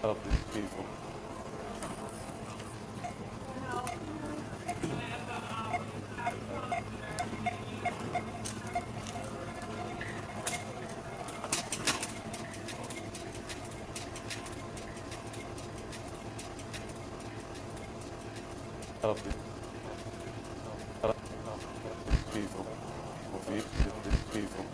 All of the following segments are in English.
of these people. Of these people.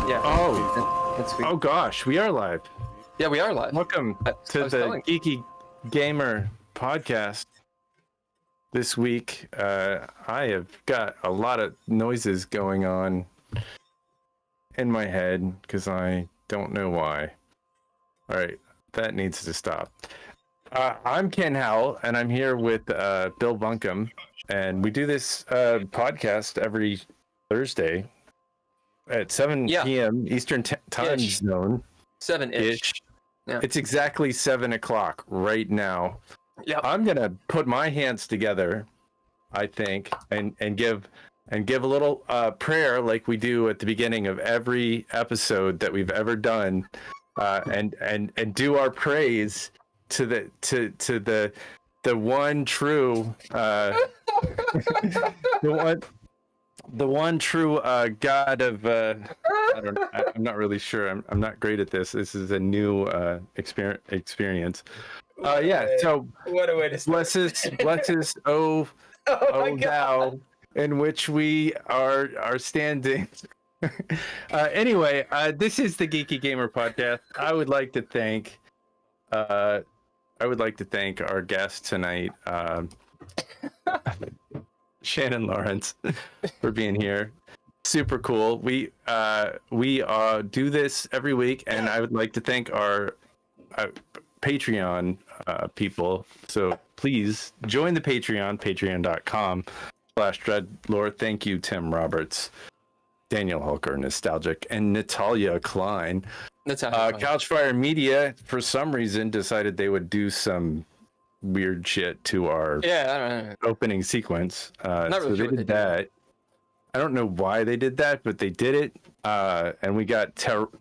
Yeah. Oh, that's sweet. oh gosh, we are live. Yeah, we are live. Welcome to the Geeky Gamer Podcast. This week, I have got a lot of noises going on in my head because I don't know why. All right, that needs to stop. I'm Ken Howl, and I'm here with Bill Bunkum, and we do this podcast every Thursday at 7 p.m. Eastern time zone. 7-ish. Yeah. It's exactly 7 o'clock right now. Yep. I'm gonna put my hands together, I think, and give a little prayer like we do at the beginning of every episode that we've ever done, and do our praise to the one true the one true God of I don't know, I'm not really sure. I'm not great at this. This is a new experience. So What a way to start. bless us, oh thou, in which we are standing. Anyway, this is the Geeky Gamer Podcast. I would like to thank our guest tonight, Shannon Lawrence, for being here. Super cool. We do this every week, and I would like to thank our Patreon people. So please join the Patreon, patreon.com/DreadLore. Thank you, Tim Roberts, Daniel Hulker, Nostalgic, and Natalia Cline. Couchfire Media, for some reason, decided they would do some weird shit to our opening sequence. So they did that. I don't know why they did that, but they did it. And we got Terrible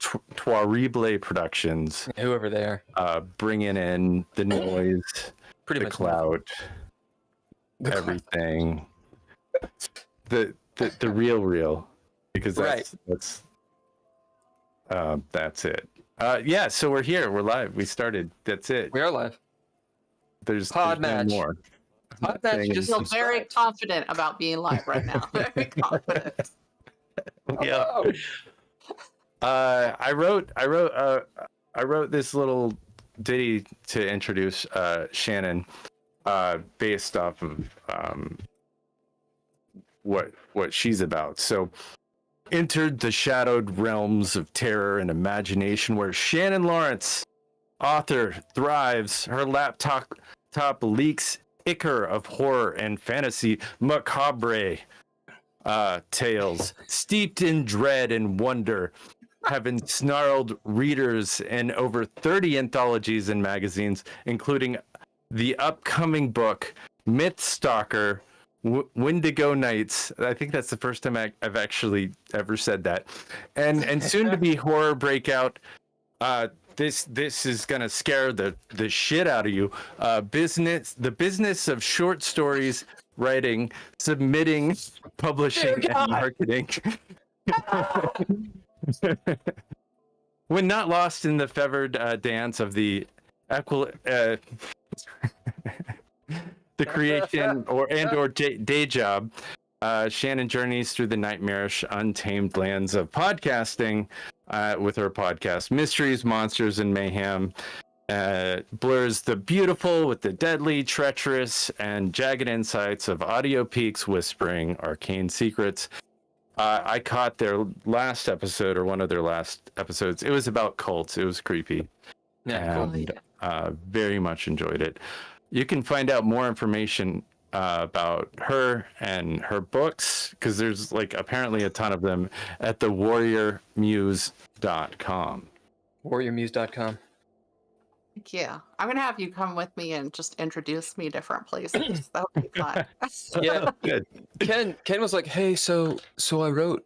Productions, whoever they are, bringing in the noise, the clout, everything, the real, because that's it. So we're here. We're live. We started. That's it. We are live. There's Pod match. No more. Pod match. I feel very confident about being live right now. Very confident. Yeah. I wrote this little ditty to introduce Shannon, based off of what she's about. So, entered the shadowed realms of terror and imagination, where Shannon Lawrence, author, thrives. Her laptop leaks ichor of horror and fantasy macabre tales, steeped in dread and wonder, have ensnarled readers in over 30 anthologies and magazines, including the upcoming book Myth Stalker, Wendigo Nights. I think that's the first time I've actually ever said that, and soon to be horror breakout. This is gonna scare the shit out of you. The business of short stories, writing, submitting, publishing, and marketing. When not lost in the fevered dance of the the creation or day job, Shannon journeys through the nightmarish, untamed lands of podcasting with her podcast Mysteries, Monsters, and Mayhem. blurs the beautiful with the deadly, treacherous, and jagged insights of audio peaks whispering arcane secrets. I caught their last episode, or one of their last episodes. It was about cults. It was creepy. Yeah, And very much enjoyed it. You can find out more information about her and her books, because there's like apparently a ton of them, at the warriormuse.com. warriormuse.com. Yeah, I'm gonna have you come with me and just introduce me different places. That would be fun. Yeah. Good. Ken was like, "Hey, so I wrote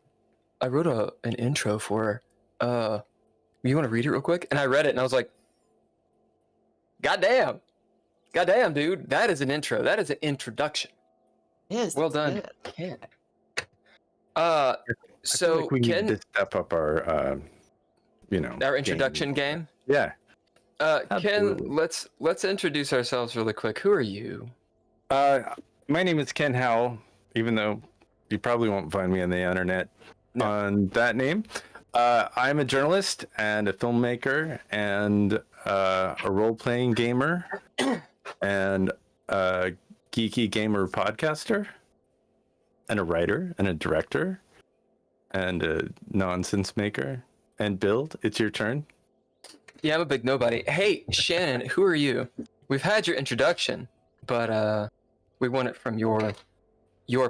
an intro for her. You want to read it real quick?" And I read it, and I was like, "Goddamn, dude, that is an intro. That is an introduction. Yes, Well it's done, good. Ken." I feel So like we Ken, need to step up our, our introduction game. Yeah. Ken, Absolutely. let's introduce ourselves really quick. Who are you? My name is Ken Howl, even though you probably won't find me on the internet on that name. I'm a journalist and a filmmaker and a role-playing gamer and a Geeky Gamer Podcaster and a writer and a director and a nonsense maker. And Bill, it's your turn. Yeah, I'm a big nobody. Hey, Shannon, who are you? We've had your introduction, but we want it from your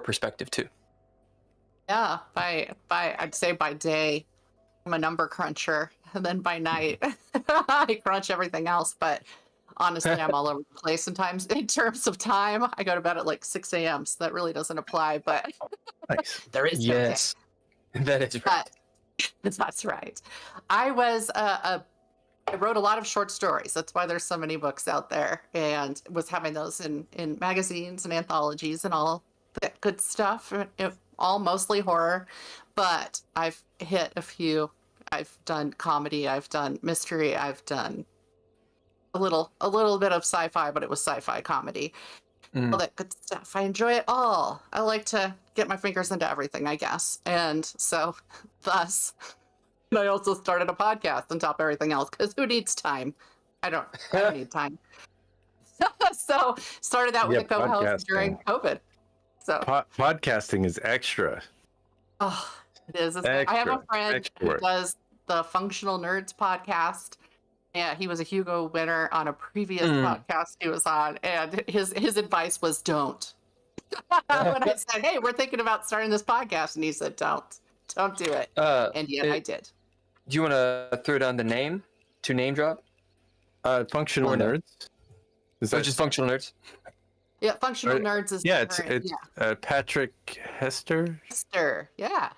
perspective too. Yeah, I'd say by day, I'm a number cruncher, and then by night, I crunch everything else. But honestly, I'm all over the place. Sometimes, in terms of time, I go to bed at like 6 a.m. So that really doesn't apply. But Nice. there is Yes, that is right. That's right. I wrote a lot of short stories. That's why there's so many books out there, and was having those in magazines and anthologies and all that good stuff. All mostly horror, but I've hit a few. I've done comedy. I've done mystery. I've done a little bit of sci-fi, but it was sci-fi comedy. All that good stuff. I enjoy it all. I like to get my fingers into everything, I guess. And so, thus, I also started a podcast on top of everything else, because who needs time? I don't need time. So, started out with a co-host during COVID. So, Podcasting is extra. oh, it is. I have a friend who work. does the Functional Nerds podcast. Yeah, he was a Hugo winner on a previous podcast he was on, and his advice was don't. When I said, "Hey, we're thinking about starting this podcast," and he said, "Don't do it," and yet I did. Do you want to throw down the name to name drop? Functional Or no? Nerds. Is that Just functional nerds? Yeah, Functional Or- Nerds is Yeah, different. it's Patrick Hester. Hester. Yeah.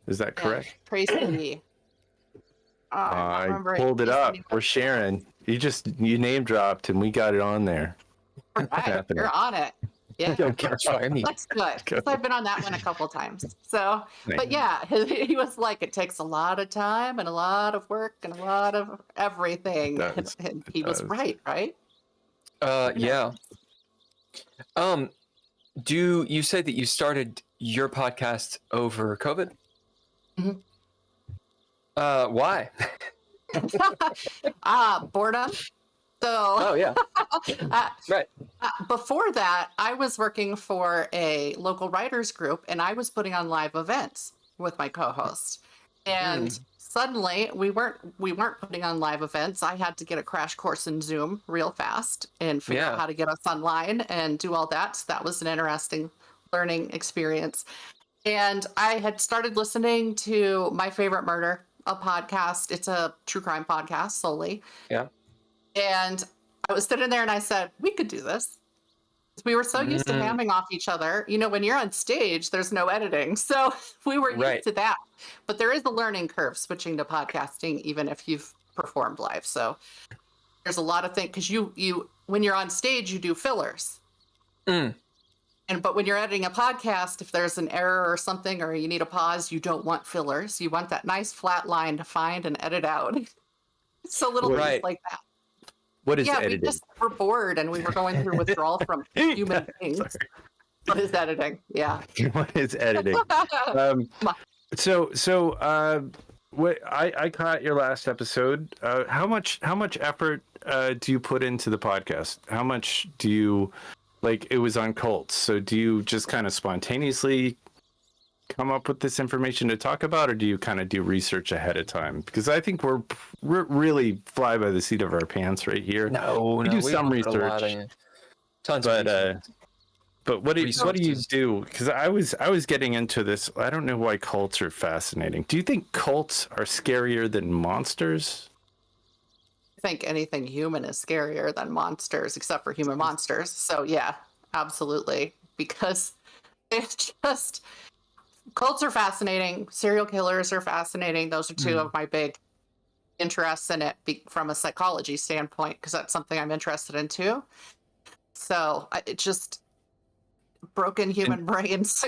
Is that correct? Tracy. Oh, I I don't remember pulled it his up. name. We're sharing. You name dropped and we got it on there. Right, happening. you're on it. Yeah. Don't catch fire me. That's good. 'Cause I've been on that one a couple times. So, Nice. but yeah, he was like, it takes a lot of time and a lot of work and a lot of everything. does. And he It was does. right? Yeah. Do you say that you started your podcast over COVID? Mhm. Why? Boredom. So, Oh yeah, right. before that, I was working for a local writers group, and I was putting on live events with my co-host. And suddenly, we weren't putting on live events. I had to get a crash course in Zoom real fast and figure out how to get us online and do all that. So that was an interesting learning experience. And I had started listening to My Favorite Murder, a podcast. It's a true crime podcast solely. Yeah. And I was sitting there and I said, we could do this. We were so used to hamming off each other. You know, when you're on stage, there's no editing. So we were used to that. But there is a learning curve switching to podcasting, even if you've performed live. So there's a lot of things, because you when you're on stage, you do fillers. But when you're editing a podcast, if there's an error or something, or you need a pause, you don't want fillers. You want that nice flat line to find and edit out. So little things like that. What is we editing? just were bored and we were going through withdrawal from human beings. What is editing? Yeah. What is editing? So What I caught your last episode. How much effort do you put into the podcast? How much do you like? It was on cults, so do you just kind of spontaneously come up with this information to talk about, or do you kind of do research ahead of time? Because I think we're really fly by the seat of our pants right here. We do some research, tons but of research. But what do you Resources. do? Because I was getting into this. I don't know why cults are fascinating. Do you think cults are scarier than monsters? I think anything human is scarier than monsters, except for human monsters. So yeah, absolutely. Because it's just cults are fascinating. Serial killers are fascinating. Those are two of my big interests in it from a psychology standpoint, because that's something I'm interested in too. So it just broken human brains,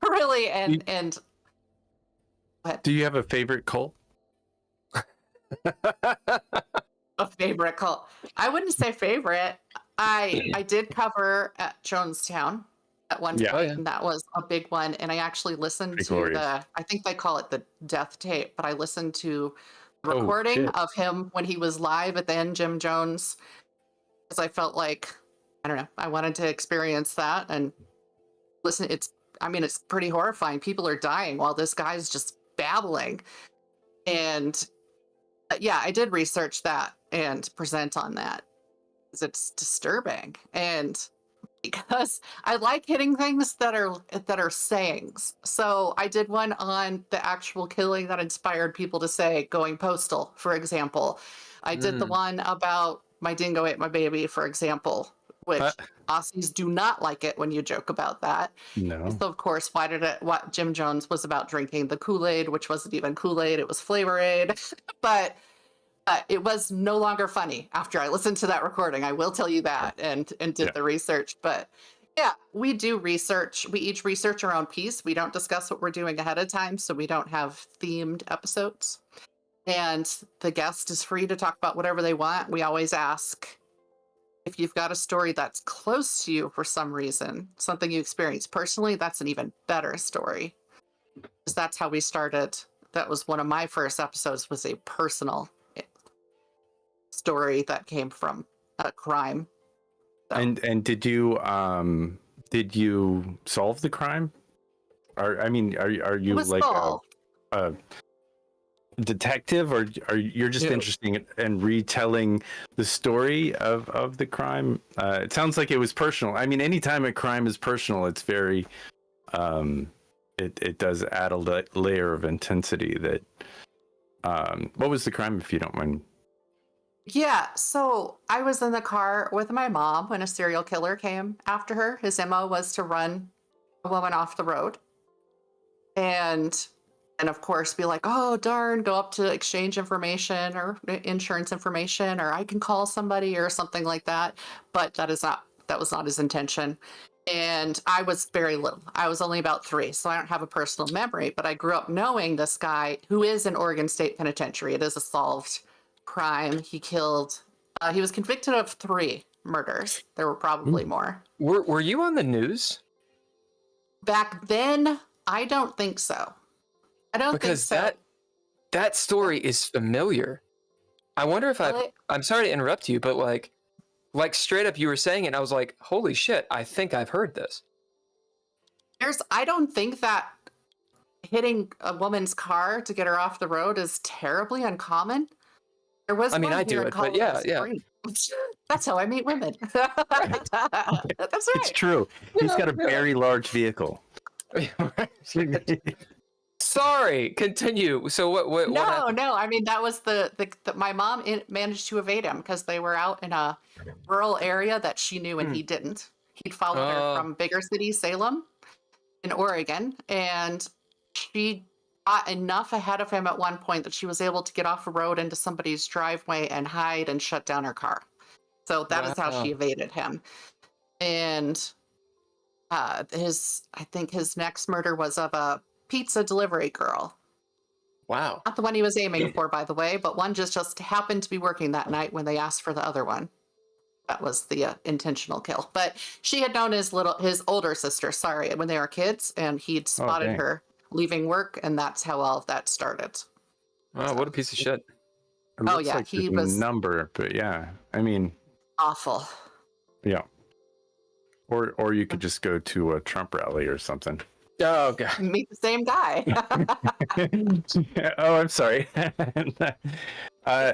really. And do you have a favorite cult? a favorite cult? I wouldn't say favorite. I did cover at Jonestown at one point, and that was a big one. And I actually listened to I think they call it the death tape, but I listened to the recording of him when he was live at the end, Jim Jones, because I felt like, I don't know, I wanted to experience that and listen. It's pretty horrifying. People are dying while this guy's just babbling. And yeah, I did research that and present on that because it's disturbing. And because I like hitting things that are sayings. So I did one on the actual killing that inspired people to say going postal, for example. I did the one about my dingo ate my baby, for example, which Aussies do not like it when you joke about that. No. So of course, what Jim Jones was about drinking the Kool-Aid, which wasn't even Kool-Aid, it was Flavor-Aid. but it was no longer funny after I listened to that recording. I will tell you that, and did the research. But yeah, we do research. We each research our own piece. We don't discuss what we're doing ahead of time, so we don't have themed episodes. And the guest is free to talk about whatever they want. We always ask if you've got a story that's close to you for some reason, something you experienced personally, that's an even better story. Because that's how we started. That was one of my first episodes, was a personal story that came from a crime. So. And did you solve the crime? Are you like a detective, or are you're just interested in retelling the story of the crime? It sounds like it was personal. I mean, anytime a crime is personal, it's very it does add a layer of intensity. That what was the crime, if you don't mind? Yeah, so I was in the car with my mom when a serial killer came after her. His MO was to run a woman off the road. And of course be like, oh, darn, go up to exchange information or insurance information, or I can call somebody or something like that. But that was not his intention. And I was very little. I was only about 3, so I don't have a personal memory. But I grew up knowing this guy who is in Oregon State Penitentiary. It is a solved crime. He killed, he was convicted of 3 murders. There were probably more. Were you on the news? Back then, I don't think so. I don't think so. Because that story is familiar. I wonder if I'm sorry to interrupt you, but like straight up you were saying it, and I was like, holy shit, I think I've heard this. I don't think that hitting a woman's car to get her off the road is terribly uncommon. There was I do it, but yeah. That's how I meet women. That's right. It's true. He's got a very large vehicle. Sorry, continue. So what No. I mean, that was the my mom managed to evade him because they were out in a rural area that she knew and he didn't. He'd followed her from bigger city, Salem, in Oregon, and she got enough ahead of him at one point that she was able to get off a road into somebody's driveway and hide and shut down her car. So that is how she evaded him. And I think his next murder was of a pizza delivery girl. Wow. Not the one he was aiming for, by the way, but one just happened to be working that night when they asked for the other one. That was the intentional kill. But she had known his older sister, when they were kids, and he'd spotted her leaving work, and that's how all of that started. Oh, what a piece of shit. It Oh, looks yeah, like he there's a was- number, but yeah, I mean, Awful. yeah. Or you could just go to a Trump rally or something. Oh, God. Meet the same guy. Oh, I'm sorry.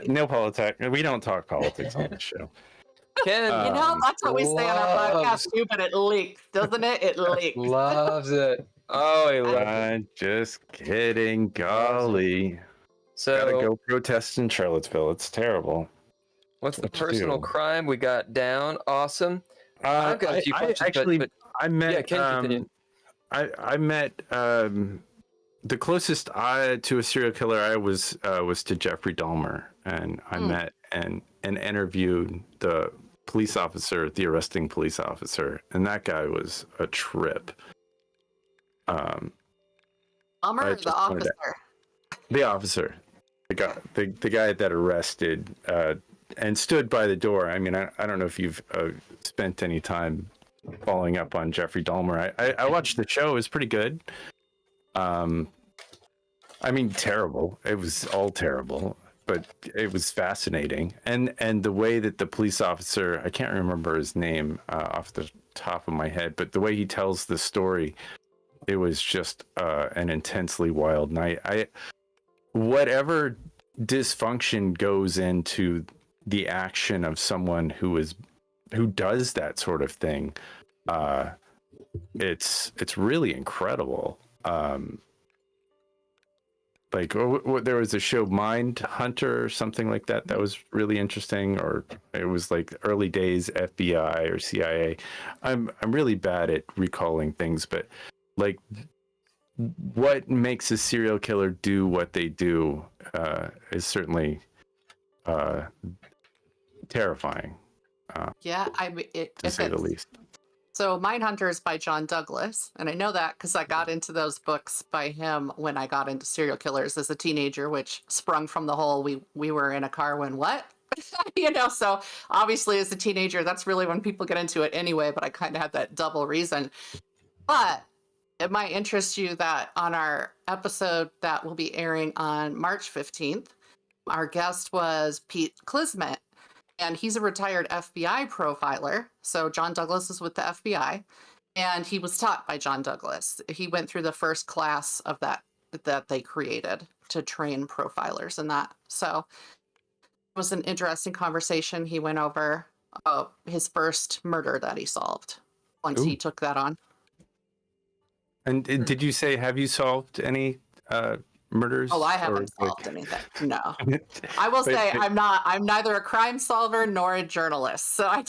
No politics. We don't talk politics on this show. Ken You know, that's what we say on our podcast loves- too, but it leaks, doesn't it? It leaks. Loves it. Oh, he loves it. I'm just kidding. Golly. Gotta So, go protest in Charlottesville. It's terrible. what's the What you personal do? crime we got down? Awesome. I've got a few questions, but I met. yeah, Ken, continue. I met the closest to a serial killer I was to Jeffrey Dahmer, and I met and interviewed the police officer, the arresting police officer, and that guy was a trip. Bummer, I or just the wanted to- officer. The officer, the guy that arrested and stood by the door. I mean, I don't know if you've spent any time following up on Jeffrey Dahmer. I watched the show; it was pretty good. I mean, terrible. It was all terrible, but it was fascinating. And the way that the police officer, I can't remember his name off the top of my head, but the way he tells the story, it was just an intensely wild night. Whatever dysfunction goes into the action of someone who does that sort of thing, it's really incredible. Like there was a show Mind Hunter or something like that was really interesting, or it was like early days FBI or CIA. I'm really bad at recalling things, but like what makes a serial killer do what they do is certainly terrifying, Yeah, to say the least. So Mindhunter is by John Douglas, and I know that because I got into those books by him when I got into serial killers as a teenager, which sprung from the whole we were in a car when what? So obviously as a teenager, that's really when people get into it anyway, but I kind of had that double reason. But it might interest you that on our episode that will be airing on March 15th, our guest was Pete Klismet. And he's a retired FBI profiler. So John Douglas is with the FBI, and he was taught by John Douglas. He went through the first class of that they created to train profilers and that. So it was an interesting conversation. He went over his first murder that he solved once he took that on. And did you say, have you solved any murders? Oh, I haven't solved anything. No, I will say I'm neither a crime solver nor a journalist. So I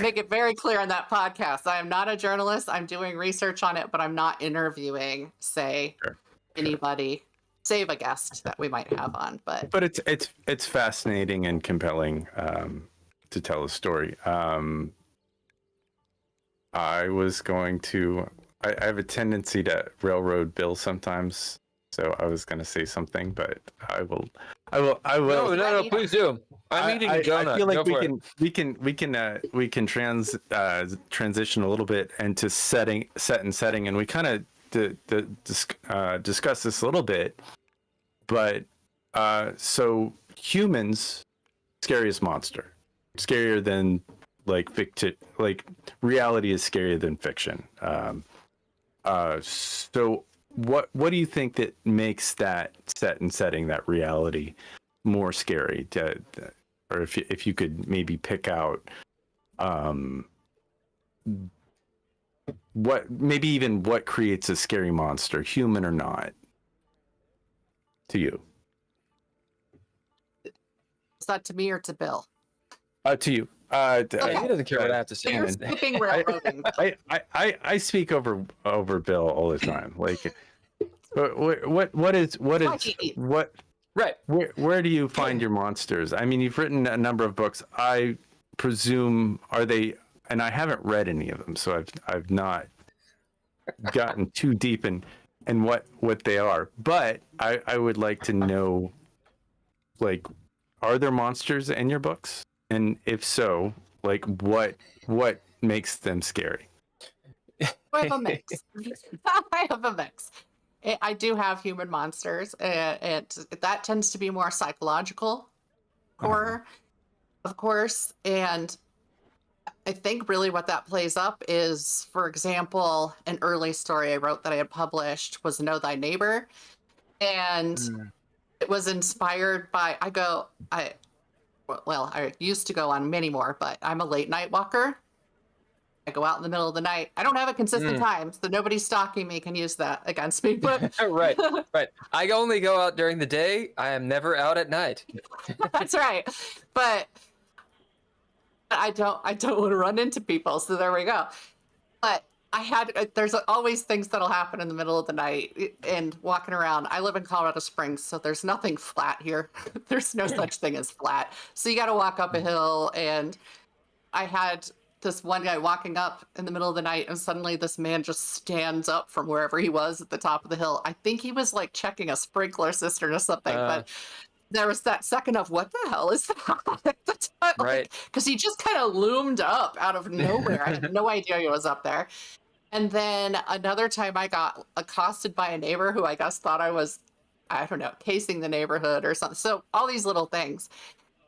make it very clear on that podcast. I am not a journalist. I'm doing research on it, but I'm not interviewing, anybody, save a guest that we might have on. But it's fascinating and compelling to tell a story. I have a tendency to railroad Bill sometimes. So I was going to say something, but I will. No, please do. I'm eating a donut. I feel like Go we can transition a little bit into set and setting, and we kind of discuss this a little bit. But so humans, scariest monster, scarier than like reality is scarier than fiction. So. What do you think that makes that set and setting, that reality, more scary? Or if you could maybe pick out what creates a scary monster, human or not, to you? is that to me or to Bill? To you. He doesn't care what I have to So say. you're skipping railroading. I speak over Bill all the time. Like, what is Right. Where do you find your monsters? I mean, you've written a number of books. I presume, are they? And I haven't read any of them, so I've not gotten too deep in what they are. But I would like to know, like, are there monsters in your books? And if so, like, what makes them scary? I have a mix. I do have human monsters, and that tends to be more psychological horror, of course. And I think really what that plays up is, for example, an early story I wrote that I had published was Know Thy Neighbor. And it was inspired by, I used to go on many more, but I'm a late night walker. I go out in the middle of the night. I don't have a consistent time, so nobody stalking me can use that against me. But right. I only go out during the day. I am never out at night. That's right. But I don't want to run into people, so there we go. But there's always things that'll happen in the middle of the night and walking around. I live in Colorado Springs, so there's nothing flat here. There's no such thing as flat. So you got to walk up a hill, and I had this one guy walking up in the middle of the night, and suddenly this man just stands up from wherever he was at the top of the hill. I think he was like checking a sprinkler system or something, but there was that second of, what the hell is that? At the time, right. Because he just kind of loomed up out of nowhere. I had no idea he was up there. And then another time I got accosted by a neighbor who I guess thought I was, I don't know, casing the neighborhood or something. So all these little things.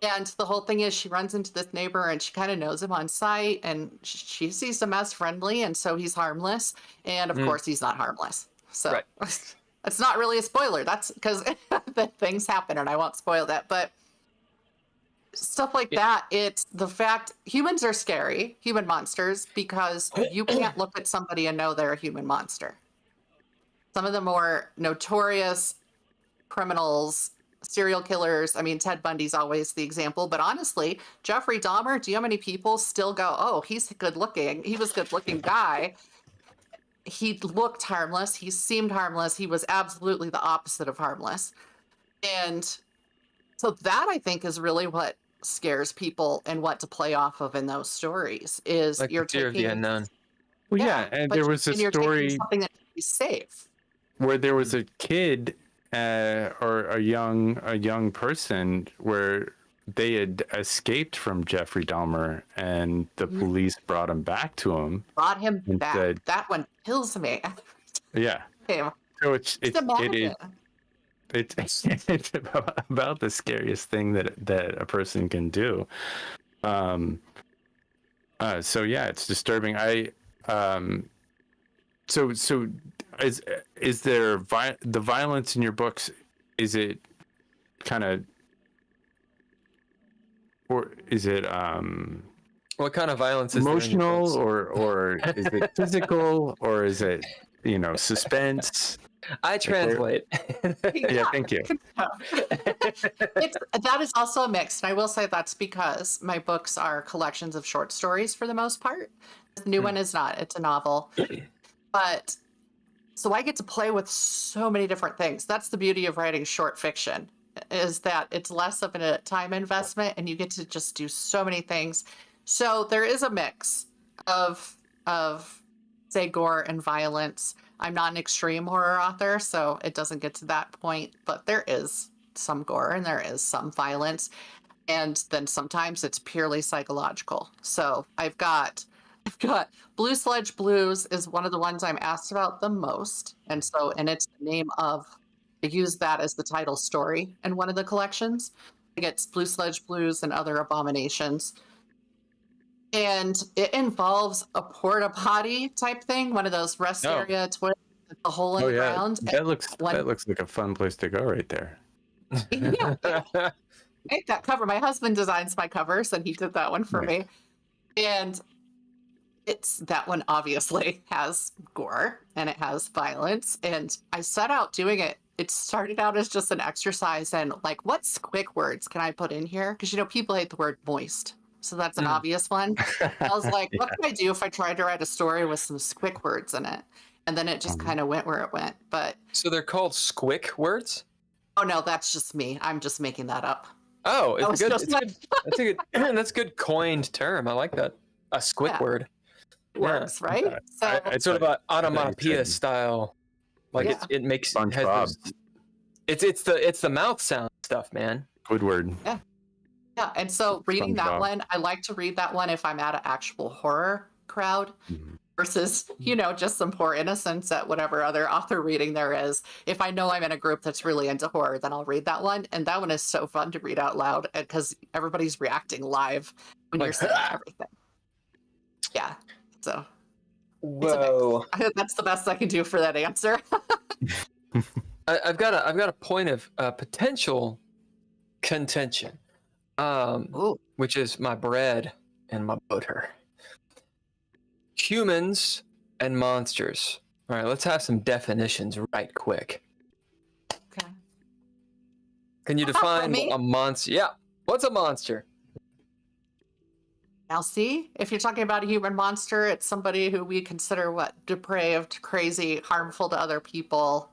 And the whole thing is she runs into this neighbor and she kind of knows him on sight, and she sees him as friendly, and so he's harmless. And of course he's not harmless. So it's not really a spoiler. That's because things happen, and I won't spoil that. But stuff like that, it's the fact humans are scary, human monsters, because you can't look at somebody and know they're a human monster. Some of the more notorious criminals, serial killers, I mean, Ted Bundy's always the example, but honestly, Jeffrey Dahmer, do you know how many people still go, oh, he's good looking, he was a good looking guy, he looked harmless, he seemed harmless, he was absolutely the opposite of harmless. And so that, I think, is really what scares people and what to play off of in those stories is like you're the fear taking of the unknown. Well, yeah, and there was a story something that can be safe, where there was a kid or a young person where they had escaped from Jeffrey Dahmer, and the police brought him back to him. Brought him back. Said, that one kills me. Yeah. Okay. So it's about the scariest thing that a person can do. So yeah, it's disturbing. So is there the violence in your books? Is it kind of, or is it what kind of violence is emotional, or is it physical, or is it suspense? I translate. Yeah, thank you. That is also a mix, and I will say that's because my books are collections of short stories for the most part. The new one is not; it's a novel. But so I get to play with so many different things. That's the beauty of writing short fiction, is that it's less of a time investment, and you get to just do so many things. So there is a mix of say gore and violence. I'm not an extreme horror author, so it doesn't get to that point, but there is some gore and there is some violence. And then sometimes it's purely psychological. So I've got Blue Sludge Blues is one of the ones I'm asked about the most. And it's the name of, I use that as the title story in one of the collections. It gets Blue Sludge Blues and Other Abominations. And it involves a porta potty type thing, one of those rest area toilets with a hole in the ground. That looks like a fun place to go right there. Yeah. Make that cover. My husband designs my covers, and he did that one for me. And that one obviously has gore and it has violence. And I set out doing it. It started out as just an exercise and like, what squick words can I put in here? Because people hate the word moist. So that's an obvious one. I was like, what can I do if I tried to write a story with some squick words in it? And then it just kind of went where it went. But so they're called squick words? Oh no, that's just me. I'm just making that up. Oh, it's good. That's a good. That's a good coined term. I like that. A squick word. Works, right? So it's sort of an onomatopoeia style. Like it makes it's the mouth sound stuff, man. Good word. Yeah. Yeah, and so reading that one, I like to read that one if I'm at an actual horror crowd. versus, just some poor innocence at whatever other author reading there is. If I know I'm in a group that's really into horror, then I'll read that one. And that one is so fun to read out loud because everybody's reacting live when you're saying everything. Yeah. So. Whoa. That's the best I can do for that answer. I've got a point of potential contention, which is my bread and my butter. Humans and monsters. All right, let's have some definitions right quick. Okay. Can you define a monster? Yeah. What's a monster? Now, see, if you're talking about a human monster, it's somebody who we consider depraved, crazy, harmful to other people.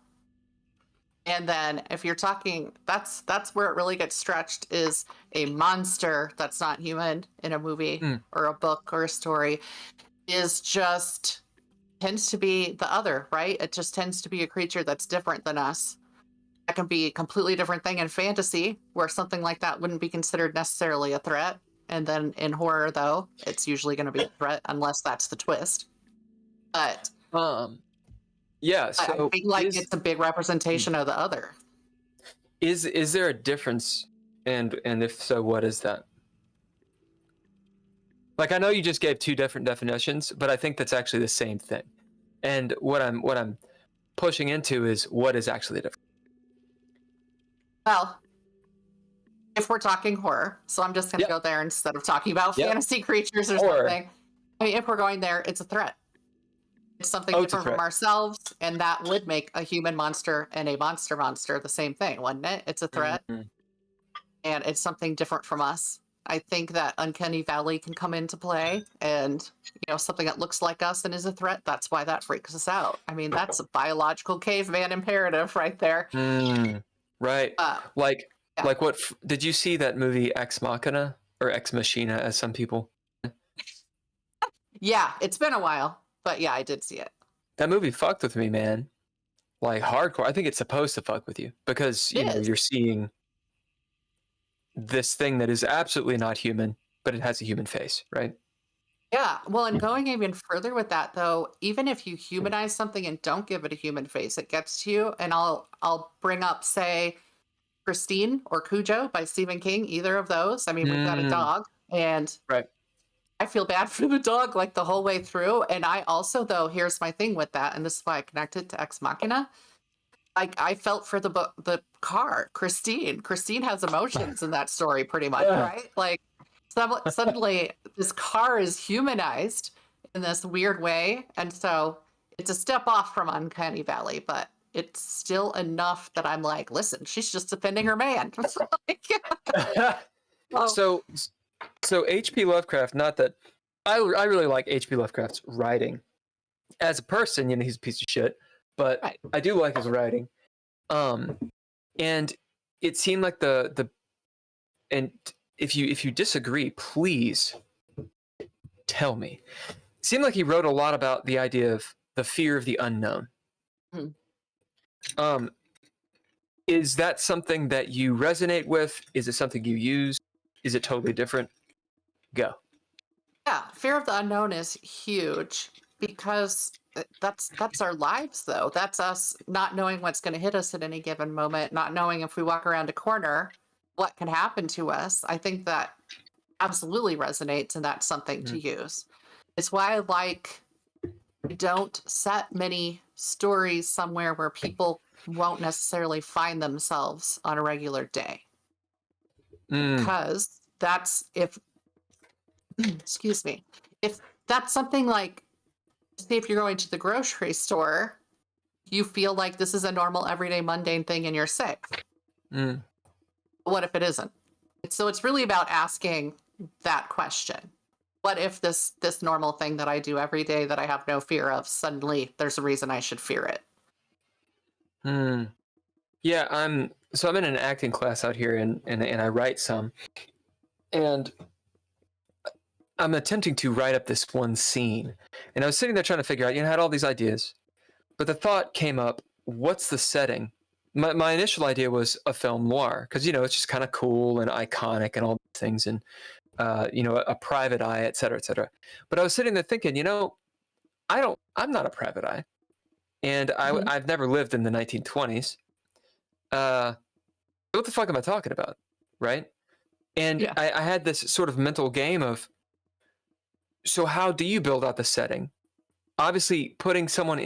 And then if you're talking, that's where it really gets stretched, is a monster that's not human in a movie or a book or a story tends to be the other, right? It just tends to be a creature that's different than us. That can be a completely different thing in fantasy, where something like that wouldn't be considered necessarily a threat. And then in horror, though, it's usually going to be a threat unless that's the twist. But yeah, so I think it's a big representation of the other. Is there a difference, and if so, what is that? Like, I know you just gave two different definitions, but I think that's actually the same thing. And what I'm pushing into is what is actually the difference. Well, if we're talking horror, so I'm just going to go there instead of talking about fantasy creatures or something. I mean, if we're going there, it's a threat. It's something different from ourselves, and that would make a human monster and a monster the same thing, wouldn't it? It's a threat, and it's something different from us. I think that Uncanny Valley can come into play, and something that looks like us and is a threat. That's why that freaks us out. I mean, that's a biological caveman imperative right there. Right. Like what? Did you see that movie Ex Machina, or Ex Machina, as some people? Yeah, it's been a while, but yeah, I did see it. That movie fucked with me, man. Like hardcore. I think it's supposed to fuck with you because you're seeing this thing that is absolutely not human, but it has a human face, right? Yeah. Well, and going even further with that, though, even if you humanize something and don't give it a human face, it gets to you. And I'll bring up, say, Christine or Cujo by Stephen King, either of those. I mean, we've got a dog, and I feel bad for the dog like the whole way through. And I also, though, here's my thing with that, and this is why I connected to Ex Machina. Like, I felt for the car, Christine. Christine has emotions in that story, pretty much, right? Like, suddenly this car is humanized in this weird way, and so it's a step off from Uncanny Valley, but it's still enough that I'm like, listen, she's just defending her man. So H.P. Lovecraft, not that I really like H.P. Lovecraft's writing. As a person, he's a piece of shit, but I do like his writing. And it seemed like and if you disagree, please tell me. It seemed like he wrote a lot about the idea of the fear of the unknown. Is that something that you resonate with? Is it something you use? Is it totally different? Go. Yeah, fear of the unknown is huge because that's our lives, though. That's us not knowing what's going to hit us at any given moment, not knowing if we walk around a corner, what can happen to us. I think that absolutely resonates, and that's something to use. It's why I don't set many stories somewhere where people won't necessarily find themselves on a regular day. Because that's excuse me, if that's something like, say, if you're going to the grocery store, you feel like this is a normal, everyday, mundane thing and you're safe. What if it isn't? So it's really about asking that question. What if this normal thing that I do every day that I have no fear of, suddenly there's a reason I should fear it? Yeah, I'm in an acting class out here, and I write some. And I'm attempting to write up this one scene. And I was sitting there trying to figure out, I had all these ideas. But the thought came up, what's the setting? My initial idea was a film noir, because, it's just kind of cool and iconic and all these things, and, a private eye, et cetera, et cetera. But I was sitting there thinking, I'm not a private eye, and Mhm. I've never lived in the 1920s. What the fuck am I talking about, right? And Yeah. I had this sort of mental game of, so how do you build out the setting? Obviously, putting someone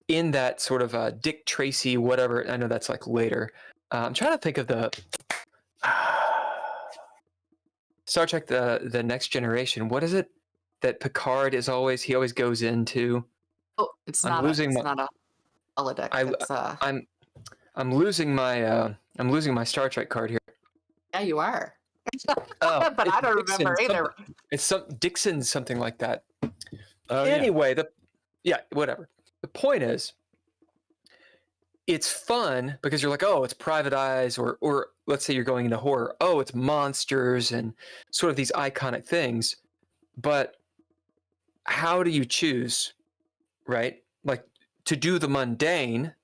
in that sort of Dick Tracy, whatever. I know that's like later. I'm trying to think of the Star Trek, the Next Generation. What is it that Picard is always? He always goes into. Oh, it's I'm not losing it's my. not a holodeck. I, It's I'm losing my. I'm losing my Star Trek card here. yeah, you are. Oh, But I it's don't Dixon remember either. something. It's some Dixon, something like that. Oh, yeah. Anyway, whatever. The point is, it's fun because you're like, oh, it's private eyes, or let's say you're going into horror. Oh, it's monsters and sort of these iconic things. But how do you choose, right? Like to do the mundane,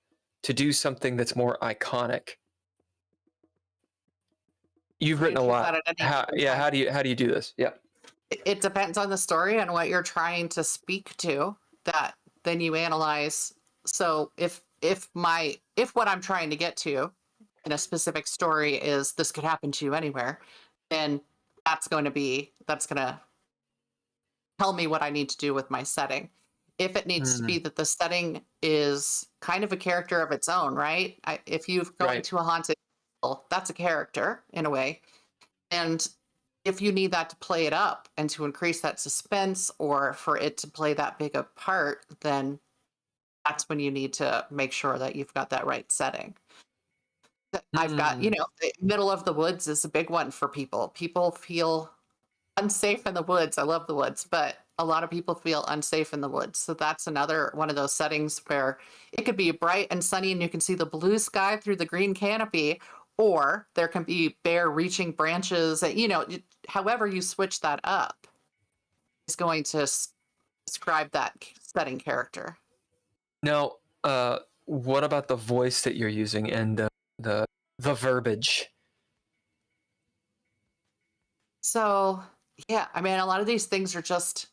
to do something that's more iconic. You've written a choose lot. that at any How, given yeah, time. how do you do this? Yeah. It depends on the story and what you're trying to speak to, that then you analyze. So if what I'm trying to get to in a specific story is this could happen to you anywhere, then that's going to tell me what I need to do with my setting. If it needs to be that the setting is kind of a character of its own, right? If you've gone Right. to a haunted castle, that's a character in a way. And if you need that to play it up and to increase that suspense, or for it to play that big a part, then that's when you need to make sure that you've got that right setting. I've got, the middle of the woods is a big one for people. People feel unsafe in the woods. I love the woods, but a lot of people feel unsafe in the woods. So that's another one of those settings where it could be bright and sunny and you can see the blue sky through the green canopy, or there can be bare reaching branches. However you switch that up is going to describe that setting character. Now, what about the voice that you're using and the verbiage? So, yeah, I mean, a lot of these things are just,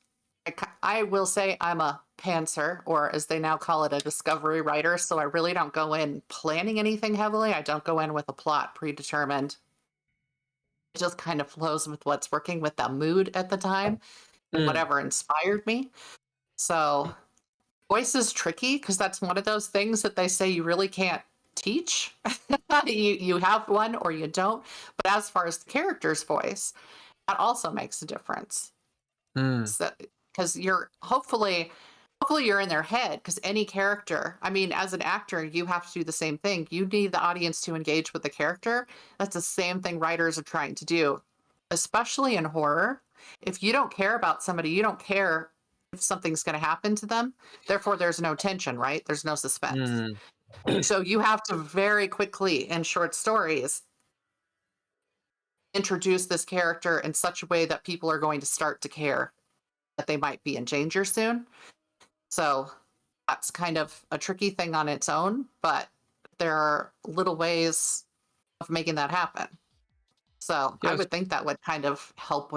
I will say I'm a pantser, or as they now call it, a discovery writer. So I really don't go in planning anything heavily. I don't go in with a plot predetermined. It just kind of flows with what's working with the mood at the time, and whatever inspired me. So voice is tricky because that's one of those things that they say you really can't teach. you have one or you don't. But as far as the character's voice, that also makes a difference. Because you're hopefully you're in their head, because any character, I mean, as an actor, you have to do the same thing. You need the audience to engage with the character. That's the same thing writers are trying to do, especially in horror. If you don't care about somebody, you don't care if something's going to happen to them. Therefore, there's no tension, right? There's no suspense. So you have to very quickly, in short stories, introduce this character in such a way that people are going to start to care that they might be in danger soon. So that's kind of a tricky thing on its own, but there are little ways of making that happen. So Yes. I would think that would kind of help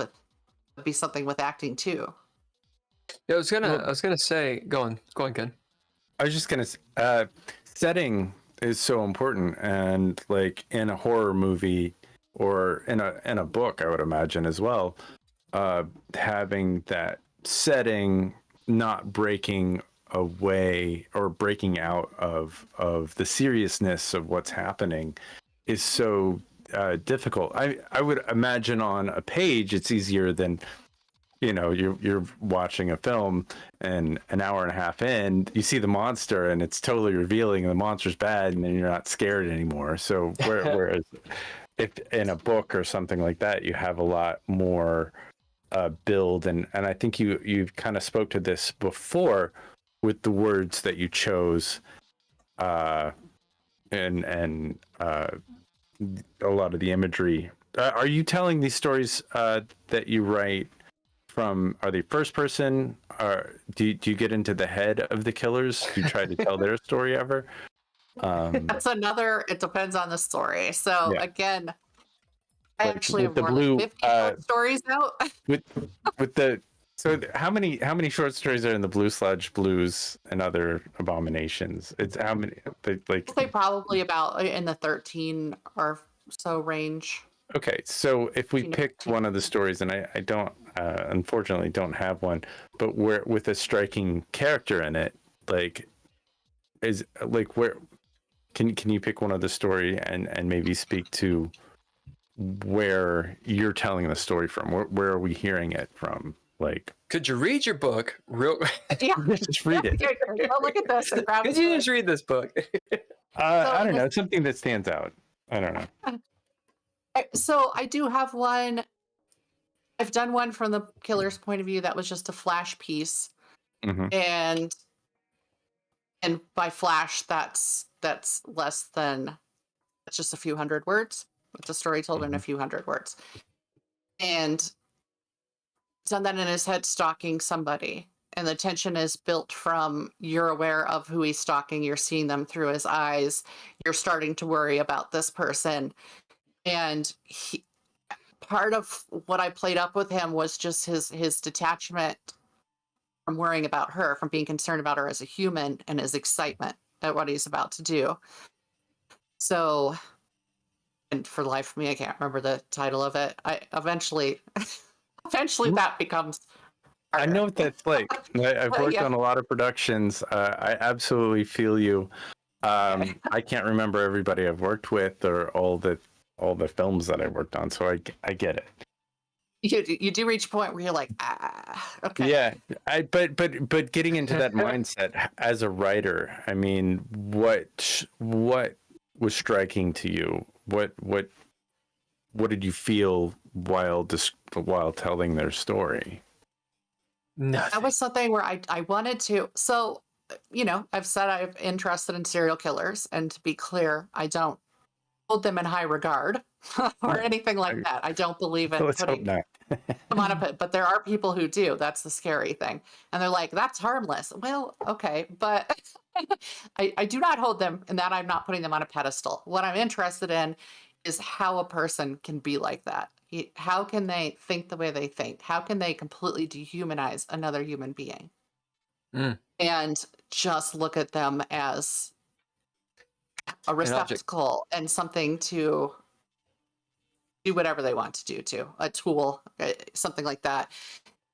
be something with acting too. Yeah, I was gonna say, go on, Ken. I was just gonna setting is so important, and like in a horror movie or in a book, I would imagine as well, having that setting not breaking away or breaking out of the seriousness of what's happening is so difficult. I would imagine on a page it's easier than, you're watching a film and an hour and a half in, you see the monster and it's totally revealing and the monster's bad and then you're not scared anymore. So whereas if in a book or something like that, you have a lot more build, and I think you've kind of spoke to this before with the words that you chose, and a lot of the imagery. Are you telling these stories that you write from? Are they first person? Do you get into the head of the killers? Do you try to tell their story ever? That's another. It depends on the story. So Yeah. again, I Like actually with have the more blue, than 50 short stories out. with the So how many short stories are in the Blue Sludge Blues and other abominations? It's how many? Like I'd say probably about in the 13 or so range. okay, so if we 13 to picked 14. one of the stories, and I don't unfortunately don't have one, but where with a striking character in it, like is like where can you pick one of the story and maybe speak to where you're telling the story from? Where are we hearing it from? Like, Could you read your book real? Yeah. just read it. Go look at this and grab Could a you book. just read this book? I don't this- know, something that stands out. I don't know. So I do have one. I've done one from the killer's point of view that was just a flash piece, Mhm. and by flash, that's less than it's just a few hundred words. It's a story told in a few hundred words, and done that in his head stalking somebody, and the tension is built from you're aware of who he's stalking, you're seeing them through his eyes, you're starting to worry about this person, and part of what I played up with him was just his detachment from worrying about her, from being concerned about her as a human, and his excitement at what he's about to do. So, and for the life of me, I can't remember the title of it. I eventually that becomes I harder. know what that's like. I've worked Yeah. on a lot of productions. I absolutely feel you. I can't remember everybody I've worked with or all the films that I worked on, so I get it. You do reach a point where you're like, okay. Yeah, but getting into that mindset as a writer, I mean, what was striking to you? What did you feel while telling their story? Nothing. That was something where I wanted to. So, I've said I'm interested in serial killers, and to be clear, I don't hold them in high regard or anything like that. I don't believe in Let's hope putting not. them on a pit, but there are people who do. That's the scary thing. And they're like, that's harmless. Well, okay, but I do not hold them, and that I'm not putting them on a pedestal. What I'm interested in is how a person can be like that. How can they think the way they think? How can they completely dehumanize another human being? And just look at them as a receptacle and something to do whatever they want to do to, a tool, something like that.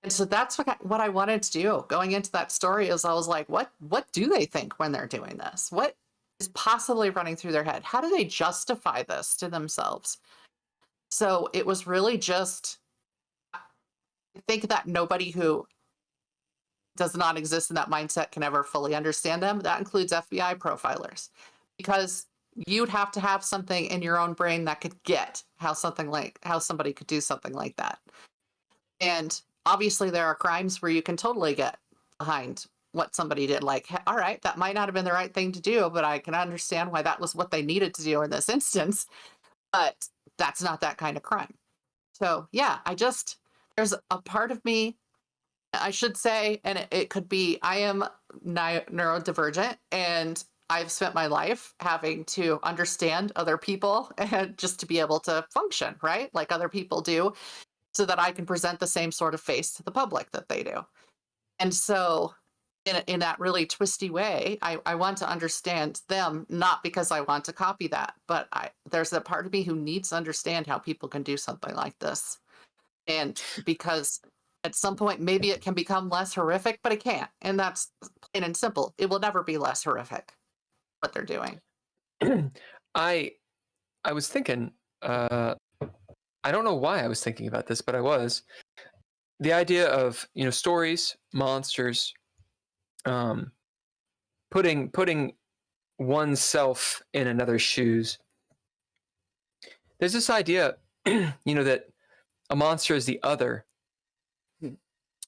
And so that's what I wanted to do. Going into that story is I was like, what do they think when they're doing this? What is possibly running through their head? How do they justify this to themselves? So it was really just, I think that nobody who does not exist in that mindset can ever fully understand them. That includes FBI profilers, because you'd have to have something in your own brain that could get how somebody could do something like that. And obviously there are crimes where you can totally get behind what somebody did. Like, all right, that might not have been the right thing to do, but I can understand why that was what they needed to do in this instance. But that's not that kind of crime. So yeah, there's a part of me, I should say, and it could be, I am neurodivergent, and I've spent my life having to understand other people and just to be able to function, right? Like other people do, so that I can present the same sort of face to the public that they do. And so in that really twisty way, I want to understand them, not because I want to copy that, but there's a part of me who needs to understand how people can do something like this. And because at some point, maybe it can become less horrific, but it can't. And that's plain and simple. It will never be less horrific, what they're doing. I was thinking, I don't know why I was thinking about this, but I was. The idea of, stories, monsters, putting oneself in another's shoes. There's this idea, that a monster is the other.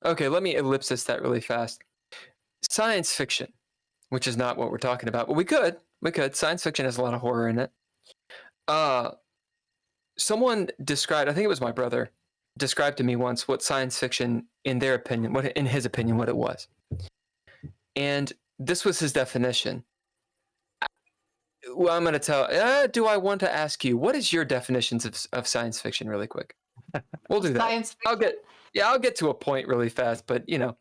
Okay, let me ellipsis that really fast. Science fiction, which is not what we're talking about, but we could. Science fiction has a lot of horror in it. Someone described, I think it was my brother, described to me once what science fiction, in his opinion, what it was. And this was his definition. Well, I'm going to tell, do I want to ask you, what is your definitions of science fiction really quick? We'll do that. Science fiction. Yeah, I'll get to a point really fast, but I mean, it's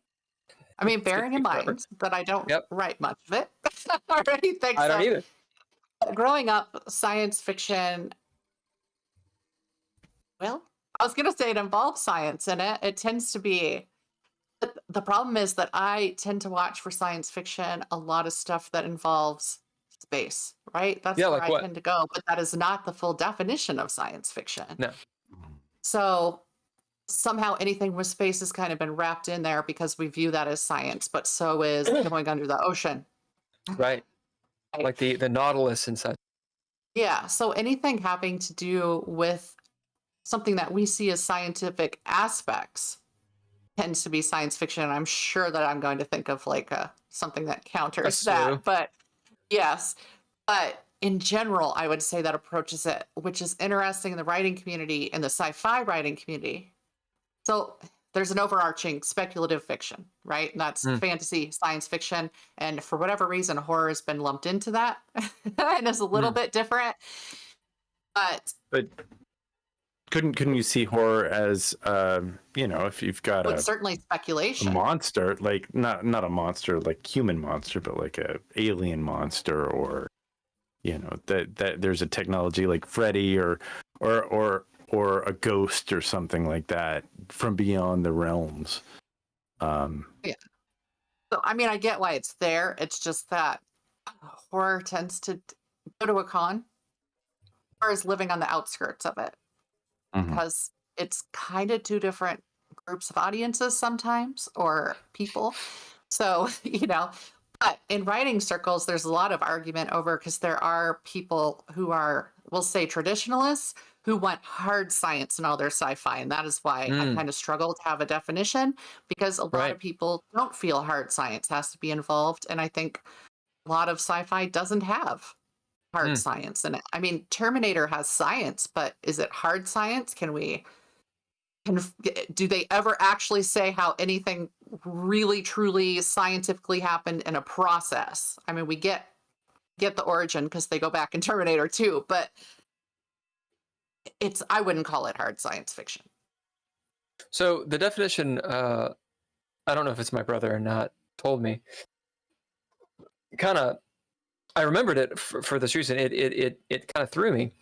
gonna bearing in take forever. mind that I don't Yep. write much of it or anything. I don't So either. growing up, science fiction, well, I was going to say it involves science in it. It tends to be, but the problem is that I tend to watch for science fiction a lot of stuff that involves space, right? That's Yeah, where like I what? tend to go, but that is not the full definition of science fiction. No. So somehow anything with space has kind of been wrapped in there because we view that as science, but so is going under the ocean. Right. Right? Like the Nautilus and such. Yeah. So anything having to do with something that we see as scientific aspects tends to be science fiction. And I'm sure that I'm going to think of like something that counters that. But yes. But in general, I would say that approaches it, which is interesting in the writing community and the sci-fi writing community. So there's an overarching speculative fiction, right? And that's fantasy, science fiction. And for whatever reason, horror has been lumped into that and is a little bit different. But couldn't you see horror as if you've got certainly speculation. a monster, like not a monster like human monster, but like a alien monster, or that there's a technology like Freddy or a ghost or something like that from beyond the realms. Yeah. So I mean, I get why it's there. It's just that horror tends to go to a con, or is living on the outskirts of it. Because it's kind of two different groups of audiences sometimes, or people. So, but in writing circles, there's a lot of argument over, because there are people who are, we'll say, traditionalists who want hard science in all their sci-fi. And that is why I kind of struggle to have a definition, because a lot of people don't feel hard science has to be involved. And I think a lot of sci-fi doesn't have hard science in it. I mean, Terminator has science, but is it hard science? Do they ever actually say how anything really truly scientifically happened in a process? I mean, we get the origin because they go back in Terminator 2, but I wouldn't call it hard science fiction. So the definition, I don't know if it's my brother or not, told me, I remembered it for this reason. It kind of threw me.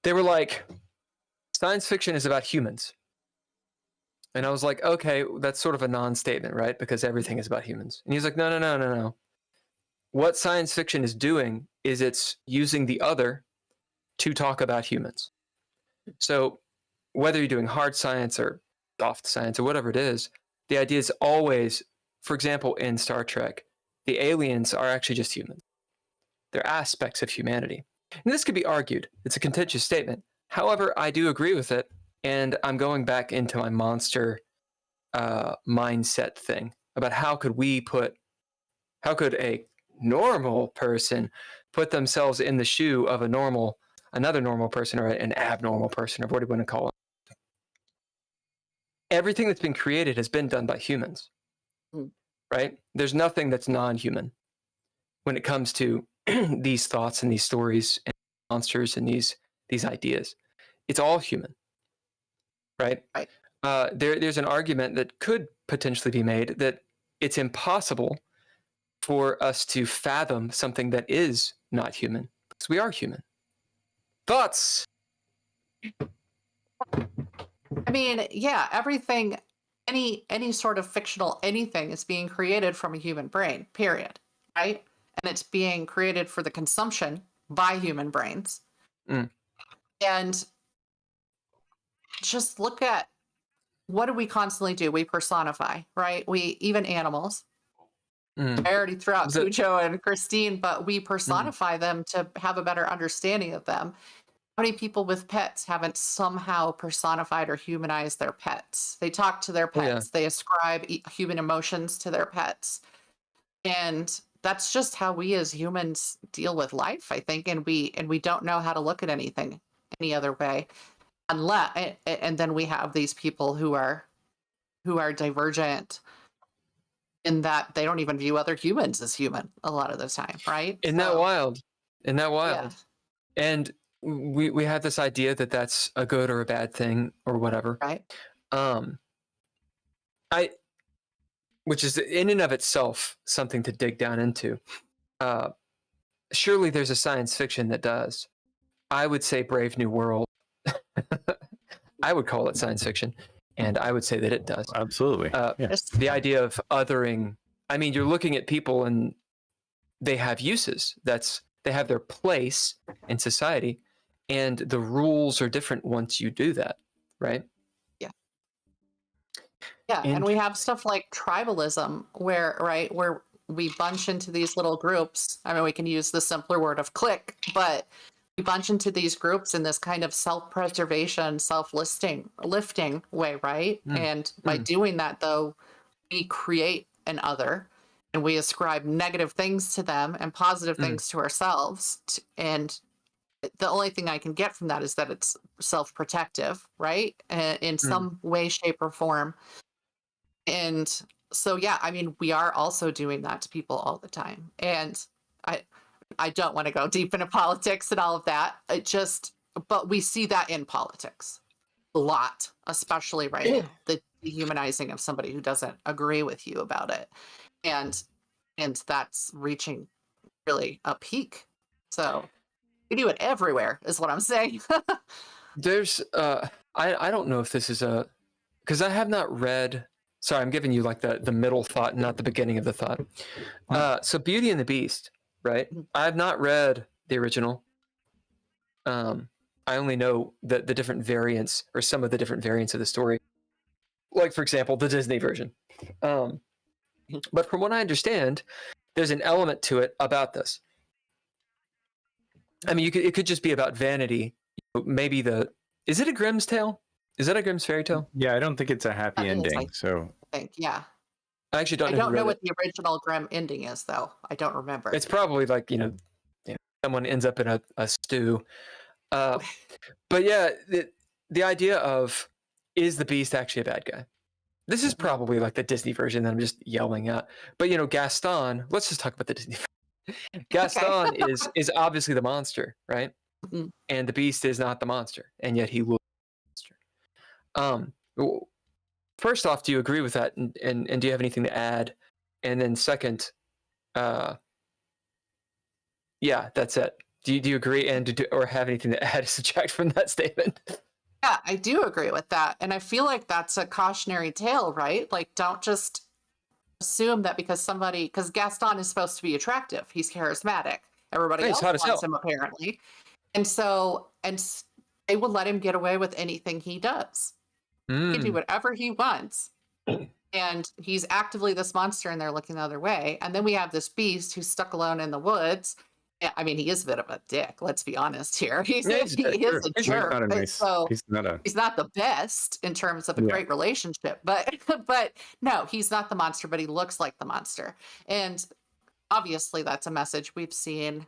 They were like, science fiction is about humans. And I was like, okay, that's sort of a non-statement, right? Because everything is about humans. And he's like, no. What science fiction is doing is it's using the other to talk about humans. So whether you're doing hard science or soft science or whatever it is, the idea is always, for example, in Star Trek, the aliens are actually just humans. They're aspects of humanity. And this could be argued. It's a contentious statement. However, I do agree with it. And I'm going back into my monster mindset thing about how could a normal person put themselves in the shoe of another normal person, or an abnormal person, or what do you want to call it? Everything that's been created has been done by humans. Right? There's nothing that's non-human when it comes to these thoughts and these stories and monsters and these ideas. It's all human, right? There's an argument that could potentially be made that it's impossible for us to fathom something that is not human, because we are human. Thoughts? I mean, yeah, everything, any sort of fictional anything is being created from a human brain, period, right? And it's being created for the consumption by human brains. And just look at, what do we constantly do? We personify, right? Even animals. I already threw out Cujo and Christine, but we personify them to have a better understanding of them. How many people with pets haven't somehow personified or humanized their pets? They talk to their pets. They ascribe human emotions to their pets. And that's just how we as humans deal with life, I think. And we don't know how to look at anything any other way. And then we have these people who are divergent in that they don't even view other humans as human a lot of the time, right? Isn't that wild? Yeah. And we have this idea that that's a good or a bad thing or whatever. Right. which is in and of itself something to dig down into. Surely there's a science fiction that does. I would say Brave New World. I would call it science fiction, and I would say that it does. Absolutely. The idea of othering. I mean, you're looking at people and they have uses. They have their place in society, and the rules are different once you do that, right? Yeah, and we have stuff like tribalism where we bunch into these little groups. I mean, we can use the simpler word of clique, but we bunch into these groups in this kind of self-preservation, lifting way, right? And by doing that, though, we create an other and we ascribe negative things to them and positive things to ourselves. And the only thing I can get from that is that it's self-protective, right? In some way, shape, or form. And so, yeah, I mean, we are also doing that to people all the time. And I don't want to go deep into politics and all of that. But we see that in politics a lot, especially right now, the dehumanizing of somebody who doesn't agree with you about it. And that's reaching really a peak. So we do it everywhere is what I'm saying. There's, I don't know if this is because I have not read. Sorry, I'm giving you like the middle thought, not the beginning of the thought. So Beauty and the Beast, right? I have not read the original. I only know the different variants or some of the different variants of the story. Like, for example, the Disney version. But from what I understand, there's an element to it about this. I mean, it could just be about vanity. Maybe is it a Grimm's tale? Is that a Grimm's fairy tale? Yeah, I don't think it's a happy ending. I think, yeah. I actually don't know. I don't know what the original Grimm ending is, though. I don't remember. It's probably like, someone ends up in a stew. But yeah, the idea of, is the Beast actually a bad guy? This is probably like the Disney version that I'm just yelling at. But, Gaston, let's just talk about the Disney version. Gaston is obviously the monster, right? Mm-hmm. And the Beast is not the monster, and yet he will be the monster. First off, do you agree with that? And do you have anything to add? And then second, yeah, that's it. Do you agree or have anything to add or subtract from that statement? Yeah, I do agree with that. And I feel like that's a cautionary tale, right? Like, don't just assume that because Gaston is supposed to be attractive. He's charismatic. Everybody else wants him, apparently. And so, they will let him get away with anything he does. He can do whatever he wants. And he's actively this monster and they're looking the other way. And then we have this Beast who's stuck alone in the woods. I mean, he is a bit of a dick. Let's be honest here. He is a jerk. He's not the best in terms of a great relationship, but no, he's not the monster, but he looks like the monster. And obviously that's a message we've seen.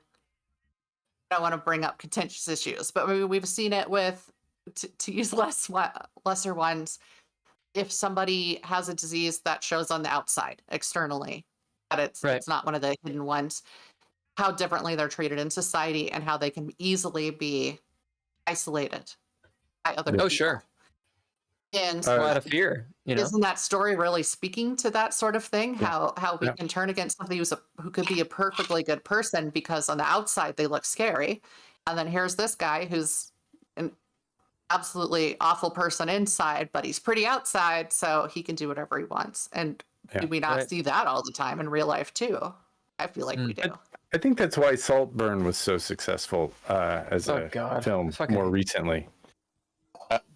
I don't want to bring up contentious issues, but we've seen it with, to use lesser ones, if somebody has a disease that shows on the outside externally, that it's not one of the hidden ones, how differently they're treated in society and how they can easily be isolated by other people. Oh, sure. And a lot of fear, Isn't that story really speaking to that sort of thing? How we can turn against somebody who could be a perfectly good person because on the outside they look scary. And then here's this guy who's an absolutely awful person inside, but he's pretty outside, so he can do whatever he wants. And do we not see that all the time in real life too? I feel like we do. I think that's why Saltburn was so successful as a film more recently.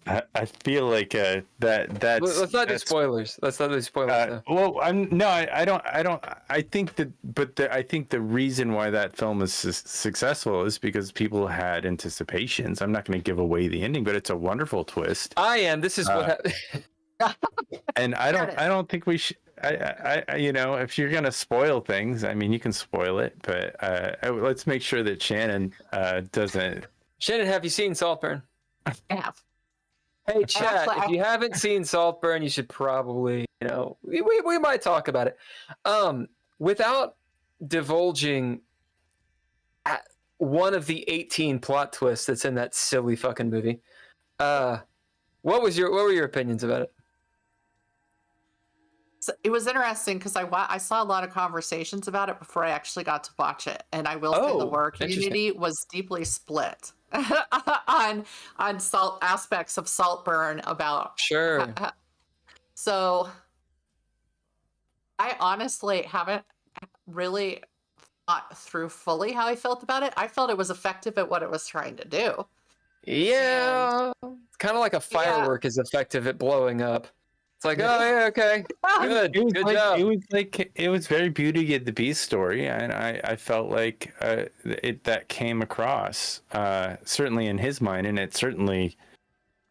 I feel like that's. Let's not do spoilers. Let's not do spoilers. Well, I don't. I think I think the reason why that film is successful is because people had anticipations. I'm not going to give away the ending, but it's a wonderful twist. I am. This is what happened. And I don't think we should. If you're gonna spoil things, I mean, you can spoil it, but let's make sure that Shannon doesn't. Shannon, have you seen Saltburn? I have. Hey, chat, if you haven't seen Saltburn, you should probably, we might talk about it. Without divulging one of the 18 plot twists that's in that silly fucking movie. What were your opinions about it? So it was interesting because I saw a lot of conversations about it before I actually got to watch it, and I will say the Oh, horror interesting. community was deeply split on salt aspects of Saltburn about Sure. So I honestly haven't really thought through fully how I felt about it. I felt it was effective at what it was trying to do. Yeah. It's kind of like a firework is effective at blowing up. It's like, oh yeah, okay, good, It was good like, job. it was very Beauty and the Beast story, and I felt like that came across certainly in his mind, and it certainly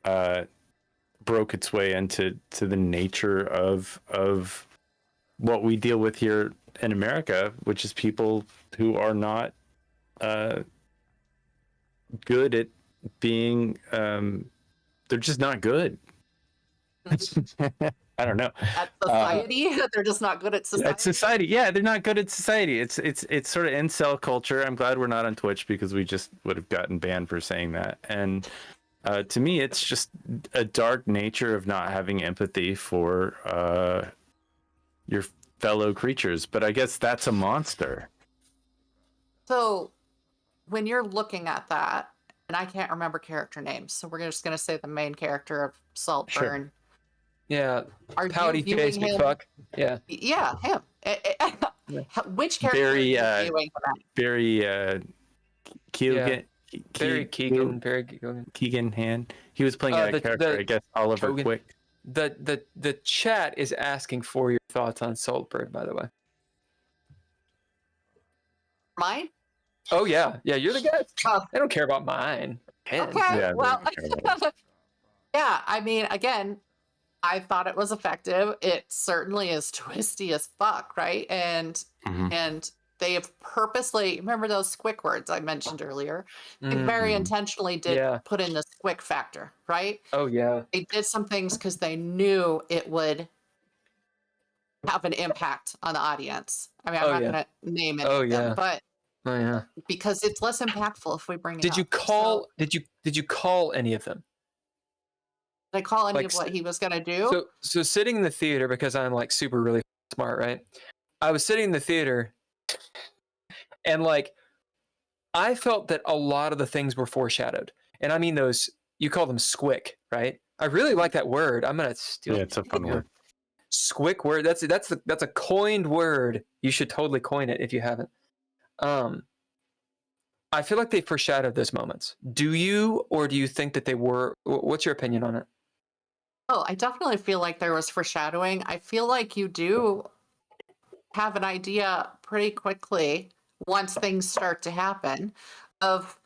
broke its way into the nature of what we deal with here in America, which is people who are not good at being they're just not good. I don't know. At society, they're just not good at society. At society, yeah, they're not good at society. It's sort of incel culture. I'm glad we're not on Twitch because we just would have gotten banned for saying that. And to me, it's just a dark nature of not having empathy for your fellow creatures. But I guess that's a monster. So when you're looking at that, and I can't remember character names, so we're just going to say the main character of Saltburn. Sure. Yeah, Are pouty you viewing face, big him? fuck. Yeah, Yeah, him. Which character Very, are you viewing him at? Very Keegan. Barry Keegan. Keegan Hand. He was playing a character, I guess, Oliver Hogan. Quick. The chat is asking for your thoughts on Saltburn, by the way. Mine? Oh yeah, you're the guy. Oh. I don't care about mine. Man. Okay, Yeah, well, they don't care about yeah, I mean, again, I thought it was effective. It certainly is twisty as fuck, right? And they have purposely, remember those squick words I mentioned earlier? They very intentionally did put in the squick factor, right? Oh yeah. They did some things because they knew it would have an impact on the audience. I mean, I'm not going to name it, but because it's less impactful if we bring it Did up. you call? Did you call any of them? Did I call any of what he was going to do? So sitting in the theater, because I'm like super really smart, right? I was sitting in the theater, and like I felt that a lot of the things were foreshadowed, and I mean those. You call them squick, right? I really like that word. I'm gonna steal. Yeah, it's a fun word. Squick word. That's a coined word. You should totally coin it if you haven't. I feel like they foreshadowed those moments. Do you, or do you think that they were? What's your opinion on it? Oh, I definitely feel like there was foreshadowing. I feel like you do have an idea pretty quickly once things start to happen of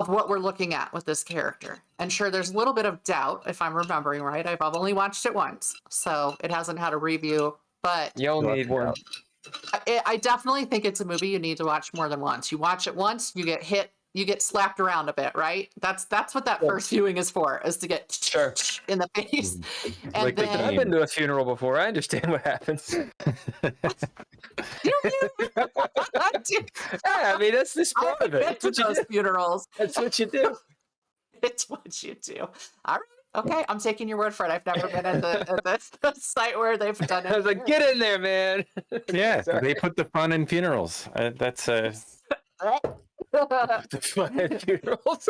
what we're looking at with this character. And sure, there's a little bit of doubt, if I'm remembering right. I've only watched it once, so it hasn't had a review, but You'll need one. I definitely think it's a movie you need to watch more than once. You watch it once, you get hit, you get slapped around a bit, right? That's what that first viewing is for, is to get in the face. And Like then I've been to a funeral before. I understand what happens. I mean, that's this part of it. I've been to those funerals. That's what you do. It's what you do. All right. Okay, I'm taking your word for it. I've never been at the site where they've done it. I was like, get in there, man. Yeah, they put the fun in funerals. That's The fun at funerals.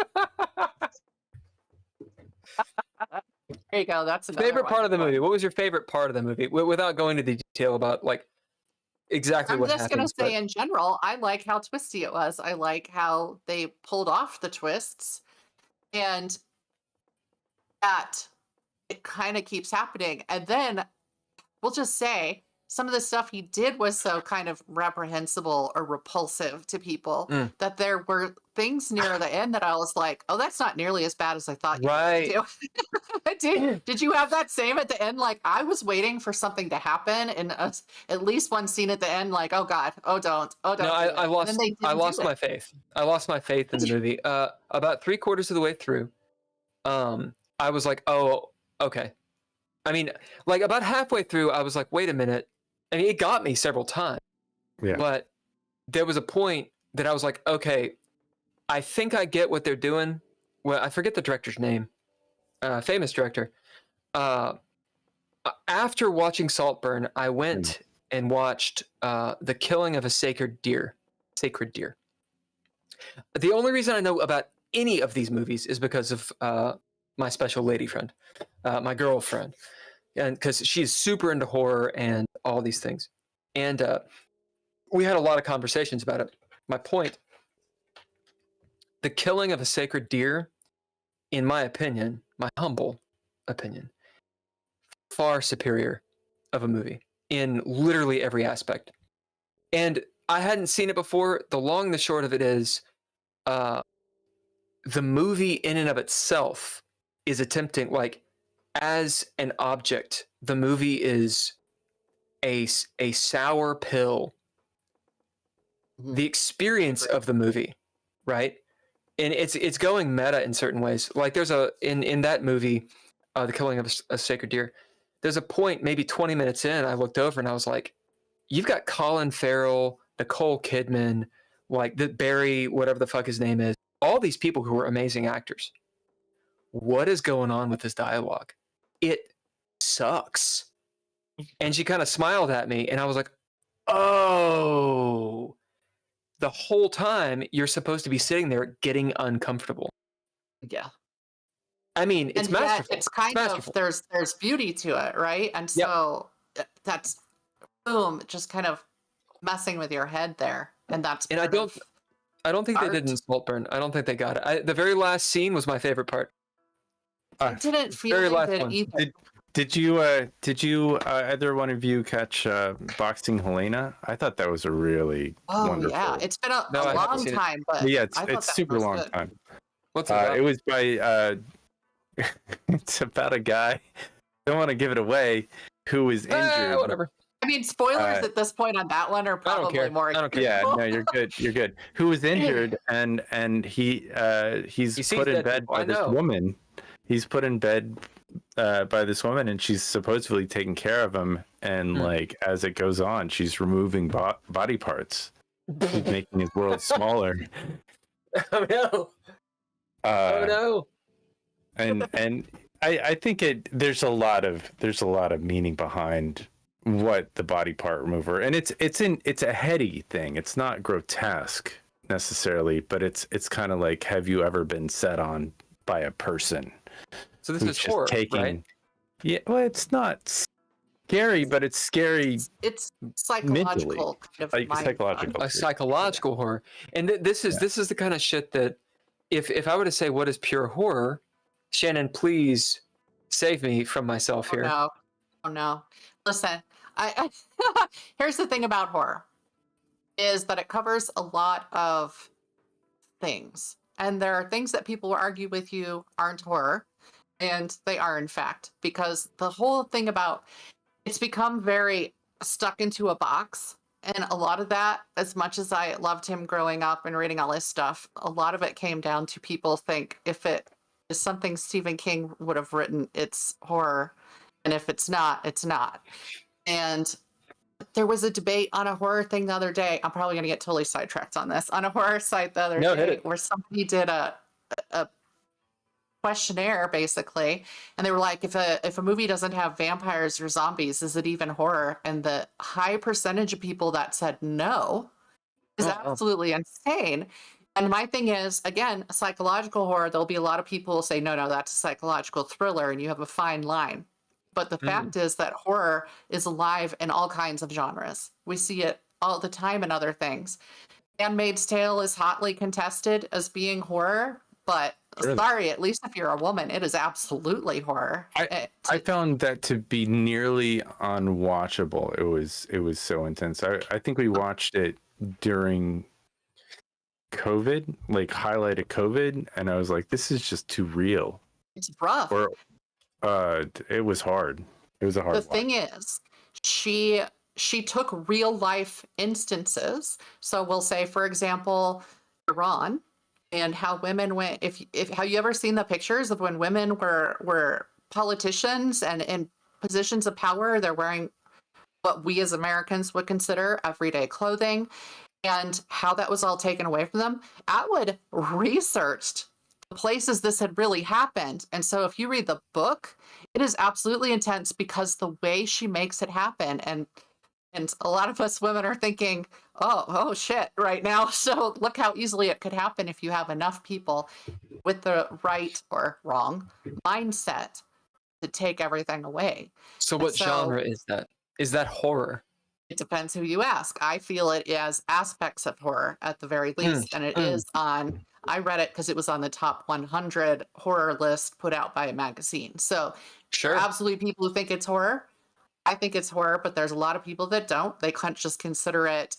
There you go. That's another Favorite one. part of the movie. What was your favorite part of the movie? Without going into detail about like exactly I'm what just happens. gonna say in general, I like how twisty it was. I like how they pulled off the twists, and that it kind of keeps happening. And then we'll just say some of the stuff he did was so kind of reprehensible or repulsive to people that there were things near the end that I was like, oh, that's not nearly as bad as I thought you would do. Did you have that same at the end? Like, I was waiting for something to happen, and at least one scene at the end, like, oh God, oh don't. No, I lost my faith. I lost my faith in the movie. About 3/4 of the way through, I was like, oh, okay. I mean, like about halfway through, I was like, wait a minute. I mean, it got me several times. Yeah. But there was a point that I was like, okay, I think I get what they're doing. Well, I forget the director's name. Famous director. after watching Saltburn, I went and watched The Killing of a Sacred Deer. Sacred Deer. The only reason I know about any of these movies is because of my special lady friend, my girlfriend, and because she's super into horror and all these things, and we had a lot of conversations about it. My point: The Killing of a Sacred Deer, in my opinion, my humble opinion, far superior of a movie in literally every aspect. And I hadn't seen it before. The long and the short of it is, the movie in and of itself is attempting, like, as an object, the movie is a sour pill. The experience of the movie, right? And it's going meta in certain ways. Like there's in that movie, The Killing of a Sacred Deer, there's a point maybe 20 minutes in, I looked over and I was like, you've got Colin Farrell, Nicole Kidman, like the Barry, whatever the fuck his name is, all these people who are amazing actors. What is going on with this dialogue? It sucks. And she kind of smiled at me and I was like, oh, the whole time you're supposed to be sitting there getting uncomfortable. Yeah. I mean, it's And masterful. yet it's kind of there's beauty to it, right? And so that's boom, just kind of messing with your head there. And that's And I don't think art. they did in Saltburn. I don't think they got it. The very last scene was my favorite part. I didn't feel very like last it one. either. Did you either one of you catch Boxing Helena? I thought that was a really wonderful. Yeah, it's been a No, I haven't long seen it. time, but Yeah, I thought it's that super was long good. time. What's it about? It was by it's about a guy. Don't want to give it away. Who was injured? Whatever. I mean, spoilers at this point on that one are I don't care. probably more. I don't care. Yeah, no, you're good. You're good. Who was injured and he's sees put in dead bed people, by I this know. woman. He's put in bed by this woman, and she's supposedly taking care of him. And like as it goes on, she's removing body parts. She's making his world smaller. Oh no! Oh no! And I think there's a lot of meaning behind what the body part remover, and it's a heady thing. It's not grotesque necessarily, but it's kind of like, have you ever been set on by a person? So this who's is just horror, right? Yeah, well, it's not scary, but it's scary. It's psychological, Mentally. kind of Like, mind psychological. A psychological horror, and this is the kind of shit that if I were to say what is pure horror, Shannon, please save me from myself here. Oh no! Listen, I here's the thing about horror, is that it covers a lot of things, and there are things that people will argue with you aren't horror, and they are in fact, because the whole thing about it's become very stuck into a box. And a lot of that, as much as I loved him growing up and reading all his stuff, a lot of it came down to people think if it is something Stephen King would have written, it's horror. And if it's not, it's not. And there was a debate on a horror thing the other day. I'm probably going to get totally sidetracked on this. On a horror site the other day, where somebody did a questionnaire basically, and they were like, if a movie doesn't have vampires or zombies, is it even horror? And the high percentage of people that said no is absolutely insane. And my thing is, again, psychological horror, there'll be a lot of people who say, no, that's a psychological thriller, and you have a fine line. But the fact is that horror is alive in all kinds of genres. We see it all the time in other things. Handmaid's Tale is hotly contested as being horror, but sorry, at least if you're a woman, it is absolutely horror. I found that to be nearly unwatchable. It was so intense. I think we watched it during COVID, like highlighted COVID, and I was like, this is just too real. It's rough. Or it was hard. It was a hard The thing is, she took real life instances. So we'll say, for example, Iran, and how women went. If have you ever seen the pictures of when women were politicians and in positions of power? They're wearing what we as Americans would consider everyday clothing, and how that was all taken away from them. Atwood researched places this had really happened. And so if you read the book, it is absolutely intense because the way she makes it happen. And a lot of us women are thinking, oh shit, right now. So look how easily it could happen if you have enough people with the right or wrong mindset to take everything away. So what genre is that? Is that horror? It depends who you ask. I feel it as aspects of horror at the very least. And it is on, I read it because it was on the top 100 horror list put out by a magazine. So Sure. absolutely people who think it's horror. I think it's horror, but there's a lot of people that don't. They can't just consider it.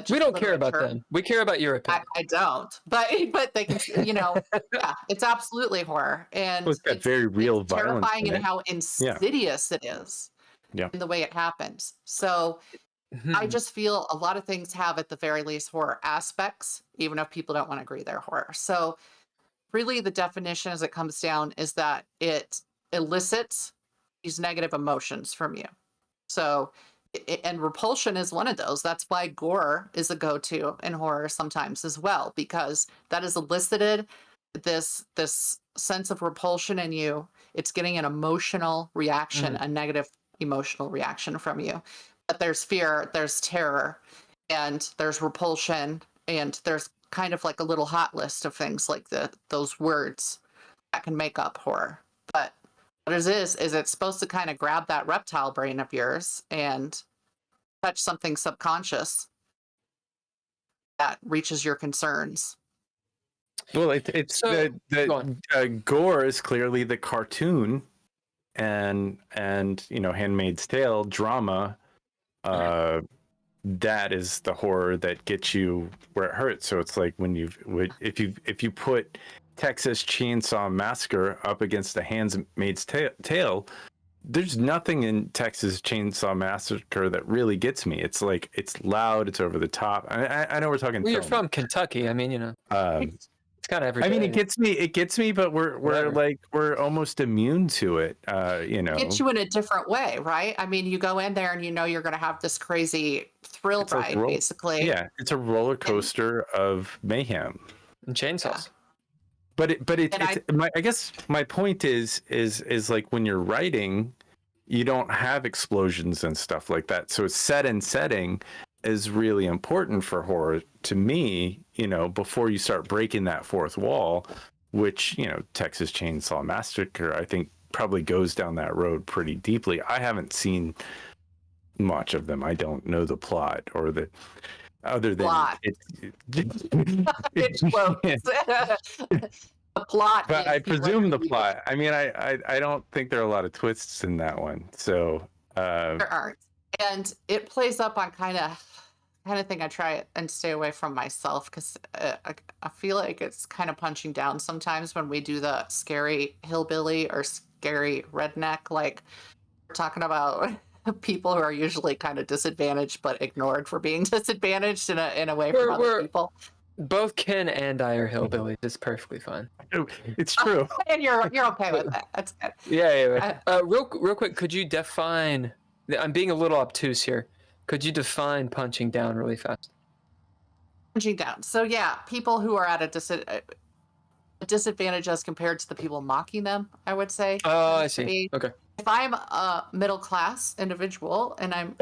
We don't care about them. We care about your opinion. I don't, but they can, yeah, it's absolutely horror, and It's got very real violence terrifying in and it. how insidious it is. Yeah. In the way it happens. So I just feel a lot of things have at the very least horror aspects, even if people don't want to agree they're horror. So really the definition as it comes down is that it elicits these negative emotions from you. So, and repulsion is one of those. That's why gore is a go-to in horror sometimes as well, because that has elicited this sense of repulsion in you. It's getting an emotional reaction, a negative emotional reaction from you. But there's fear, there's terror, and there's repulsion, and there's kind of like a little hot list of things like those words that can make up horror. But what it is it's supposed to kind of grab that reptile brain of yours and touch something subconscious that reaches your concerns. Well, it's So, gore is clearly the cartoon, and Handmaid's Tale drama. That is the horror that gets you where it hurts. So it's like if you put Texas Chainsaw Massacre up against the Handmaid's Tale, there's nothing in Texas Chainsaw Massacre that really gets me. It's like it's loud, it's over the top. I know we're talking. Well, you're from Kentucky. I mean, it's kind of every. I mean, it gets me, but we're almost immune to it. It gets you in a different way, right? I mean, you go in there and you're going to have this crazy thrill ride, basically. Yeah, it's a roller coaster of mayhem and chainsaws. Yeah. I guess my point is like when you're writing, you don't have explosions and stuff like that. So set and setting is really important for horror to me, before you start breaking that fourth wall, which, Texas Chainsaw Massacre, I think probably goes down that road pretty deeply. I haven't seen much of them. I don't know the plot or the other than plot. It's the plot. But I presume the plot. I mean, I don't think there are a lot of twists in that one. So there aren't. And it plays up on kind of thing I try and stay away from myself, because I feel like it's kind of punching down sometimes when we do the scary hillbilly or scary redneck. Like, we're talking about people who are usually kind of disadvantaged but ignored for being disadvantaged in a way from other people. Both Ken and I are hillbillies. It's perfectly fine. It's true. And you're okay with that. That's good. Yeah. Real quick, could you define? I'm being a little obtuse here. Could you define punching down really fast? Punching down. So yeah, people who are at a disadvantage as compared to the people mocking them, I would say. Oh, I see. Okay. If I'm a middle class individual and I'm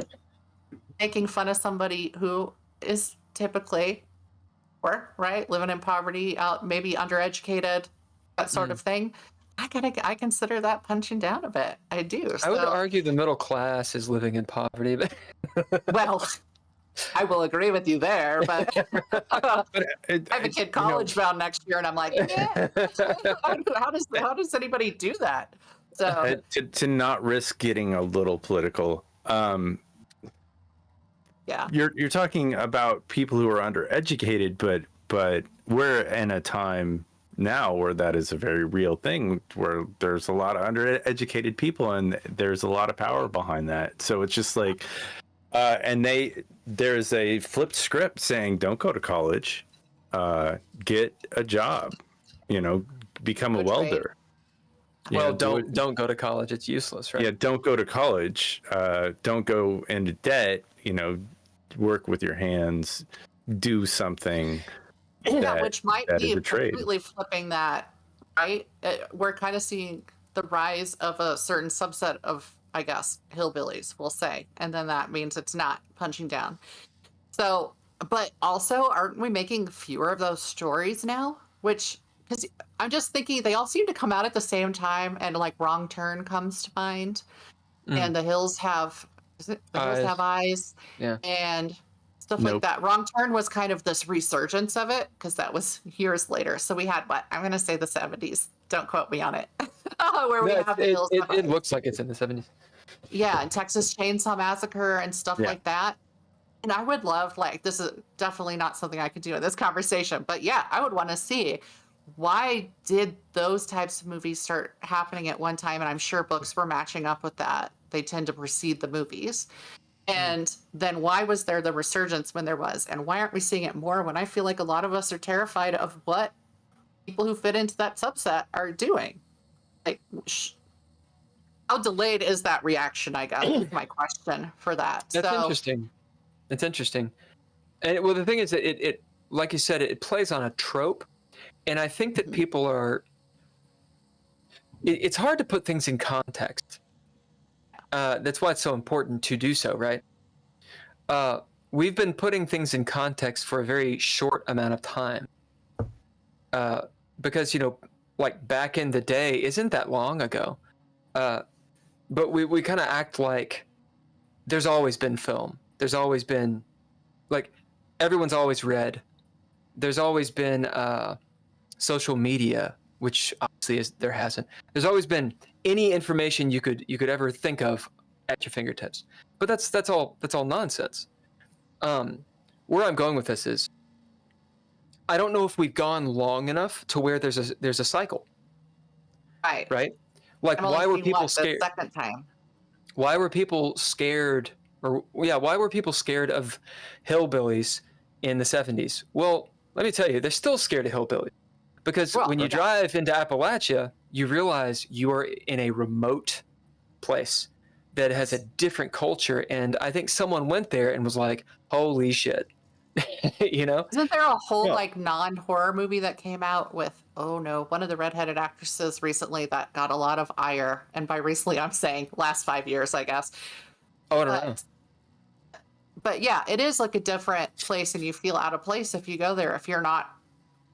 making fun of somebody who is typically poor, right, living in poverty, maybe undereducated, that sort of thing, I consider that punching down a bit. I do. I would argue the middle class is living in poverty. But well, I will agree with you there, but I have a kid college bound next year, and I'm like, how does anybody do that? So to not risk getting a little political. Yeah, you're talking about people who are undereducated, but we're in a time now where that is a very real thing, where there's a lot of undereducated people and there's a lot of power behind that. So it's just like, and there's a flipped script saying, don't go to college, get a job, become a welder. Well, don't go to college. It's useless, right? Yeah, don't go to college. Don't go into debt. Work with your hands, do something. That- which might that be is a trade. completely flipping that, right? We're kind of seeing the rise of a certain subset of, I guess, hillbillies, we'll say. And then that means it's not punching down. So, but also, aren't we making fewer of those stories now? Which, because I'm just thinking they all seem to come out at the same time, and like Wrong Turn comes to mind. And The Hills Have, Hills Have Eyes? Yeah. And stuff like that. Wrong Turn was kind of this resurgence of it, because that was years later. So we had what? I'm going to say the 70s. Don't quote me on it. Where we have the Hills Have Eyes. It looks like it's in the 70s. Yeah, and Texas Chainsaw Massacre and stuff like that. And I would love, like, this is definitely not something I could do in this conversation, but yeah, I would want to see, why did those types of movies start happening at one time? And I'm sure books were matching up with that. They tend to precede the movies. And then why was there the resurgence when there was? And why aren't we seeing it more when I feel like a lot of us are terrified of what people who fit into that subset are doing? Like, how delayed is that reaction, I guess, is my question for that. That's interesting. It's interesting. And well, the thing is that it like you said, it plays on a trope. And I think that people are, it's hard to put things in context. That's why it's so important to do so, right? We've been putting things in context for a very short amount of time. Because, you know, like back in the day isn't that long ago. But we kind of act like there's always been film. There's always been, like, everyone's always read. There's always been social media, which obviously there hasn't. There's always been any information you could ever think of at your fingertips. But that's all nonsense. Where I'm going with this is, I don't know if we've gone long enough to where there's a cycle. Right? Like, why were people scared? The second time. Why were people scared? Why were people scared of hillbillies in the 70s? Well, let me tell you, they're still scared of hillbillies. Because when you drive into Appalachia, you realize you are in a remote place that has a different culture. And I think someone went there and was like, holy shit. You know? Isn't there a whole like non-horror movie that came out with, one of the redheaded actresses recently that got a lot of ire? And by recently, I'm saying last 5 years, I guess. Oh, I don't know. But yeah, it is like a different place, and you feel out of place if you go there, if you're not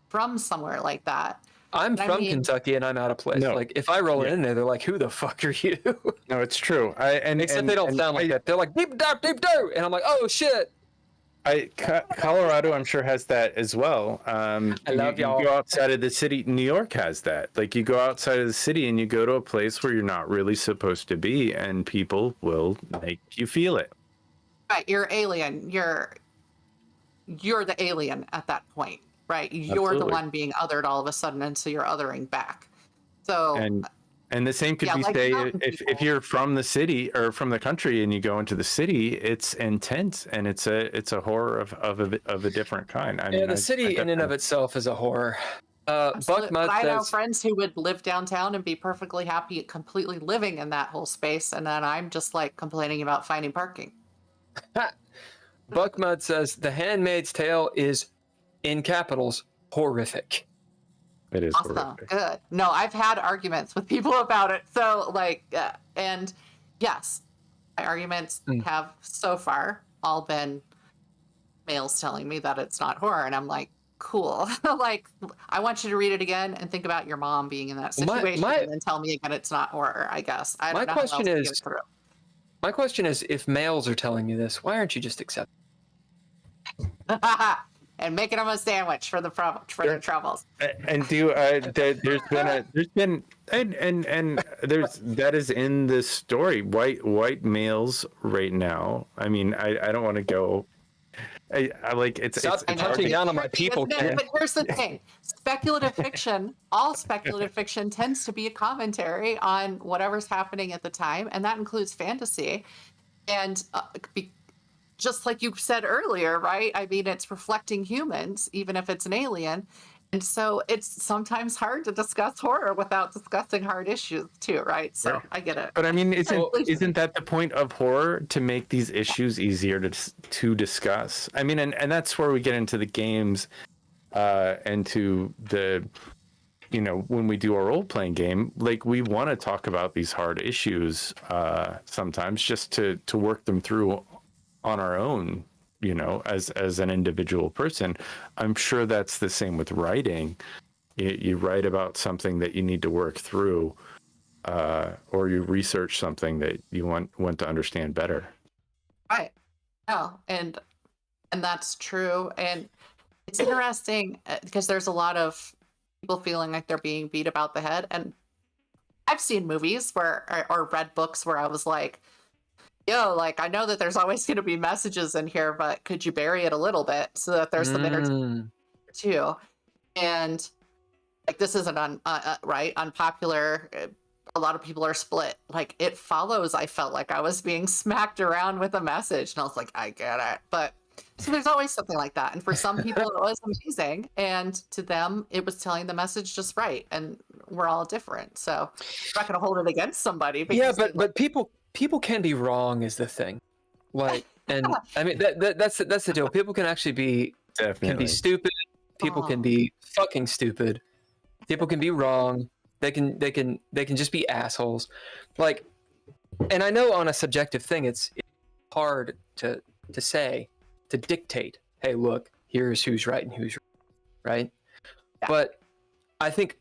from somewhere like that. I'm from Kentucky, and I'm out of place. No. Like, if I roll in there, they're like, who the fuck are you? No, it's true. Except they don't sound like that. They're like, deep dive, and I'm like, oh shit. Colorado, I'm sure, has that as well. I love y'all. You go outside of the city. New York has that. Like, you go outside of the city and you go to a place where you're not really supposed to be, and people will make you feel it. Right, you're alien. You're the alien at that point, right? You're Absolutely. the one being othered all of a sudden, and so you're othering back. So and the same could be said if you're from the city or from the country and you go into the city, it's intense and it's a horror of a different kind. I mean, the city in and of itself is a horror. Buck Mudd I know says, friends who would live downtown and be perfectly happy completely living in that whole space, and then I'm just like complaining about finding parking. Buck Mudd says, The Handmaid's Tale is, in capitals, horrific. It is awesome. horrific. Good. No, I've had arguments with people about it. So, like, and yes, my arguments have so far all been males telling me that it's not horror. And I'm like, cool. Like, I want you to read it again and think about your mom being in that situation and then tell me again it's not horror, I guess. I don't know how else to get it through. My question is, if males are telling you this, why aren't you just accepting? And making them a sandwich for the troubles. And that is in this story. White males right now. I mean, I don't want to go. I like it's. Stop touching down on my people. But here's the thing: speculative fiction. All speculative fiction tends to be a commentary on whatever's happening at the time, and that includes fantasy. And just like you said earlier, right? I mean, it's reflecting humans, even if it's an alien. And so it's sometimes hard to discuss horror without discussing hard issues too, right? So I get it. But I mean, isn't that the point of horror, to make these issues easier to discuss? I mean, and that's where we get into the games and to the, when we do our role-playing game, like we want to talk about these hard issues sometimes just to work them through on our own, as an individual person. I'm sure that's the same with writing. You write about something that you need to work through, or you research something that you want to understand better. Right. No, and that's true. And it's interesting because there's a lot of people feeling like they're being beat about the head. And I've seen movies or read books where I was like, yo, like, I know that there's always going to be messages in here, but could you bury it a little bit so that there's some entertainment too? And like, this isn't unpopular. A lot of people are split. Like, It Follows, I felt like I was being smacked around with a message, and I was like, I get it. But so there's always something like that. And for some people, it was amazing. And to them, it was telling the message just right. And we're all different. So I'm not going to hold it against somebody. Yeah, but people can be wrong is the thing. Like, and I mean, that's the deal. People can actually be, can be stupid. People can be fucking stupid. People can be wrong. They can just be assholes. Like, and I know on a subjective thing, it's hard to say, to dictate, hey, look, here's who's right and who's right. Yeah. But I think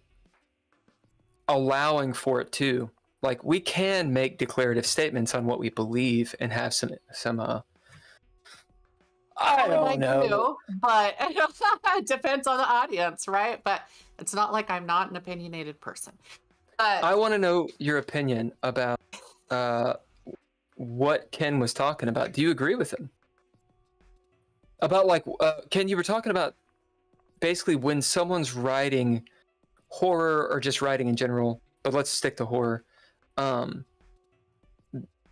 allowing for it too, like, we can make declarative statements on what we believe and have some I don't know. But it depends on the audience, right? But it's not like I'm not an opinionated person. But I want to know your opinion about what Ken was talking about. Do you agree with him? About, like, Ken, you were talking about basically when someone's writing horror or just writing in general, but let's stick to horror.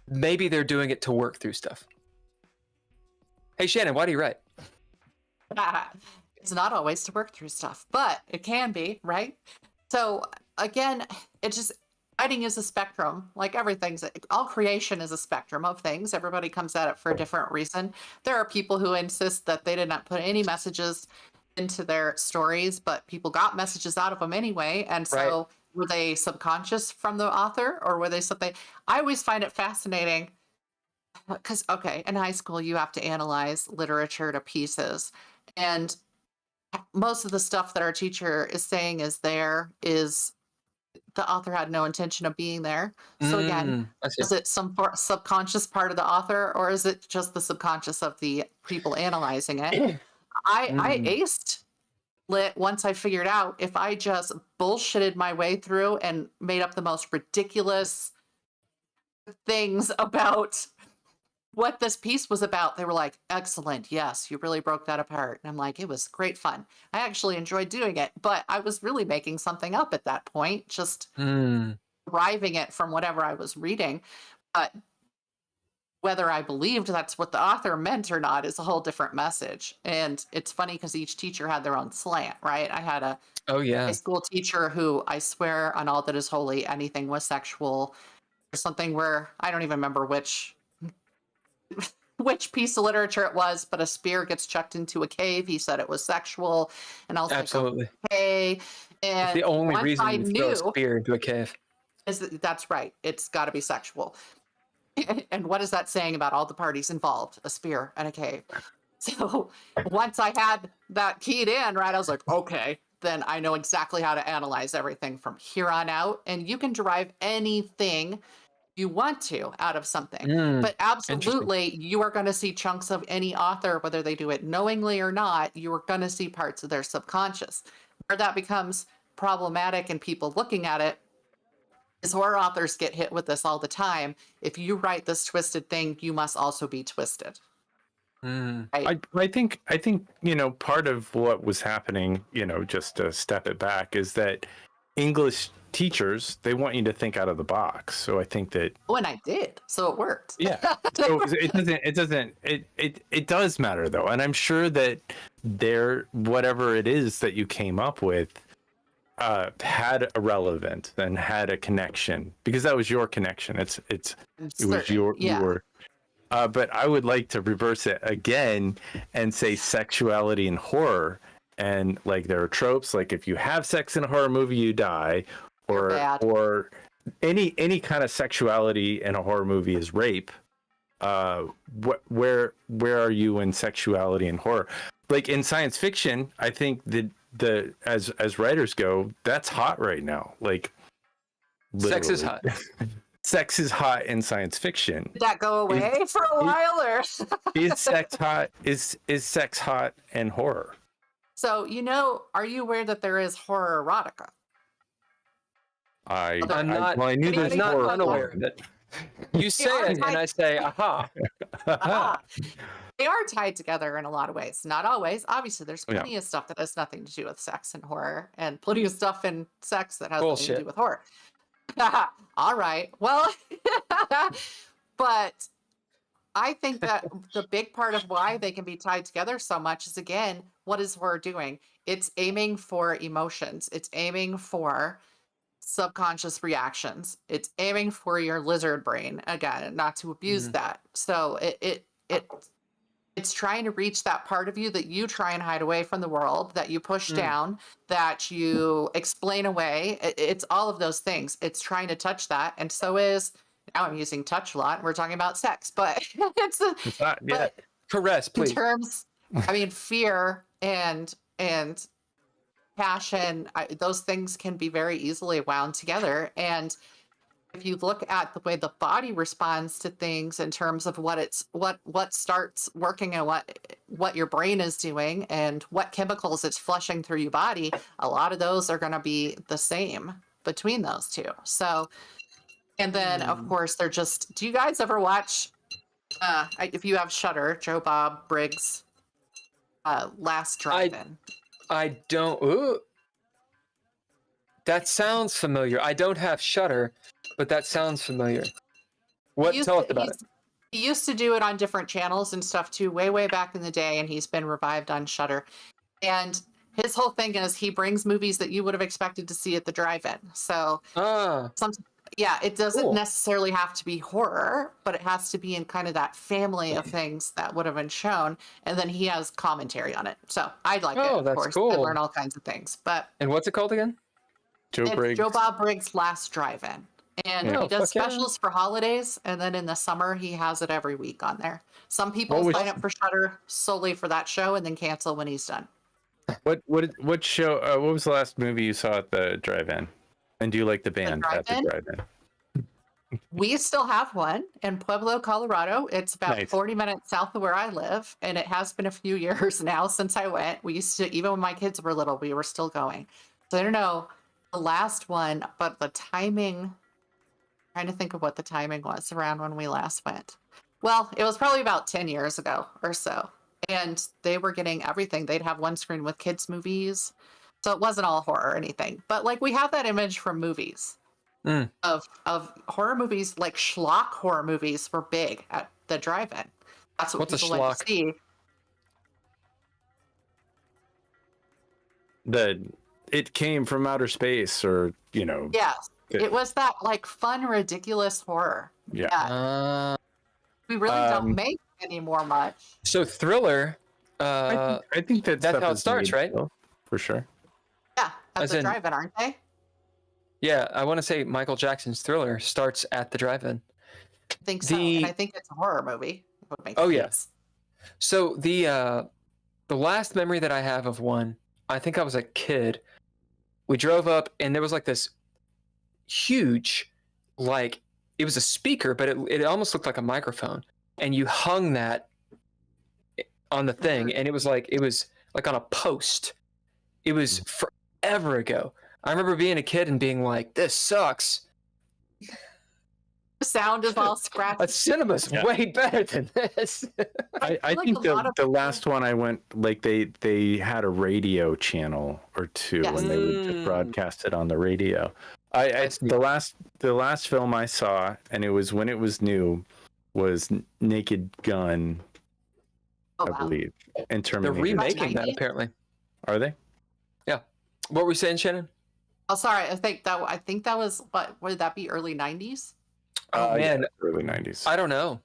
Maybe they're doing it to work through stuff. Hey, Shannon, why do you write? It's not always to work through stuff, but it can be, right? So again, it's just, writing is a spectrum. Like all creation is a spectrum of things. Everybody comes at it for a different reason. There are people who insist that they did not put any messages into their stories, but people got messages out of them anyway. And so were they subconscious from the author, or were they something? I always find it fascinating because, okay, in high school, you have to analyze literature to pieces. And most of the stuff that our teacher is saying is the author had no intention of being there. So again, is it some subconscious part of the author, or is it just the subconscious of the people analyzing it? I aced lit once I figured out if I just bullshitted my way through and made up the most ridiculous things about what this piece was about. They were like, excellent, yes, you really broke that apart. And I'm like, it was great fun. I actually enjoyed doing it, but I was really making something up at that point, just deriving it from whatever I was reading. But whether I believed that's what the author meant or not is a whole different message. And it's funny because each teacher had their own slant, right? I had a high school teacher who, I swear on all that is holy, anything was sexual. Or something where I don't even remember which piece of literature it was, but a spear gets chucked into a cave. He said it was sexual, and I was absolutely like, okay. And it's the only reason you throw a spear into a cave. That's right. It's got to be sexual. And what is that saying about all the parties involved? A spear and a cave. So once I had that keyed in, right, I was like, okay, then I know exactly how to analyze everything from here on out. And you can derive anything you want to out of something. But absolutely, you are going to see chunks of any author, whether they do it knowingly or not, you are going to see parts of their subconscious. Where that becomes problematic and people looking at it is horror authors get hit with this all the time. If you write this twisted thing, you must also be twisted. Right? I think part of what was happening, just to step it back, is that English teachers, they want you to think out of the box. So I think that and I did, so it worked. Yeah. So it does matter though, and I'm sure that whatever it is that you came up with had a relevance and had a connection, because that was your connection. It was your. But I would like to reverse it again and say sexuality and horror and like there are tropes like if you have sex in a horror movie, you die, or any kind of sexuality in a horror movie is rape. Where are you in sexuality and horror? Like in science fiction, I think the as writers go, that's hot right now. Like literally. Sex is hot. Sex is hot in science fiction. Did that go away for a while, or is sex hot? Is sex hot in horror? so are you aware that there is horror erotica? I knew I'm there's not horror. unaware of it. You say it, and I say, aha. They are tied together in a lot of ways. Not always. Obviously, there's plenty of stuff that has nothing to do with sex and horror, and plenty of stuff in sex that has nothing to do with horror. All right. Well, but I think that the big part of why they can be tied together so much is, again, what is horror doing? It's aiming for emotions. It's aiming for subconscious reactions. It's aiming for your lizard brain, again, not to abuse that. So it's trying to reach that part of you that you try and hide away from the world, that you push down, that you explain away. It's all of those things. It's trying to touch that. And so is, now I'm using touch a lot. We're talking about sex, but it's not yet. Caress, please. In terms, fear and passion, those things can be very easily wound together. And if you look at the way the body responds to things in terms of what starts working and what your brain is doing and what chemicals it's flushing through your body, a lot of those are going to be the same between those two. So, and then of course they're just, do you guys ever watch, if you have Shudder, Joe Bob Briggs' Last Drive-In? I don't. Ooh. That sounds familiar. I don't have Shudder, but that sounds familiar. Tell us about it. He used to do it on different channels and stuff too, way back in the day, and he's been revived on Shudder. And his whole thing is he brings movies that you would have expected to see at the drive-in. So, it doesn't necessarily have to be horror, but it has to be in kind of that family of things that would have been shown. And then he has commentary on it. So I like it, of course. Cool. I learn all kinds of things. And what's it called again? Joe Bob Briggs' Last Drive-In. And he does specials for holidays, and then in the summer he has it every week on there. Some people sign up for Shudder solely for that show and then cancel when he's done. What show? What was the last movie you saw at the drive-in? And do you like the band at the drive-in? We still have one in Pueblo, Colorado. It's about 40 minutes south of where I live, and it has been a few years now since I went. We used to, even when my kids were little, we were still going. So I don't know the last one, but the timing. Trying to think of what the timing was around when we last went. Well, it was probably about 10 years ago or so. And they were getting everything. They'd have one screen with kids' movies. So it wasn't all horror or anything. But like we have that image from movies of horror movies, like schlock horror movies were big at the drive-in. That's what people like to see. It came from outer space, or Yes. It was that like fun, ridiculous horror. Yeah. We really don't make anymore much. So Thriller. I think that's how it starts, right? For sure. Yeah, at the drive-in, aren't they? Yeah, I want to say Michael Jackson's Thriller starts at the drive-in. I think so, and I think it's a horror movie. Yes. So the last memory that I have of one, I think I was a kid. We drove up, and there was like this huge, like it was a speaker, but it almost looked like a microphone, and you hung that on the thing, and it was like on a post. It was forever ago. I remember being a kid and being like, "This sucks." The sound is all scratchy. A cinema's way better than this. I think the last one I went, like they had a radio channel or two, and they would just broadcast it on the radio. The last film I saw, and it was when it was new, was Naked Gun, I believe. And Terminator. They're remaking that apparently. Are they? Yeah. What were we saying, Shannon? Oh, sorry. I think that was what would that be? Early 90s? Oh man, early 90s. I don't know.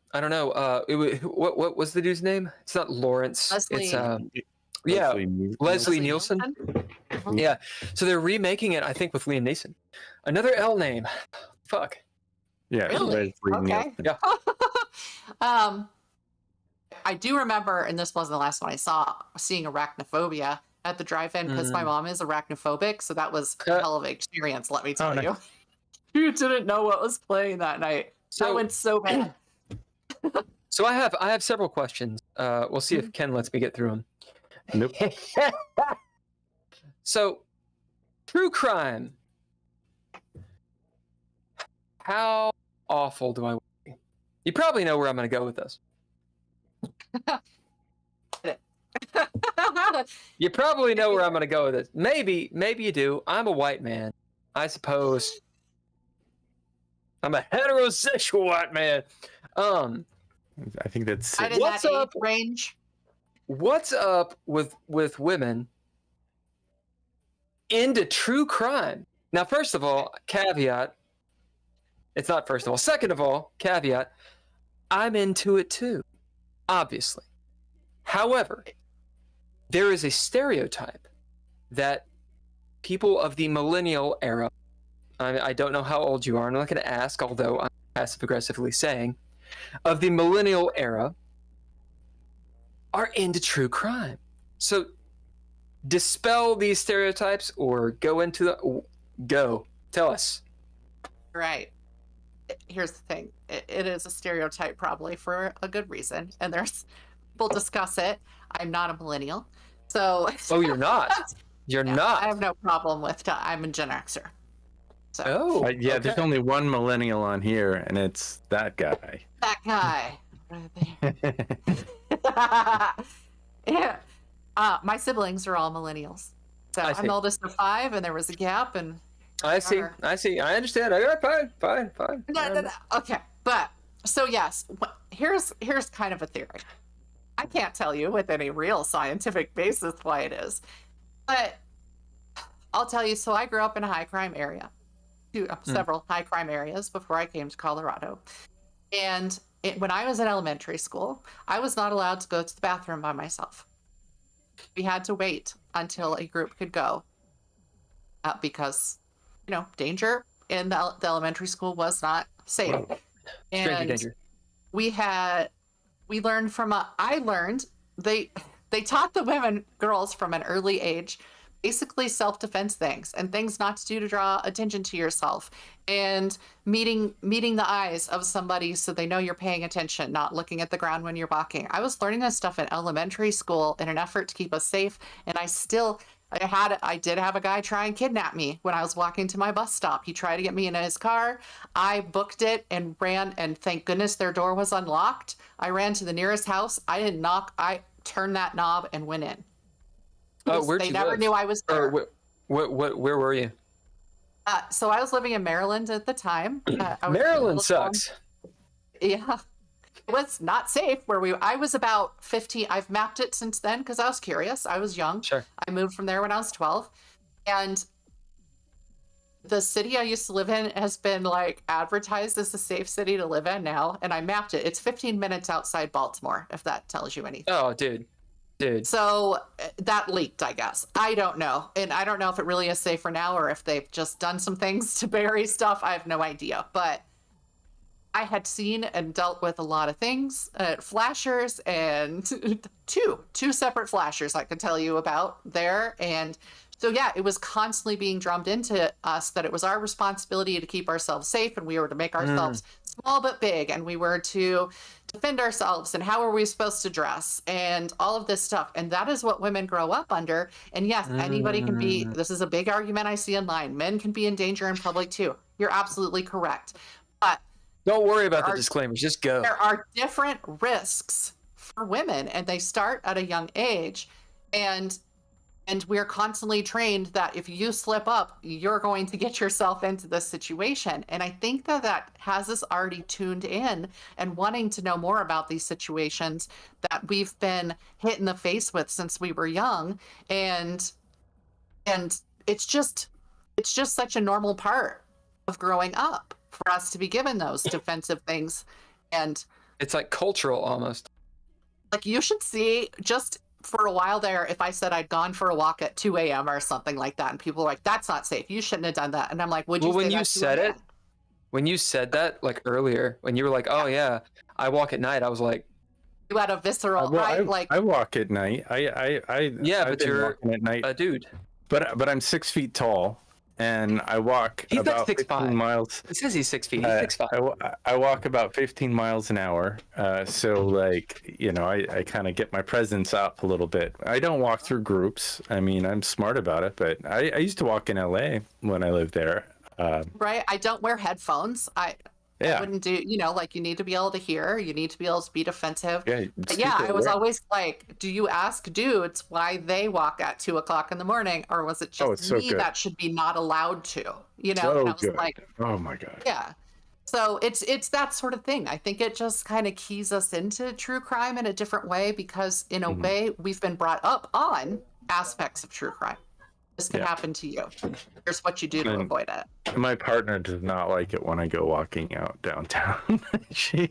It was, what was the dude's name? It's not Lawrence. Leslie. It's Yeah, Leslie Nielsen. Nielsen. Yeah, so they're remaking it, I think, with Liam Neeson. Another L name. Fuck. Yeah, Really? Leslie Okay. Nielsen. Yeah. I do remember, and this wasn't the last one I saw, seeing Arachnophobia at the drive-in because my mom is arachnophobic, so that was a hell of an experience, let me tell nice. you. You didn't know what was playing that night. That went so bad. So I have several questions. We'll see if Ken lets me get through them. Nope. So, true crime. How awful do I want to be? You probably know where I'm going to go with this. You probably know where I'm going to go with this. Maybe you do. I'm a white man. I suppose. I'm a heterosexual white man. I think that's Right in What's that up? age range. What's up with women into true crime? Now, first of all, caveat. It's not first of all. Second of all, caveat. I'm into it too, obviously. However, there is a stereotype that people of the millennial era, I don't know how old you are, I'm not going to ask, although I'm passive-aggressively saying, of the millennial era are into true crime. So dispel these stereotypes or go into the... Go. Tell us. Right. Here's the thing. It is a stereotype probably for a good reason. And there's people discuss it. I'm not a millennial. So Oh, you're not? You're yeah, not? I have no problem with I'm a Gen Xer. So Oh, yeah. okay. There's only one millennial on here, and it's that guy. that guy. Yeah. My siblings are all millennials. So I I'm see. the oldest of 5 and there was a gap and I see. I understand. Fine. No. Okay, but so yes, here's kind of a theory. I can't tell you with any real scientific basis why it is, but I'll tell you. So I grew up in a high crime area, several high crime areas before I came to Colorado, and when I was in elementary school, I was not allowed to go to the bathroom by myself. We had to wait until a group could go, because danger in the elementary school was not safe. And danger. we learned from they taught the girls from an early age basically self-defense things and things not to do to draw attention to yourself, and meeting the eyes of somebody so they know you're paying attention, not looking at the ground when you're walking. I was learning this stuff in elementary school in an effort to keep us safe, and I did have a guy try and kidnap me when I was walking to my bus stop. He tried to get me into his car. I booked it and ran, and thank goodness their door was unlocked. I ran to the nearest house. I didn't knock. I turned that knob and went in. They never knew I was there. Where were you? So I was living in Maryland at the time. Maryland sucks. Yeah. It was not safe I was about 15. I've mapped it since then because I was curious. I was young. Sure. I moved from there when I was 12. And the city I used to live in has been advertised as a safe city to live in now. And I mapped it. It's 15 minutes outside Baltimore, if that tells you anything. Oh, dude. So that leaked, I guess. I don't know. And I don't know if it really is safer now or if they've just done some things to bury stuff. I have no idea. But I had seen and dealt with a lot of things, flashers, and two separate flashers I could tell you about there. And so, yeah, it was constantly being drummed into us that it was our responsibility to keep ourselves safe, and we were to make ourselves small but big, and we were to defend ourselves, and how are we supposed to dress, and all of this stuff. And that is what women grow up under. And yes, anybody can be, this is a big argument I see online, men can be in danger in public too. You're absolutely correct. But don't worry about the disclaimers. Just go. There are different risks for women, and they start at a young age. And we're constantly trained that if you slip up, you're going to get yourself into this situation. And I think that has us already tuned in and wanting to know more about these situations that we've been hit in the face with since we were young. And it's just such a normal part of growing up for us to be given those defensive things. And it's like cultural almost. you should see, just for a while there, if I said I'd gone for a walk at 2 a.m. or something like that, and people were like, "That's not safe. You shouldn't have done that." And I'm like, "Would you?" Well, say when you that said it, when you said that like earlier, when you were like, "Oh yeah, I walk at night," I was like, you had a visceral, Well, right? Like, I walk at night. yeah, I've but been you're walking at night. a dude. But I'm 6 feet tall, and I walk He's like about 6'5". 15 miles. He says he's 6 feet. He's 6'5". I walk about 15 miles an hour. So like, you know, I kind of get my presence up a little bit. I don't walk through groups. I mean, I'm smart about it, but I used to walk in LA when I lived there. right? I don't wear headphones. I wouldn't do, like you need to be able to hear, you need to be able to be defensive. Yeah, But yeah, I was always like, do you ask dudes why they walk at 2 o'clock in the morning, or was it just me that should be not allowed to? And I was like, oh my god. Yeah. So it's that sort of thing. I think it just kind of keys us into true crime in a different way because in a way we've been brought up on aspects of true crime. This could happen to you. Here's what you do to avoid it. My partner does not like it when I go walking out downtown. She's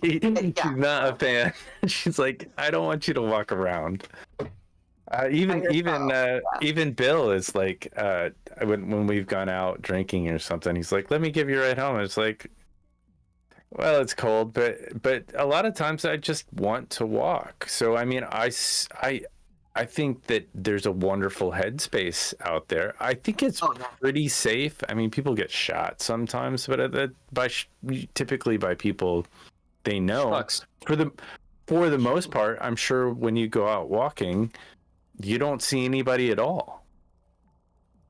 not a fan. She's like, I don't want you to walk around. Even Bill is like, when we've gone out drinking or something, he's like, let me give you a ride home. It's like, well, it's cold, but a lot of times I just want to walk. So I mean, I think that there's a wonderful headspace out there. I think it's pretty safe. I mean, people get shot sometimes, but typically by people they know. Sucks. For the most part, I'm sure when you go out walking, you don't see anybody at all.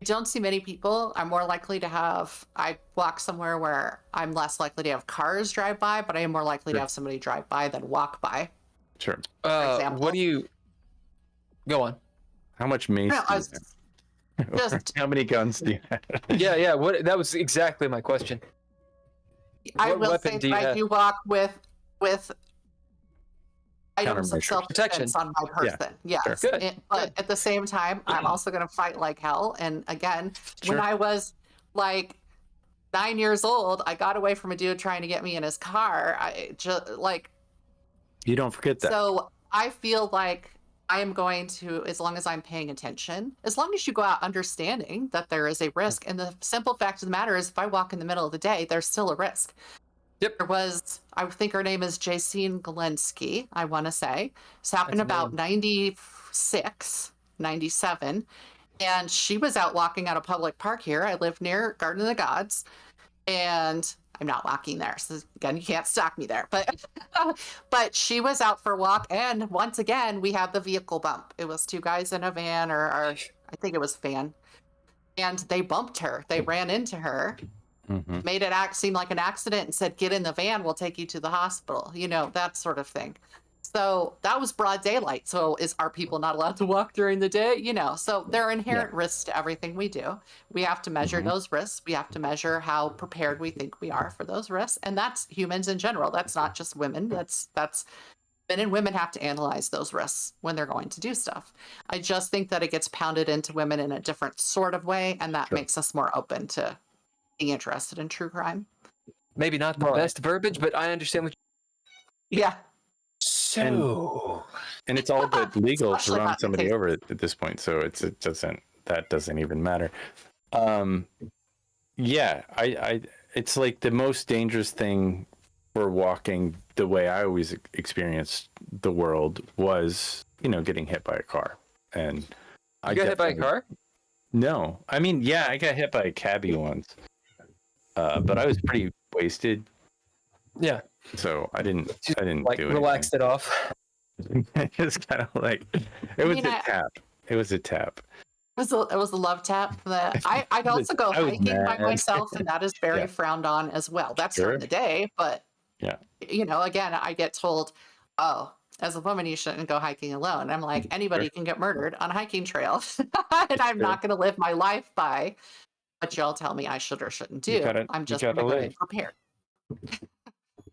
I don't see many people. I'm more likely to I walk somewhere where I'm less likely to have cars drive by, but I am more likely to have somebody drive by than walk by. Sure. For example. What do you... Go on. How much mace do you have? How many guns do you have? Yeah. What? That was exactly my question. I will say that I do walk with items of self-defense on my person. Yeah. Yes. Sure. Good. But at the same time, I'm also going to fight like hell. And again, when I was like 9 years old, I got away from a dude trying to get me in his car. I just like. You don't forget that. So I feel like I am going to, as long as I'm paying attention, as long as you go out understanding that there is a risk. And the simple fact of the matter is, if I walk in the middle of the day, there's still a risk. Yep. There was, I think her name is Jacine Galensky, I want to say. This happened about 96, 97. And she was out walking at a public park here. I live near Garden of the Gods. And I'm not walking there. So again, you can't stalk me there. But she was out for a walk. And once again, we had the vehicle bump. It was two guys in a van, or I think it was a van. And they bumped her. They ran into her. Made it seem like an accident and said, get in the van, we'll take you to the hospital, that sort of thing. So that was broad daylight. So are people not allowed to walk during the day? So there are inherent risks to everything we do. We have to measure those risks. We have to measure how prepared we think we are for those risks. And that's humans in general. That's not just women. That's men and women have to analyze those risks when they're going to do stuff. I just think that it gets pounded into women in a different sort of way. And that makes us more open to being interested in true crime. Maybe not the best verbiage, but I understand what Yeah. So and it's all but legal to run somebody over at this point, so that doesn't even matter. It's like the most dangerous thing for walking, the way I always experienced the world was, getting hit by a car. And I got hit by a car? No. I mean, yeah, I got hit by a cabbie once. But I was pretty wasted. Yeah. So I didn't like do it. Relaxed it off. It was kind of like it was a tap. It was a tap. It was a love tap. I'd also go hiking by myself, and that is very frowned on as well. That's during the day, but again, I get told, oh, as a woman, you shouldn't go hiking alone. And I'm like, anybody can get murdered on hiking trails, and I'm not going to live my life by what y'all tell me I should or shouldn't do. I'm just prepared.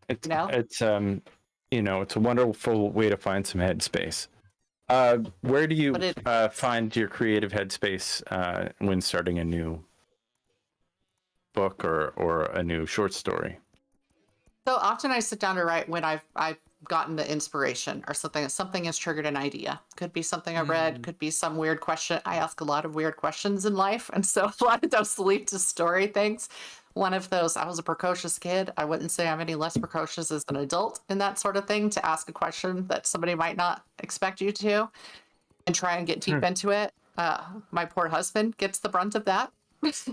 It's a wonderful way to find some headspace. Where do you find your creative headspace when starting a new book or a new short story? So often I sit down to write when I've gotten the inspiration or something has triggered an idea. Could be something I read, could be some weird question. I ask a lot of weird questions in life, and so a lot of those lead to story things. One of those, I was a precocious kid. I wouldn't say I'm any less precocious as an adult in that sort of thing, to ask a question that somebody might not expect you to and try and get deep into it. My poor husband gets the brunt of that. If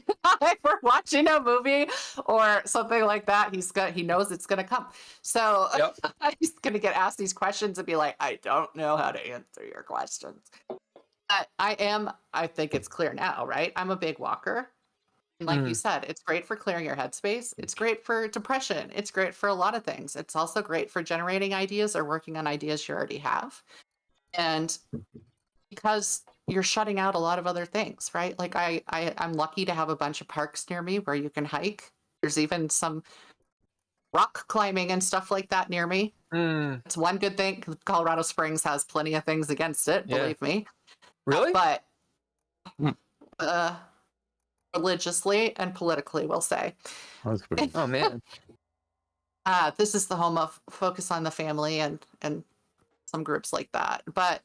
we're watching a movie or something like that, he knows it's gonna come. So he's gonna get asked these questions and be like, I don't know how to answer your questions. But I think it's clear now, right? I'm a big walker. And like you said, it's great for clearing your headspace. It's great for depression. It's great for a lot of things. It's also great for generating ideas or working on ideas you already have. And because you're shutting out a lot of other things, right? Like I'm lucky to have a bunch of parks near me where you can hike. There's even some rock climbing and stuff like that near me. It's one good thing. Colorado Springs has plenty of things against it, believe me. Really? But religiously and politically, we'll say. Oh man. This is the home of Focus on the Family and some groups like that. But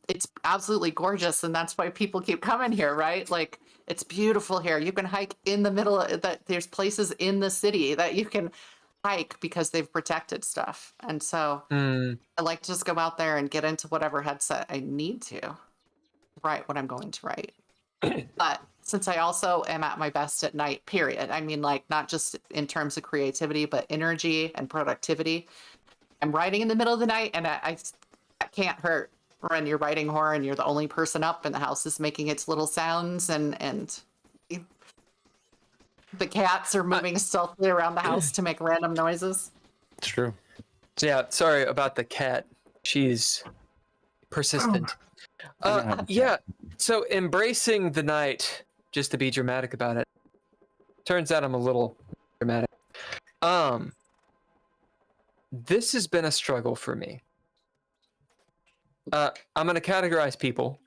it's absolutely gorgeous, and that's why people keep coming here, right? Like, it's beautiful here. You can hike in the middle of that. There's places in the city that you can hike because they've protected stuff. And so I like to just go out there and get into whatever headset I need to write what I'm going to write. But since I also am at my best at night, period. I mean, like, not just in terms of creativity, but energy and productivity. I'm writing in the middle of the night, and I can't hurt when you're writing horror and you're the only person up and the house is making its little sounds and the cats are moving stealthily around the house to make random noises. It's true. Yeah, sorry about the cat. She's persistent. Yeah, so embracing the night, just to be dramatic about it. Turns out I'm a little dramatic. This has been a struggle for me. I'm going to categorize people,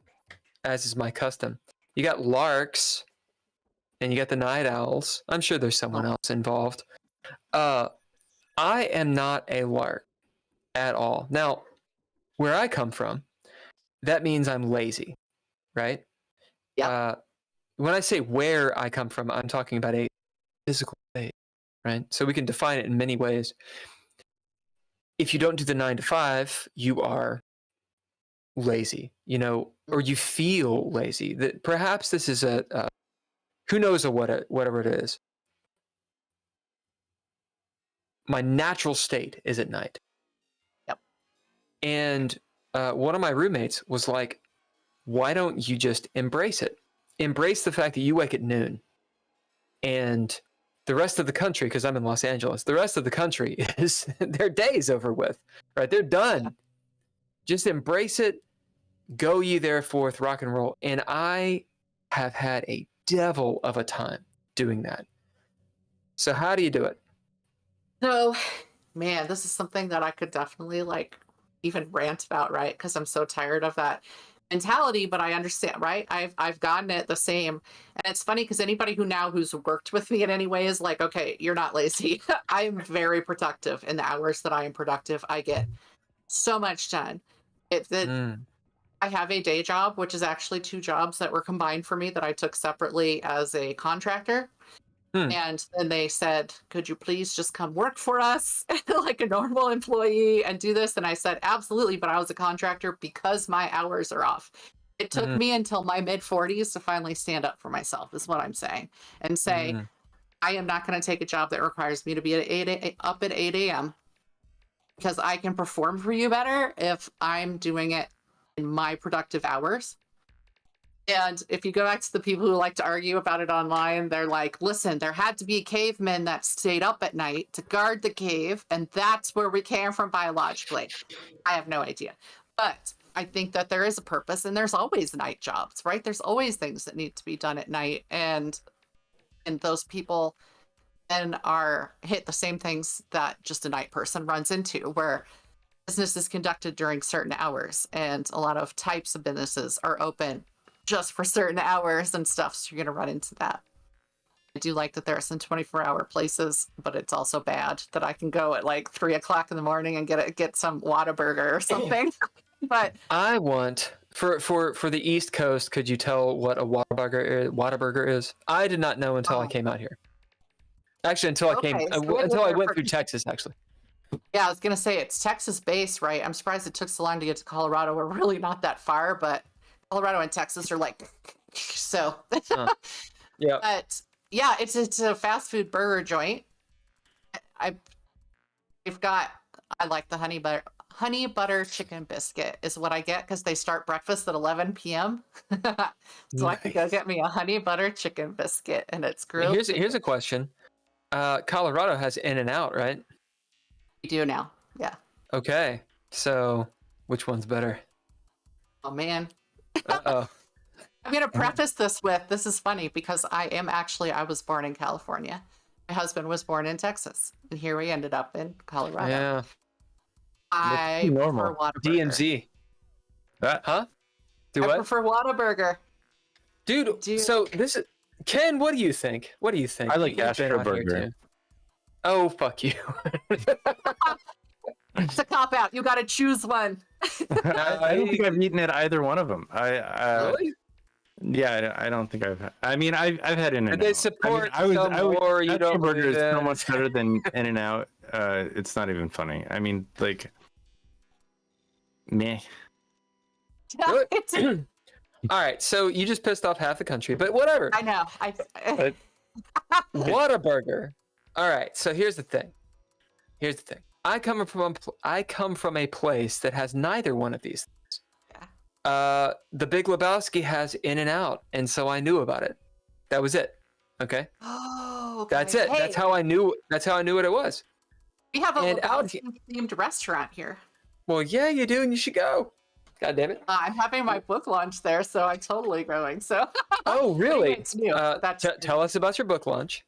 as is my custom. You got larks, and you got the night owls. I'm sure there's someone else involved. I am not a lark at all. Now, where I come from, that means I'm lazy, right? Yeah. When I say where I come from, I'm talking about a physical state, right? So we can define it in many ways. If you don't do the 9 to 5, you are lazy, or you feel lazy. That perhaps this is who knows whatever it is. My natural state is at night. Yep. And one of my roommates was like, why don't you just embrace it? Embrace the fact that you wake at noon. And the rest of the country, because I'm in Los Angeles, the rest of the country is their day's over with, right? They're done. Just embrace it. Go ye therefore, rock and roll. And I have had a devil of a time doing that. So how do you do it? So, man, this is something that I could definitely even rant about, right? Because I'm so tired of that mentality, but I understand, right? I've gotten it the same. And it's funny because anybody who's worked with me in any way is like, okay, you're not lazy. I'm very productive in the hours that I am productive. I get so much done. I have a day job, which is actually 2 jobs that were combined for me that I took separately as a contractor. And then they said, could you please just come work for us like a normal employee and do this? And I said, absolutely. But I was a contractor because my hours are off. It took me until my mid-40s to finally stand up for myself, is what I'm saying. And say, I am not going to take a job that requires me to be up at 8 a.m. because I can perform for you better if I'm doing it in my productive hours. And if you go back to the people who like to argue about it online, they're like, listen, there had to be cavemen that stayed up at night to guard the cave, and that's where we came from biologically. I have no idea. But I think that there is a purpose, and there's always night jobs, right? There's always things that need to be done at night, and those people then hit the same things that just a night person runs into, where business is conducted during certain hours, and a lot of types of businesses are open just for certain hours and stuff. So you're going to run into that. I do like that there are some 24-hour places, but it's also bad that I can go at like 3 o'clock in the morning and get some Whataburger or something. But I want for the East Coast. Could you tell what a Whataburger is? I did not know until I came out here. Actually, until I came until I went through Texas. Actually, yeah, I was gonna say it's Texas based, right? I'm surprised it took so long to get to Colorado. We're really not that far, but Colorado and Texas are like so. Yeah. But yeah, it's a fast food burger joint. I like the honey butter chicken biscuit is what I get because they start breakfast at 11 p.m. So I can go get me a honey butter chicken biscuit, and it's grilled. Here's a question. Colorado has In-N-Out, right? We do now. Yeah. Okay. So which one's better? Oh man. Uh-oh. I'm going to preface this with, this is funny because I was born in California. My husband was born in Texas, and here we ended up in Colorado. Yeah. I prefer Whataburger. DMZ. Huh? Do I what? prefer Whataburger. Dude, so this is... Ken, what do you think? What do you think? I like You've been out here Astroburger. too. Oh, fuck you. It's a cop-out. You got to choose one. I don't think I've eaten at either one of them. Really? Yeah, I don't think I've. I mean, I've had In-N-Out. They support I mean, some more. You don't Burger believe is so it. much better than In-N-Out. It's not even funny. I mean, like, meh. Really? It's, All right, so you just pissed off half the country, but whatever. I know. Whataburger. All right, so here's the thing. I come from a place that has neither one of these things. The Big Lebowski has In-N-Out, and so I knew about it. That was it. Okay. Oh, okay. That's it. Hey, That's how I knew what it was. we have a out themed restaurant here. Well, yeah, you do, and you should go. God damn it. I'm having my book launch there, so I'm totally going. So. Oh, really? It's new. Tell us about your book launch.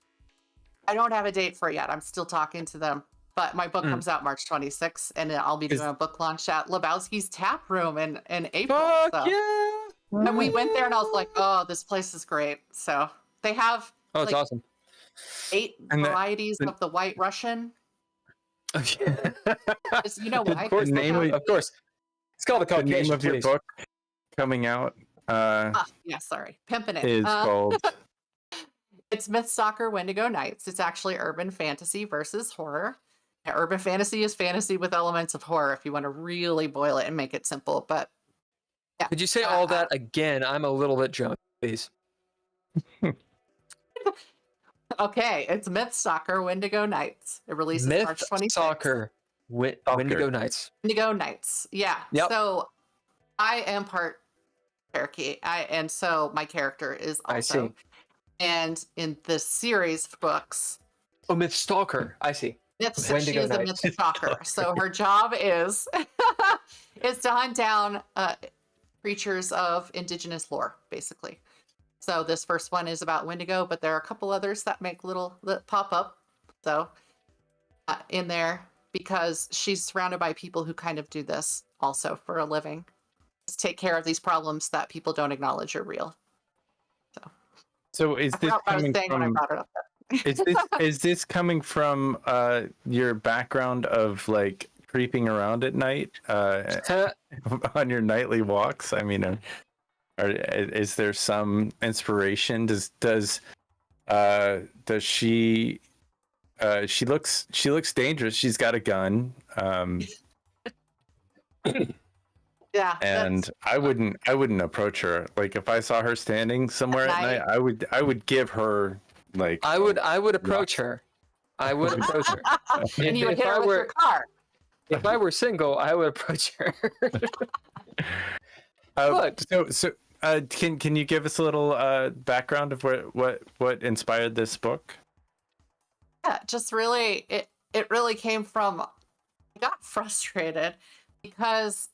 I don't have a date for it yet. I'm still talking to them. But my book comes out March 26th, and I'll be doing a book launch at Lebowski's Tap Room in April. Fuck so. yeah! And we went there, and I was like, oh, this place is great. So they have It's awesome. 8 varieties of the White Russian. Oh, yeah. You know why? Of course. Of course. It's called the Caucasian. The name of your book coming out yeah, sorry. Pimpin' It. is called. It's Mythstalker Wendigo Nights. It's actually urban fantasy versus horror. Now, urban fantasy is fantasy with elements of horror if you want to really boil it and make it simple. But yeah. Could you say all that again? I'm a little bit drunk, please. Okay, it's Mythstalker Wendigo Nights. It releases March 26th. Mythstalker Wendigo Nights. Wendigo Nights. Yeah. Yep. So I am part Cherokee. And so my character is also. I see. And in this series of books. Oh, Mythstalker. I see. She is a Mythstalker. So her job is to hunt down creatures of indigenous lore, basically. So this first one is about Wendigo, but there are a couple others that pop up. So in there, because she's surrounded by people who kind of do this also for a living. Just take care of these problems that people don't acknowledge are real. So is this coming from? Is this coming from your background of like creeping around at night on your nightly walks? I mean, is there some inspiration? Does she? She looks dangerous. She's got a gun. Yeah. And I wouldn't approach her. Like if I saw her standing somewhere at night, I would give her like. I would approach her. I would approach her. And you would hit her with your car. If I were single, I would approach her. Can you give us a little background of what inspired this book? Yeah, just really it really came from. I got frustrated because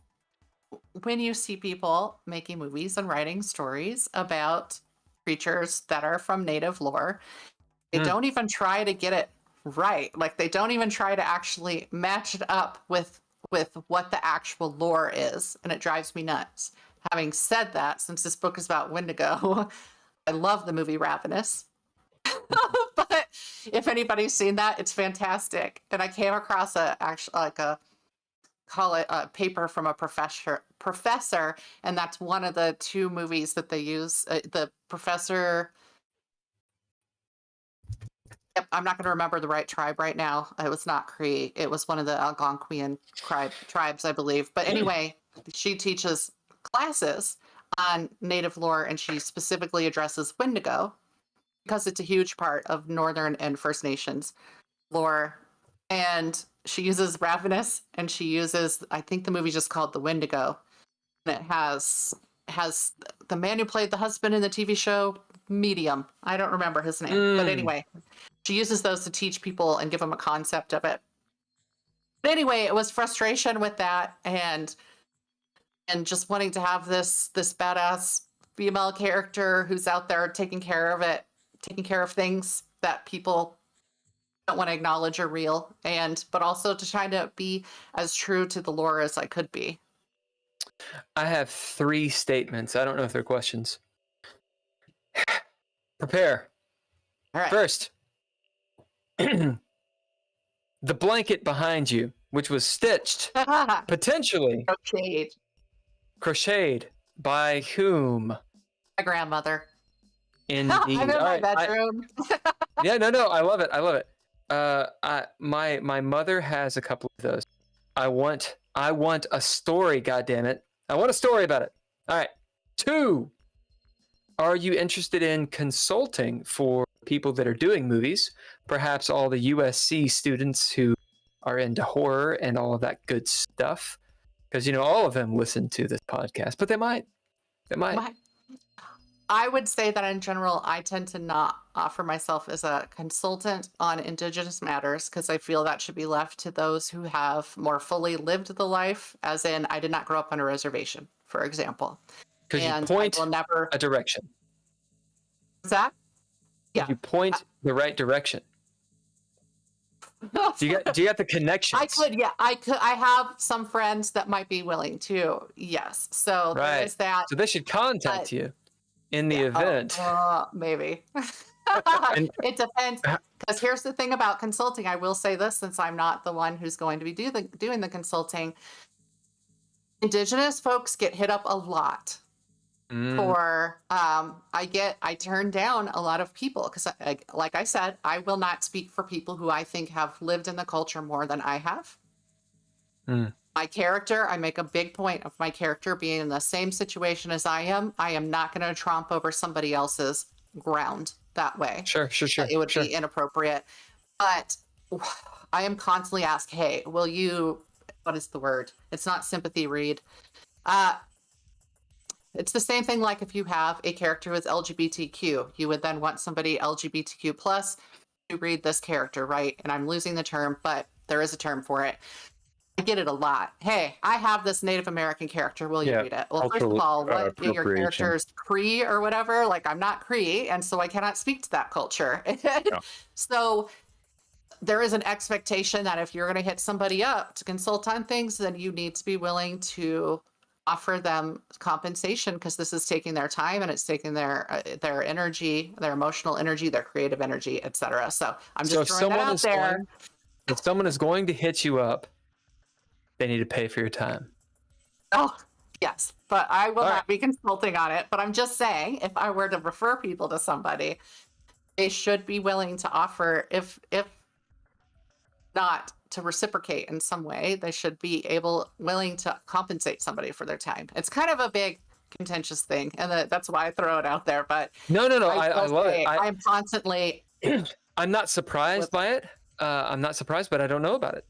when you see people making movies and writing stories about creatures that are from native lore, they don't even try to get it right. Like they don't even try to actually match it up with what the actual lore is, and it drives me nuts. Having said that, since this book is about Wendigo, I love the movie Ravenous. But if anybody's seen that, it's fantastic. And I came across a paper from a professor, and that's one of the two movies that they use. The professor. Yep, I'm not going to remember the right tribe right now. It was not Cree. It was one of the Algonquian tribes, I believe. But anyway, she teaches classes on native lore, and she specifically addresses Wendigo because it's a huge part of Northern and First Nations lore. And she uses Ravenous, and she uses, I think the movie's just called The Wendigo. And it has the man who played the husband in the TV show Medium. I don't remember his name. But anyway, she uses those to teach people and give them a concept of it. But anyway, it was frustration with that and just wanting to have this badass female character who's out there taking care of things that people don't want to acknowledge are real, but also to try to be as true to the lore as I could be. I have 3 statements. I don't know if they're questions. Prepare. All right. First, the blanket behind you, which was stitched, potentially crocheted by whom? My grandmother. Indeed. I'm in my bedroom. Yeah, no, I love it. My mother has a couple of those. I want a story, goddammit. I want a story about it. All right. 2. Are you interested in consulting for people that are doing movies? Perhaps all the USC students who are into horror and all of that good stuff. Because, all of them listen to this podcast, but they might. I would say that in general, I tend to not offer myself as a consultant on Indigenous matters because I feel that should be left to those who have more fully lived the life, as in I did not grow up on a reservation, for example. Because you point a direction. What's that? Yeah. You point the right direction. Do you got the connections? I could. I have some friends that might be willing to. Yes. So right. There is that. So they should contact you in the event. Maybe. It depends. Because here's the thing about consulting. I will say this, since I'm not the one who's going to be doing the consulting. Indigenous folks get hit up a lot for I turn down a lot of people because like I said, I will not speak for people who I think have lived in the culture more than I have. My character, I make a big point of my character being in the same situation as I am. I am not going to tromp over somebody else's ground that way. Sure. It would be inappropriate. But I am constantly asked, hey, will you, what is the word? It's not sympathy read. It's the same thing like if you have a character who is LGBTQ, you would then want somebody LGBTQ plus to read this character, right? And I'm losing the term, but there is a term for it. I get it a lot. Hey, I have this Native American character. Will you read it? Well, first of all, what your character is Cree or whatever? Like, I'm not Cree, and so I cannot speak to that culture. No. So there is an expectation that if you're going to hit somebody up to consult on things, then you need to be willing to offer them compensation because this is taking their time and it's taking their energy, their emotional energy, their creative energy, etc. So I'm just throwing that out there. If someone is going to hit you up, they need to pay for your time. Oh, yes. But I will not be consulting on it. But I'm just saying, if I were to refer people to somebody, they should be willing to offer, if not to reciprocate in some way, they should be willing to compensate somebody for their time. It's kind of a big contentious thing. And that's why I throw it out there. But no. I love it. I'm constantly. I'm not surprised by it. I'm not surprised, but I don't know about it.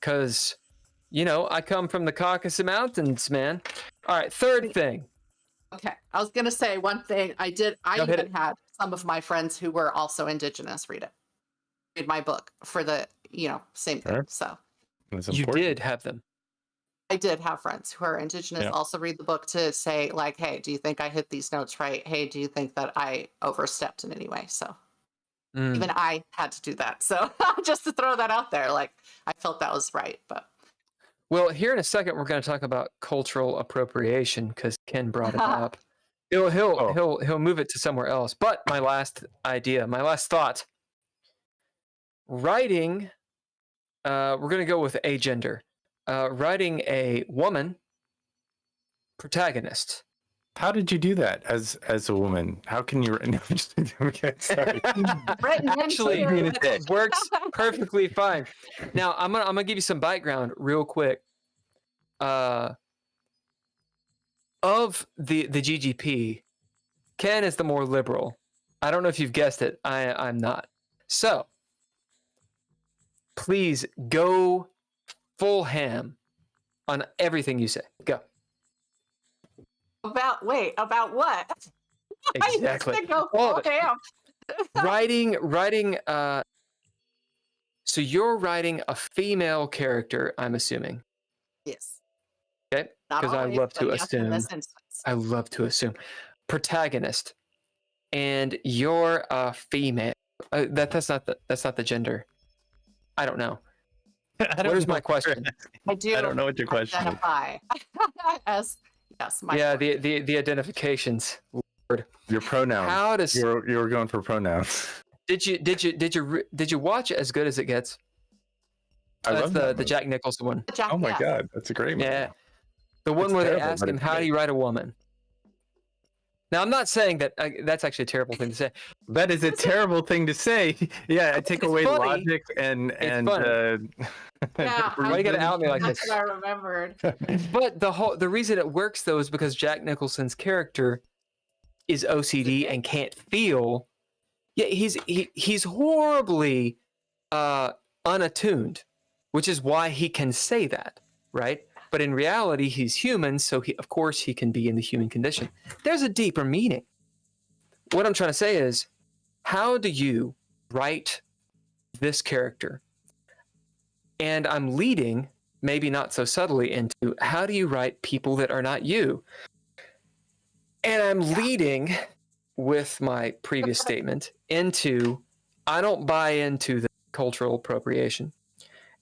Because, I come from the Caucasus Mountains, man. All right, third thing. Okay, I was going to say one thing. I even had some of my friends who were also Indigenous read my book for the, same thing. So you did have them. I did have friends who are Indigenous also read the book to say, like, hey, do you think I hit these notes right? Hey, do you think that I overstepped in any way? So even I had to do that. So just to throw that out there, like, I felt that was right. But well, here in a second, we're going to talk about cultural appropriation because Ken brought it up. He'll move it to somewhere else. But my last thought. Writing, we're gonna go with a gender. Writing a woman protagonist. How did you do that as a woman? How can you? No, I'm just, okay, sorry. Actually, it works perfectly fine. Now I'm gonna give you some background real quick. Of the GGP, Ken is the more liberal. I don't know if you've guessed it. I'm not. So please go full ham on everything you say. Go. About what? Exactly. Go full ham. writing. So you're writing a female character, I'm assuming. Yes. Okay. Because I love to assume. I love to assume protagonist, and you're a female. That's not the gender. I don't know. What is my question? I don't know what your question is. Identify as yes. The identifications. Lord. Your pronouns. How does you were going for pronouns? Did you watch As Good as It Gets? That's the Jack Nicholson one. Oh my God, that's a great movie. Yeah, the one where they ask him, "How do you write a woman?" Now, I'm not saying that that's actually a terrible thing to say. That is a terrible thing to say. Yeah, I take away logic and yeah, why you gotta out me like this? That's what I remembered. But the reason it works though is because Jack Nicholson's character is OCD and can't feel. Yeah, he's horribly unattuned, which is why he can say that, right? But in reality, he's human, so of course he can be in the human condition. There's a deeper meaning. What I'm trying to say is, how do you write this character? And I'm leading, maybe not so subtly, into how do you write people that are not you? And I'm leading with my previous statement into, I don't buy into the cultural appropriation,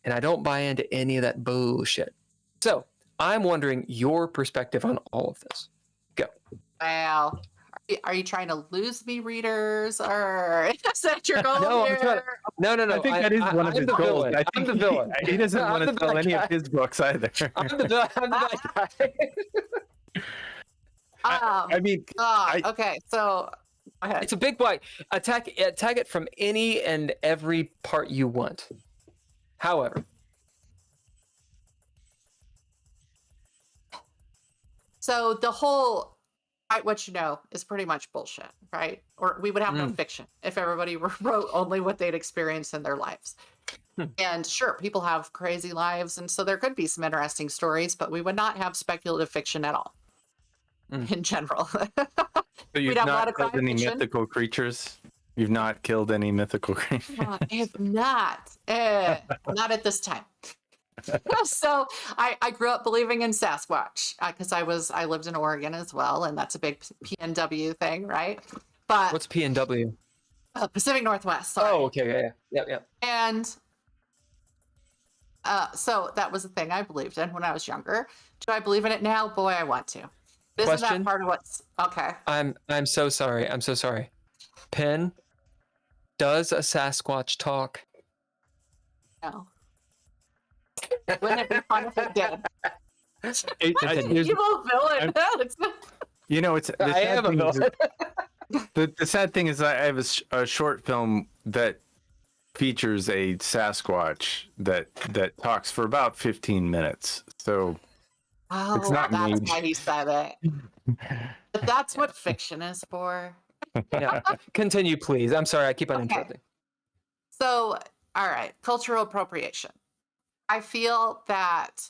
and I don't buy into any of that bullshit. So I'm wondering your perspective on all of this. Go. Wow. Are you trying to lose me, readers, or is that your goal here? No. I think that is one of his goals. I'm the villain. He doesn't want to sell any of his books either. I'm the bad guy. Okay, so go ahead. It's a big bite. Attack it from any and every part you want. However, so the whole write what you know is pretty much bullshit, right? Or we would have no fiction if everybody wrote only what they'd experienced in their lives. And sure, people have crazy lives, and so there could be some interesting stories, but we would not have speculative fiction at all in general. So you've not killed any mythical creatures? You've not killed any mythical creatures? I have not. Not at this time. So I grew up believing in Sasquatch because I lived in Oregon as well, and that's a big PNW thing, right? But what's PNW? Pacific Northwest. Sorry. Oh, okay, yeah. And so that was a thing I believed in when I was younger. Do I believe in it now? Boy, I want to. Isn't that part of what's okay? I'm so sorry. Penn, does a Sasquatch talk? No. Wouldn't it be fun if it did? Evil villain. You know, I am a villain. The sad thing is, I have a short film that features a Sasquatch that talks for about 15 minutes. So it's not that's me. why he said it. But that's what fiction is for. Yeah. Continue, please. I'm sorry, I keep on interrupting. So, all right, cultural appropriation. I feel that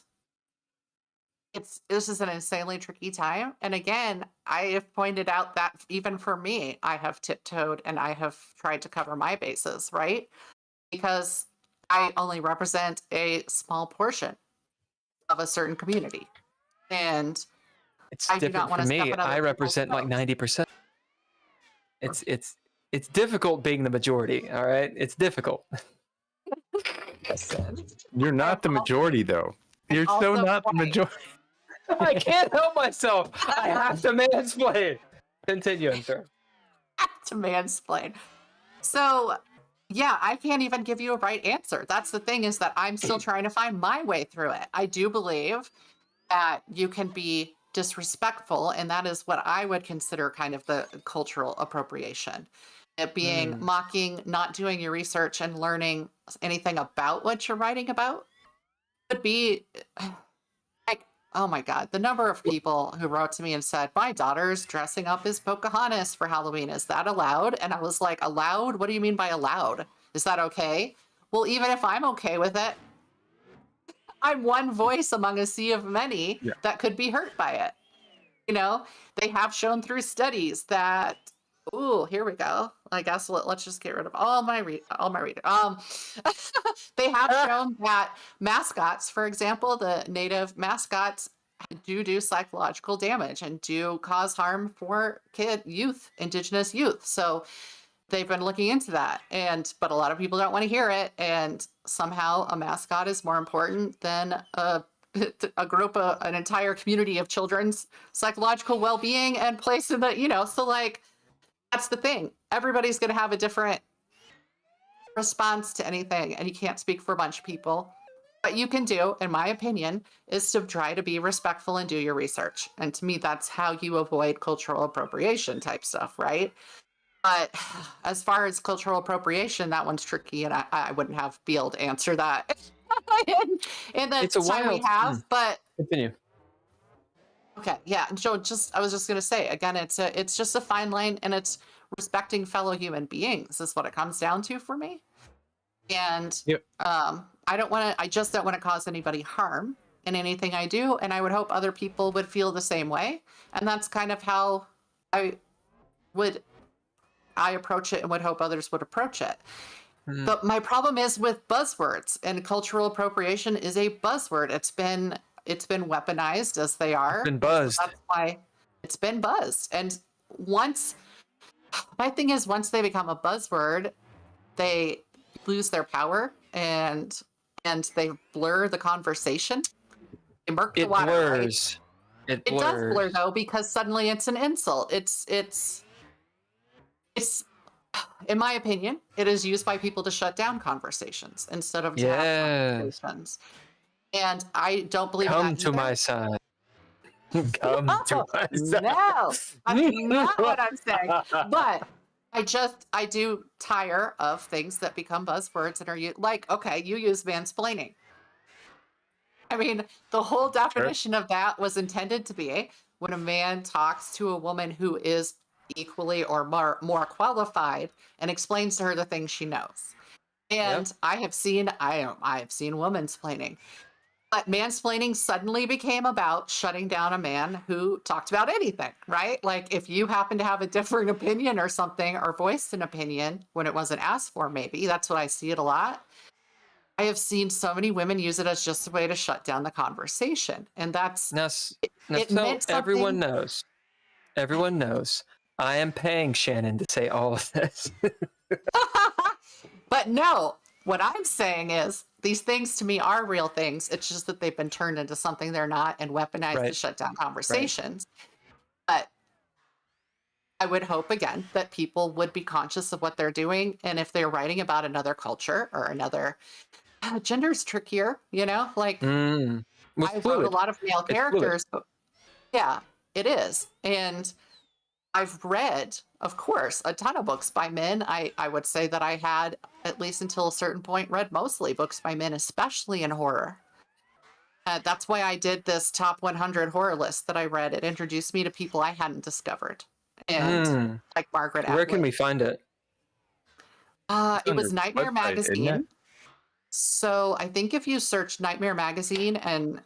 this is an insanely tricky time. And again, I have pointed out that even for me, I have tiptoed and I have tried to cover my bases, right? Because I only represent a small portion of a certain community. And it's different for me. I represent like 90%. It's difficult being the majority, all right? It's difficult. You're not the majority, though. You're so not the majority. I can't help myself. I have to mansplain. Continue, sir. To mansplain. So, yeah, I can't even give you a right answer. That's the thing, is that I'm still trying to find my way through it. I do believe that you can be disrespectful, and that is what I would consider kind of the cultural appropriation. It being mocking, not doing your research and learning anything about what you're writing about would be like, oh my God, the number of people who wrote to me and said, my daughter's dressing up as Pocahontas for Halloween. Is that allowed? And I was like, allowed? What do you mean by allowed? Is that okay? Well, even if I'm okay with it, I'm one voice among a sea of many that could be hurt by it. You know, they have shown through studies that, ooh, here we go. I guess let's just get rid of all my reading. They have shown that mascots, for example, the native mascots do psychological damage and do cause harm for indigenous youth. So they've been looking into that, but a lot of people don't want to hear it. And somehow a mascot is more important than a group, an entire community of children's psychological well-being and place in the, so like, that's the thing. Everybody's going to have a different response to anything, and you can't speak for a bunch of people. What you can do, in my opinion, is to try to be respectful and do your research. And to me, that's how you avoid cultural appropriation type stuff, right? But as far as cultural appropriation, that one's tricky, and I wouldn't be able to answer that in the time we have. But continue. Okay, yeah, and so I was just gonna say again, it's just a fine line, and it's respecting fellow human beings is what it comes down to for me. And I just don't want to cause anybody harm in anything I do, and I would hope other people would feel the same way. And that's kind of how I approach it, and would hope others would approach it. But my problem is with buzzwords, and cultural appropriation is a buzzword. It's been weaponized as they are. It's been buzzed. So that's why it's been buzzed. And my thing is, once they become a buzzword, they lose their power, and they blur the conversation. They murk the water. Blurs. Right? It does blur though, because suddenly it's an insult. It's in my opinion, it is used by people to shut down conversations instead of to have conversations. And I don't believe Come to my side. Come to my side. No, that's not what I'm saying. But I do tire of things that become buzzwords and are like, okay, you use mansplaining. I mean, the whole definition of that was intended to be when a man talks to a woman who is equally or more qualified and explains to her the things she knows. And I have seen womansplaining. But mansplaining suddenly became about shutting down a man who talked about anything, right? Like if you happen to have a different opinion or something, or voiced an opinion when it wasn't asked for, maybe. That's what I see it a lot. I have seen so many women use it as just a way to shut down the conversation. And that's... So everyone knows. Everyone knows. I am paying Shannon to say all of this. But no, what I'm saying is these things to me are real things. It's just that they've been turned into something they're not and weaponized to shut down conversations. But I would hope, again, that people would be conscious of what they're doing. And if they're writing about another culture or another... gender's trickier, like I wrote a lot of male characters. But yeah, it is. And I've read, of course, a ton of books by men. I would say that I had, at least until a certain point, read mostly books by men, especially in horror. That's why I did this top 100 horror list that I read. It introduced me to people I hadn't discovered. And like Margaret Atwood. Where can we find it? It was Nightmare Magazine. So I think if you search Nightmare Magazine and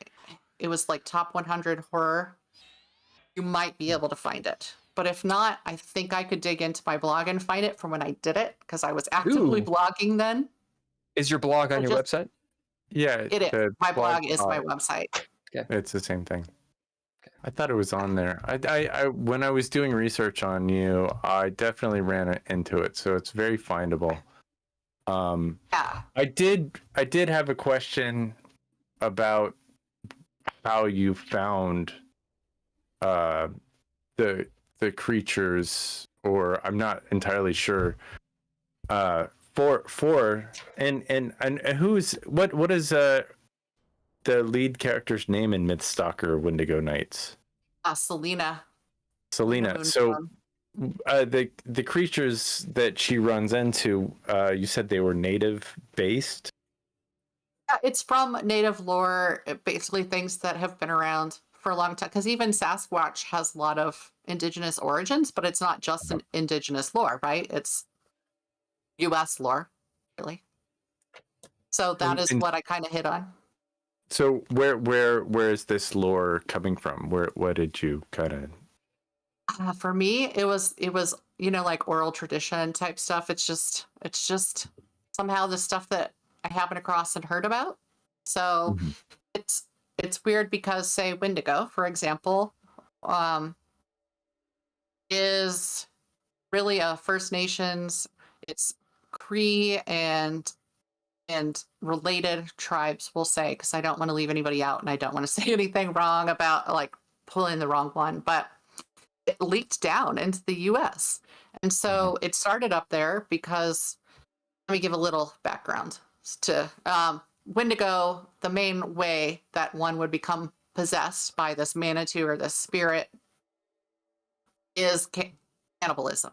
it was like top 100 horror, you might be able to find it. But if not, I think I could dig into my blog and find it from when I did it, because I was actively blogging then. Is your blog on your website? Yeah, it is. My blog is my website. Okay. It's the same thing. Okay. I thought it was on there. I when I was doing research on you, I definitely ran into it, so it's very findable. I did have a question about how you found the the creatures, or I'm not entirely sure. And who's what is the lead character's name in Mythstalker Wendigo Nights? Selena. Selena. So the creatures that she runs into, you said they were native based? Yeah, it's from native lore, basically things that have been around for a long time. Because even Sasquatch has a lot of indigenous origins, but it's not just an indigenous lore, right? It's U.S. lore, really. So that is what I kind of hit on. So where is this lore coming from? What did you kind of? For me, it was like oral tradition type stuff. It's just somehow the stuff that I happened across and heard about. So it's weird because, say, Wendigo, for example, is really a First Nations. It's Cree and related tribes, we'll say, because I don't want to leave anybody out and I don't want to say anything wrong about like pulling the wrong one, but it leaked down into the US. And so it started up there because, let me give a little background to Wendigo. The main way that one would become possessed by this Manitou or this spirit is cannibalism.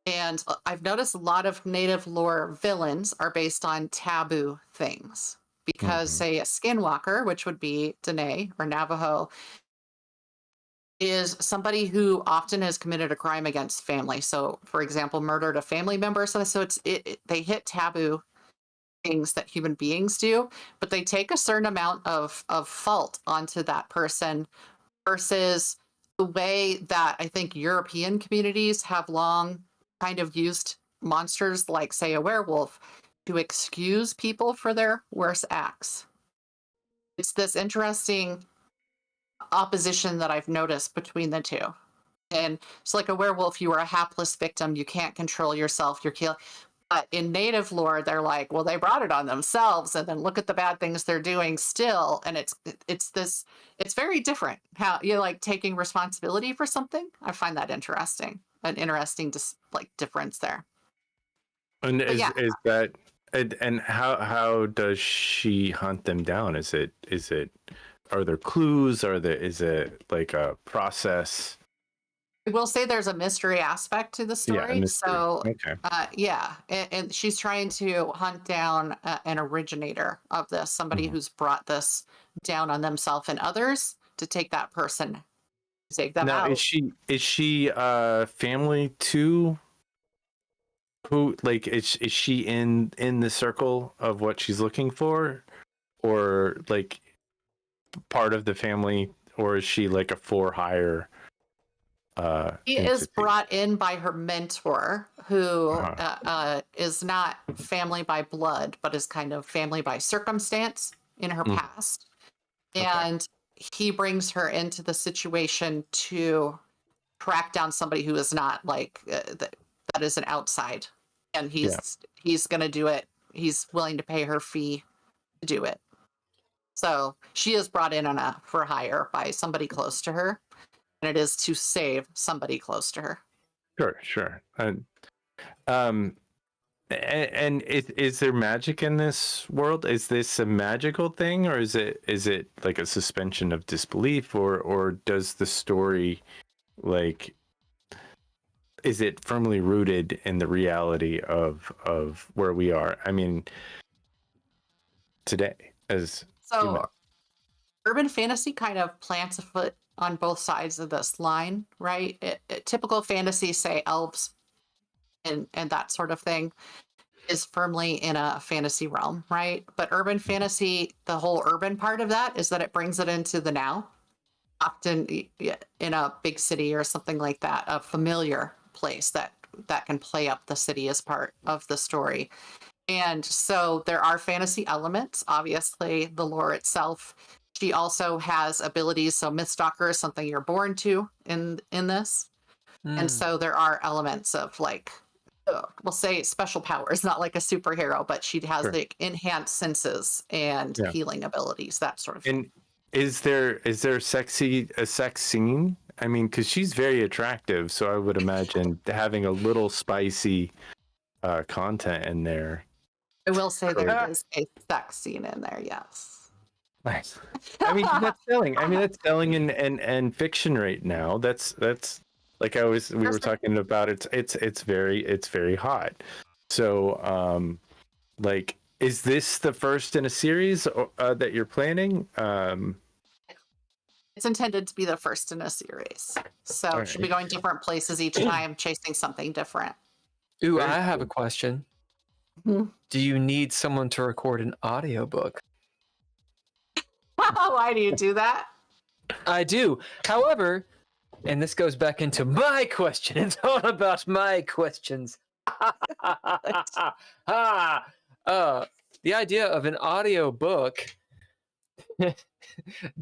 And I've noticed a lot of native lore villains are based on taboo things because, say, a skinwalker, which would be Dene or Navajo, is somebody who often has committed a crime against family. So, for example, murdered a family member. So they hit taboo things that human beings do, but they take a certain amount of fault onto that person versus the way that I think European communities have long kind of used monsters like, say, a werewolf to excuse people for their worst acts. It's this interesting opposition that I've noticed between the two. And it's like a werewolf, you are a hapless victim, you can't control yourself, you're killing. But in native lore, they're like, well, they brought it on themselves, and then look at the bad things they're doing still. And it's very different how you're like taking responsibility for something. I find that interesting. An interesting difference there. And is that and how does she hunt them down? Is it are there clues? Is it like a process? I will say there's a mystery aspect to the story. Yeah, so okay. and she's trying to hunt down an originator of this, somebody who's brought this down on themselves and others to take that person. Take them out. Is she family to who, like, is she in the circle of what she's looking for, or like part of the family, or is she like a for hire? She is brought in by her mentor, who is not family by blood, but is kind of family by circumstance in her past. And he brings her into the situation to track down somebody who is not like that is an outside, and he's going to do it. He's willing to pay her fee to do it. So she is brought in for hire by somebody close to her, and it is to save somebody close to her. Sure. And is there magic in this world? Is this a magical thing, or is it like a suspension of disbelief, or does the story, like, is it firmly rooted in the reality of where we are? I mean, today urban fantasy kind of plants a foot on both sides of this line, right? Typical fantasy, say elves and that sort of thing, is firmly in a fantasy realm, right? But urban fantasy, the whole urban part of that is that it brings it into the now, often in a big city or something like that, a familiar place that can play up the city as part of the story. And so there are fantasy elements, obviously the lore itself. She also has abilities, so Mythstalker is something you're born to in this. And so there are elements of, like, we'll say special powers, not like a superhero, but she has like enhanced senses and healing abilities, that sort of thing. And is there a sex scene I mean, because she's very attractive, so I would imagine having a little spicy content in there. I will say there is a sex scene in there, yes. Nice. I mean, that's selling. I mean, that's selling in fiction right now. That's like we were talking about. It's very hot. So, like, is this the first in a series that you're planning? It's intended to be the first in a series, so All she'll be going different places each time, chasing something different. Ooh, Very I have a cool. question. Hmm. Do you need someone to record an audiobook? Why do you do that? I do. However, and this goes back into my question. It's all about my questions. The idea of an audiobook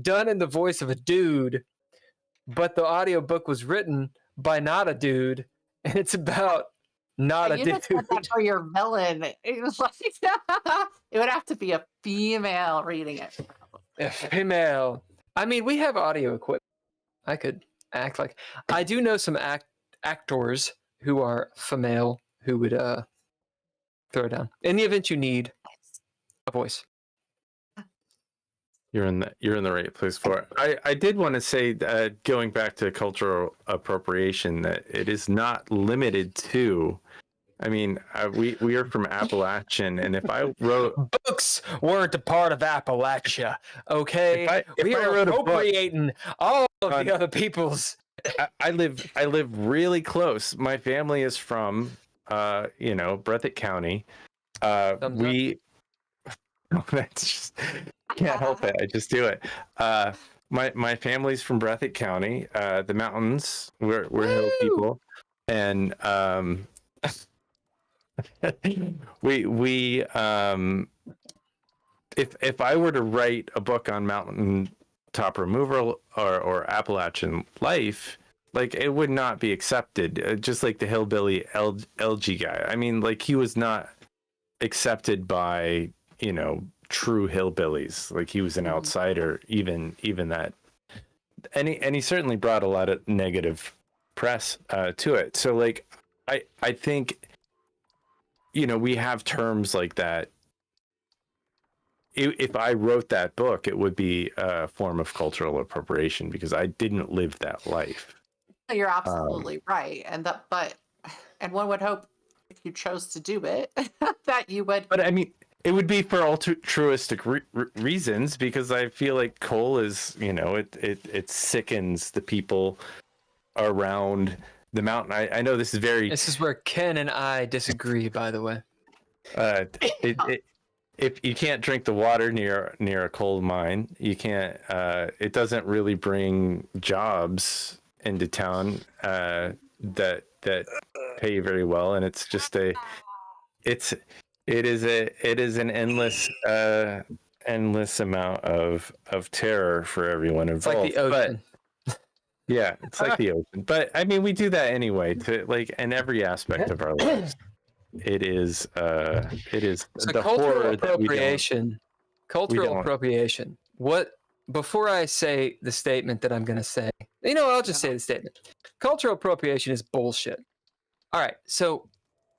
done in the voice of a dude, but the audiobook was written by not a dude, and it's about not a You dude. just said that for your villain. It was like it would have to be a female reading it. A female. I mean, we have audio equipment. I could act like I do know some actors who are female who would throw down in the event you need a voice. You're in the right place for it. I did want to say, going back to cultural appropriation, that it is not limited to. I mean, we are from Appalachian, and if I wrote Books weren't a part of Appalachia, okay? if We I are wrote a book appropriating all of on- the other people's. I live really close. My family is from Breathitt County. We that's just can't help it. I just do it. My family's from Breathitt County, the mountains. We're hill people, and we if I were to write a book on mountain top removal or Appalachian life, like, it would not be accepted. Just like the hillbilly LG guy. I mean, like, he was not accepted by true hillbillies. Like, he was an outsider, even that, and he certainly brought a lot of negative press to it. So, like, I think we have terms like that. If I wrote that book, it would be a form of cultural appropriation because I didn't live that life. You're absolutely right, and one would hope if you chose to do it that you would. But I mean, it would be for altruistic reasons, because I feel like coal is, it sickens the people around the mountain. I know this is very. This is where Ken and I disagree, by the way. If you can't drink the water near a coal mine, you can't. It doesn't really bring jobs into town that pay very well, and it's just it is an endless amount of terror for everyone involved. It's like the ocean. Yeah, it's like the ocean. But I mean, we do that anyway, to, like, in every aspect of our lives. It is So the cultural horror that we don't. appropriation. Cultural appropriation. What, before I say the statement that I'm going to say, I'll just say the statement. Cultural appropriation is bullshit. All right. So,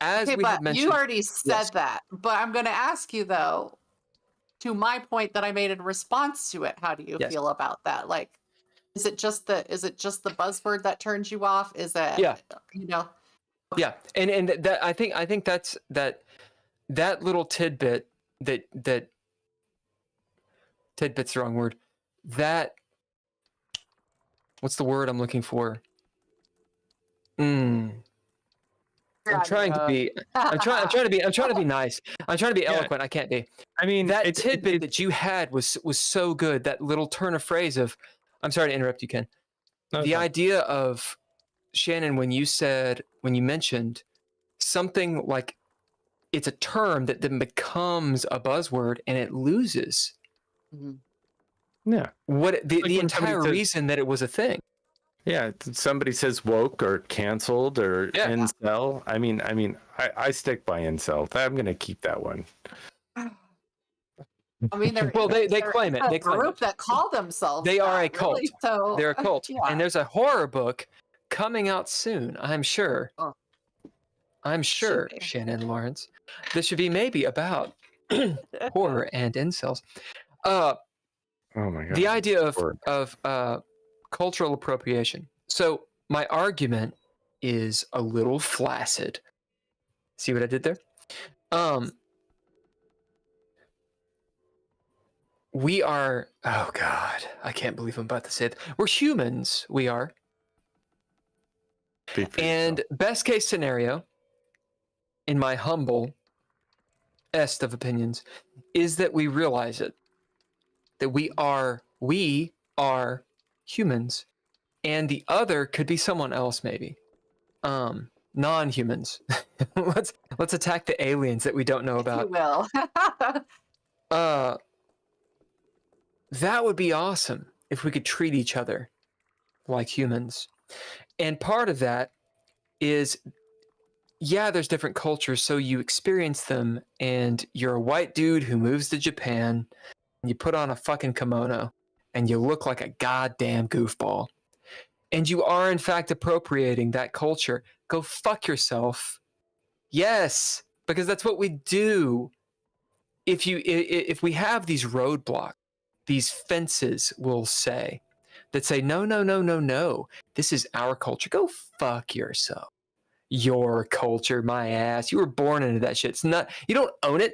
as we had mentioned, you already said that. But I'm going to ask you though, to my point that I made in response to it. How do you feel about that? Like, is it just the buzzword that turns you off? Is it Yeah, and that I think that's that little tidbit that tidbit's the wrong word. That, what's the word I'm looking for? I'm trying to be nice. I'm trying to be eloquent. I can't be. I mean, that tidbit that you had was so good. That little turn of phrase of, I'm sorry to interrupt you, Ken. No, the idea of, Shannon, when you mentioned something like it's a term that then becomes a buzzword and it loses. Yeah. What the Like entire reason that it was a thing. Yeah, somebody says woke or canceled or incel. I mean, I stick by incel. I'm gonna keep that one. I mean, Well, they claim it. A They claim group it. that call themselves. They are that, a cult. really, so They're a cult. yeah. And there's a horror book coming out soon, I'm sure. Oh. I'm sure, Should be. Shannon Lawrence. This should be maybe about horror and incels. Oh my god. The idea Horror. of cultural appropriation. So my argument is a little flaccid. See what I did there? We are, oh God, I can't believe I'm about to say it. We're humans, we are. Speak for And yourself. best case scenario, in my humble est of opinions, is that we realize it. That we are humans, and the other could be someone else, maybe. Non-humans. let's attack the aliens that we don't know You about. will. That would be awesome if we could treat each other like humans. And part of that is, yeah, there's different cultures, so you experience them, and you're a white dude who moves to Japan, and you put on a fucking kimono, and you look like a goddamn goofball. And you are, in fact, appropriating that culture. Go fuck yourself. Yes, because that's what we do. If we have these roadblocks, these fences, we'll say, that say, no, this is our culture. Go fuck yourself. Your culture, my ass. You were born into that shit. It's not, you don't own it.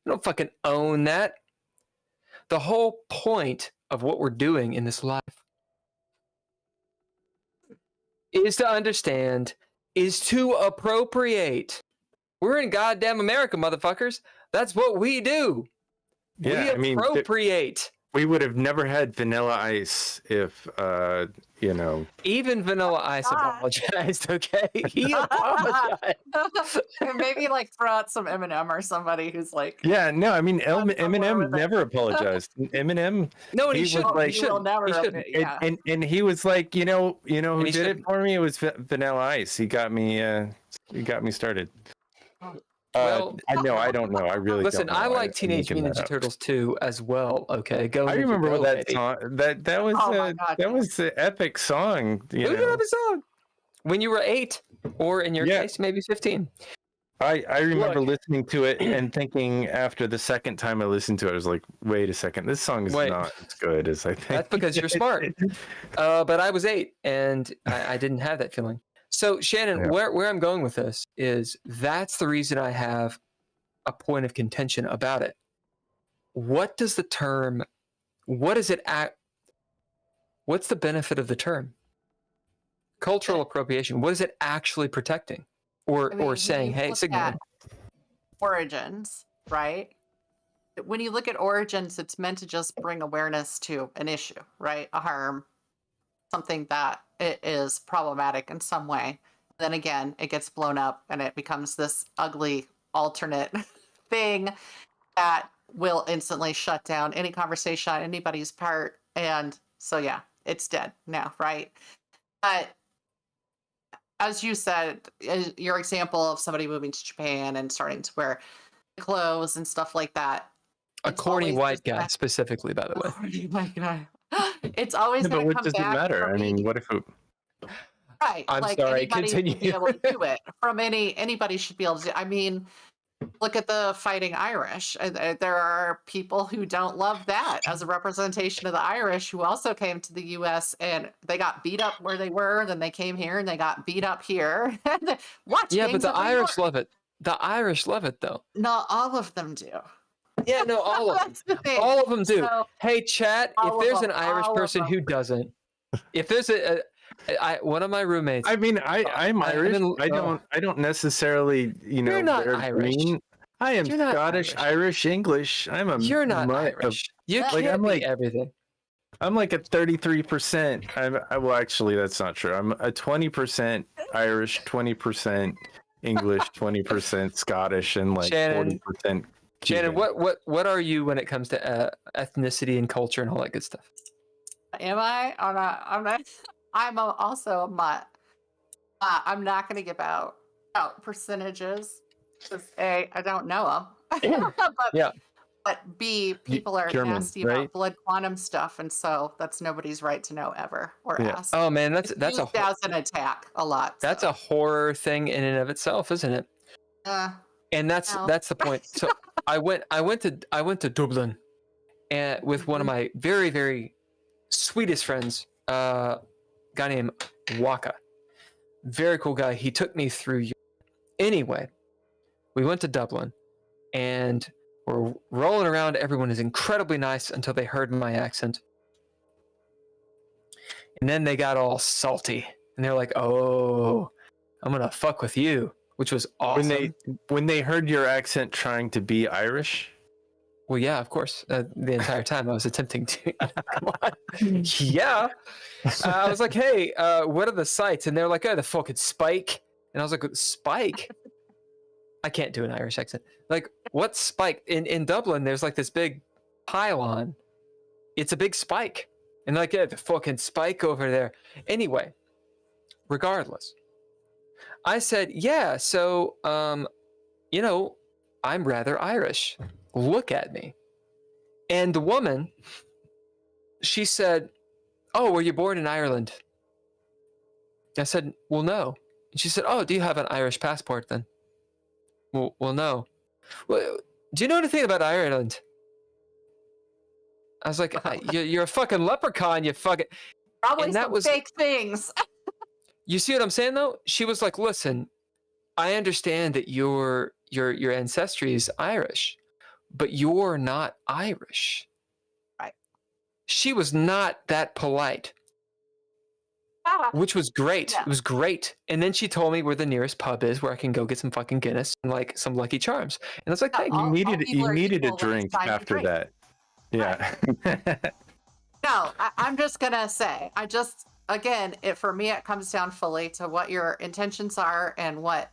You don't fucking own that. The whole point of what we're doing in this life is to understand, is to appropriate. We're in goddamn America, motherfuckers. That's what we do. Yeah, we appropriate. We would have never had Vanilla Ice if, Even Vanilla Ice God. apologized, okay? He apologized. Maybe like throw out some Eminem or somebody who's like. Yeah, no, I mean, somewhere Eminem with it. never apologized. Eminem, No, and he He should. was like- He You will should. never He own shouldn't. it, yeah. and he was like, who he did it shouldn't. for me? It was Vanilla Ice. He got me started. Well- I don't know. I really Listen, don't know. I like I'm Teenage making Mutant that Ninja up. Turtles too, as well. Okay, go. I Ninja, remember go, that baby. song. That was Oh my God. that was an epic song. Who did have a song? When you were 8, or in your Yeah. case, maybe 15. I remember Look. listening to it and thinking after the second time I listened to it, I was like, wait a second, this song is Wait. not as good as I think. That's because you're smart. But I was 8, and I didn't have that feeling. So, Shannon, Yeah. where I'm going with this is that's the reason I have a point of contention about it. What does the term? What does it act? What's the benefit of the term? Cultural appropriation. What is it actually protecting, or I mean, when saying, you hey, look signal? at origins, right? When you look at origins, it's meant to just bring awareness to an issue, right? A harm, something that it is problematic in some way. Then again, it gets blown up and it becomes this ugly alternate thing that will instantly shut down any conversation on anybody's part. And so, yeah, it's dead now, right? But as you said, your example of somebody moving to Japan and starting to wear clothes and stuff like that. A it's corny always white just guy, that- specifically, by the way. Corny white guy. It's always Yeah, going but to what come does it back. matter? from I mean, the- what if it, right? I'm like sorry, anybody should be continue. able to do it. From anybody should be able to. I mean, look at the Fighting Irish. There are people who don't love that as a representation of the Irish who also came to the U.S. and they got beat up where they were. Then they came here and they got beat up here. Watch. Yeah, but Gangs the of New Irish York. love it. The Irish love it, though. Not all of them do. Yeah, no, all of them. That's the thing. All of them do. So, Hey, chat, all if of there's them, an Irish all of person them. who doesn't, if there's one of my roommates, I mean, I'm Irish. in- I don't necessarily, You're not wear Irish. green. I am You're not Scottish, Irish. English. I'm a you're not mutt of- Irish. You Like, can't I'm be like- everything. I'm like a 33%. Well, actually, that's not true. I'm a 20% Irish, 20% English, 20% Scottish, and like Shannon- 40% Shannon, Cuban. what are you when it comes to ethnicity and culture and all that good stuff? am I? I'm not. I'm also a mutt. I'm not going to give out percentages. Just I don't know them. But Yeah. But B, people are German, nasty right? about blood quantum stuff, and so that's nobody's right to know ever or Yeah. ask. Oh man, that's It's used as an attack a lot. that's so. a horror thing in and of itself, isn't it? And that's No. that's the point. So I went to Dublin, and with one of my very very sweetest friends, a guy named Waka, very cool guy. He took me through Europe. Anyway, we went to Dublin, and we're rolling around. Everyone is incredibly nice until they heard my accent, and then they got all salty, and they're like, "Oh, I'm gonna fuck with you," which was awesome. When they heard your accent trying to be Irish. Well, yeah, of course. The entire time I was attempting to. Come on. Yeah. I was like, hey, what are the sites? And they're like, oh, the fucking Spike. And I was like, Spike? I can't do an Irish accent. Like, what Spike? In Dublin, there's like this big pylon. It's a big spike. And like, yeah, the fucking Spike over there. Anyway, regardless, I said, yeah, so, you know, I'm rather Irish. Look at me. And the woman, she said, oh, were you born in Ireland? I said, well, no. And she said, oh, do you have an Irish passport then? Well, no. Well, do you know anything about Ireland? I was like, you're a fucking leprechaun, you fucking... Probably and that some was fake things. You see what I'm saying, though? She was like, listen, I understand that your ancestry is Irish, but you're not Irish. Right. She was not that polite, which was great. Yeah. It was great. And then she told me where the nearest pub is where I can go get some fucking Guinness and like some Lucky Charms. And I was like, Yeah, thank all- you. You needed a equal when drink it's time to after drink. that. Yeah. No, I'm just gonna say, again, for me, it comes down fully to what your intentions are and what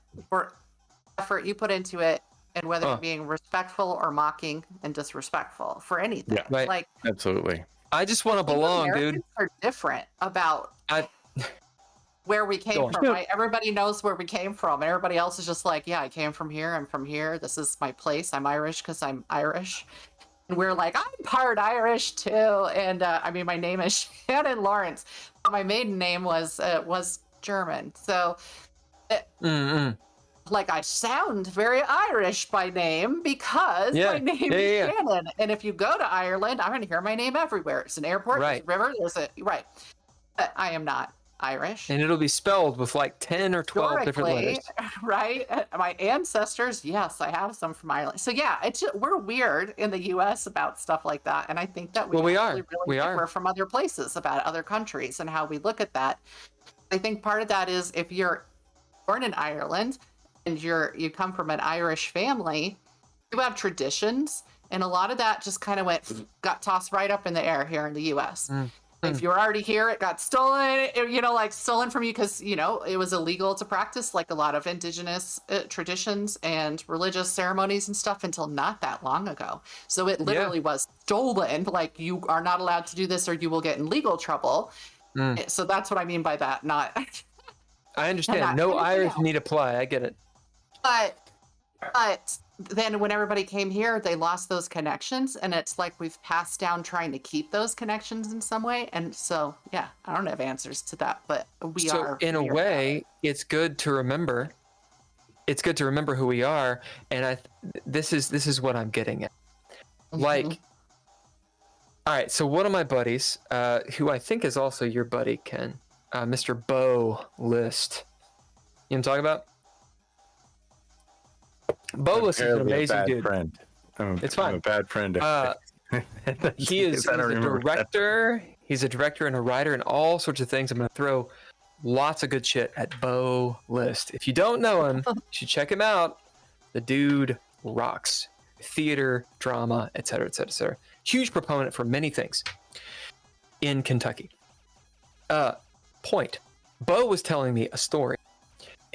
effort you put into it, and whether you're being respectful or mocking and disrespectful for anything. Yeah. Right. Like, Absolutely. I just want to belong, dude. Americans are different about where we came Go on. from, right? Everybody knows where we came from, and everybody else is just like, yeah, I came from here. I'm from here. This is my place. I'm Irish because I'm Irish. And we're like, I'm part Irish too. And I mean, my name is Shannon Lawrence. My maiden name was German. So, like, I sound very Irish by name because my name is Shannon. And if you go to Ireland, I'm going to hear my name everywhere. It's an airport, there's a river, right. But I am not Irish. And it'll be spelled with like 10 or 12 different letters. Right? My ancestors, yes, I have some from Ireland. So yeah, we're weird in the U.S. about stuff like that, and I think that we are. Really differ from other places about other countries and how we look at that. I think part of that is if you're born in Ireland and you come from an Irish family, you have traditions, and a lot of that just kind of got tossed right up in the air here in the U.S. If you were already here, it got stolen, stolen from you because, it was illegal to practice like a lot of indigenous traditions and religious ceremonies and stuff until not that long ago. So it literally was stolen. Like, you are not allowed to do this or you will get in legal trouble. So that's what I mean by that. Not. I understand. No Irish need apply. I get it. But then when everybody came here, they lost those connections, and it's like we've passed down trying to keep those connections in some way. And so, yeah, I don't have answers to that, but we are. So in a way, it's good to remember. It's good to remember who we are, and this is what I'm getting at. Like, all right. So one of my buddies, who I think is also your buddy, Ken, Mr. Bo List. You know what I'm talking about? Bo List is an amazing dude. Friend. It's fine. I'm a bad friend. He is a director. He's a director and a writer and all sorts of things. I'm going to throw lots of good shit at Bo List. If you don't know him, you should check him out. The dude rocks. Theater, drama, etc., etc., etc. Huge proponent for many things in Kentucky. Point. Bo was telling me a story.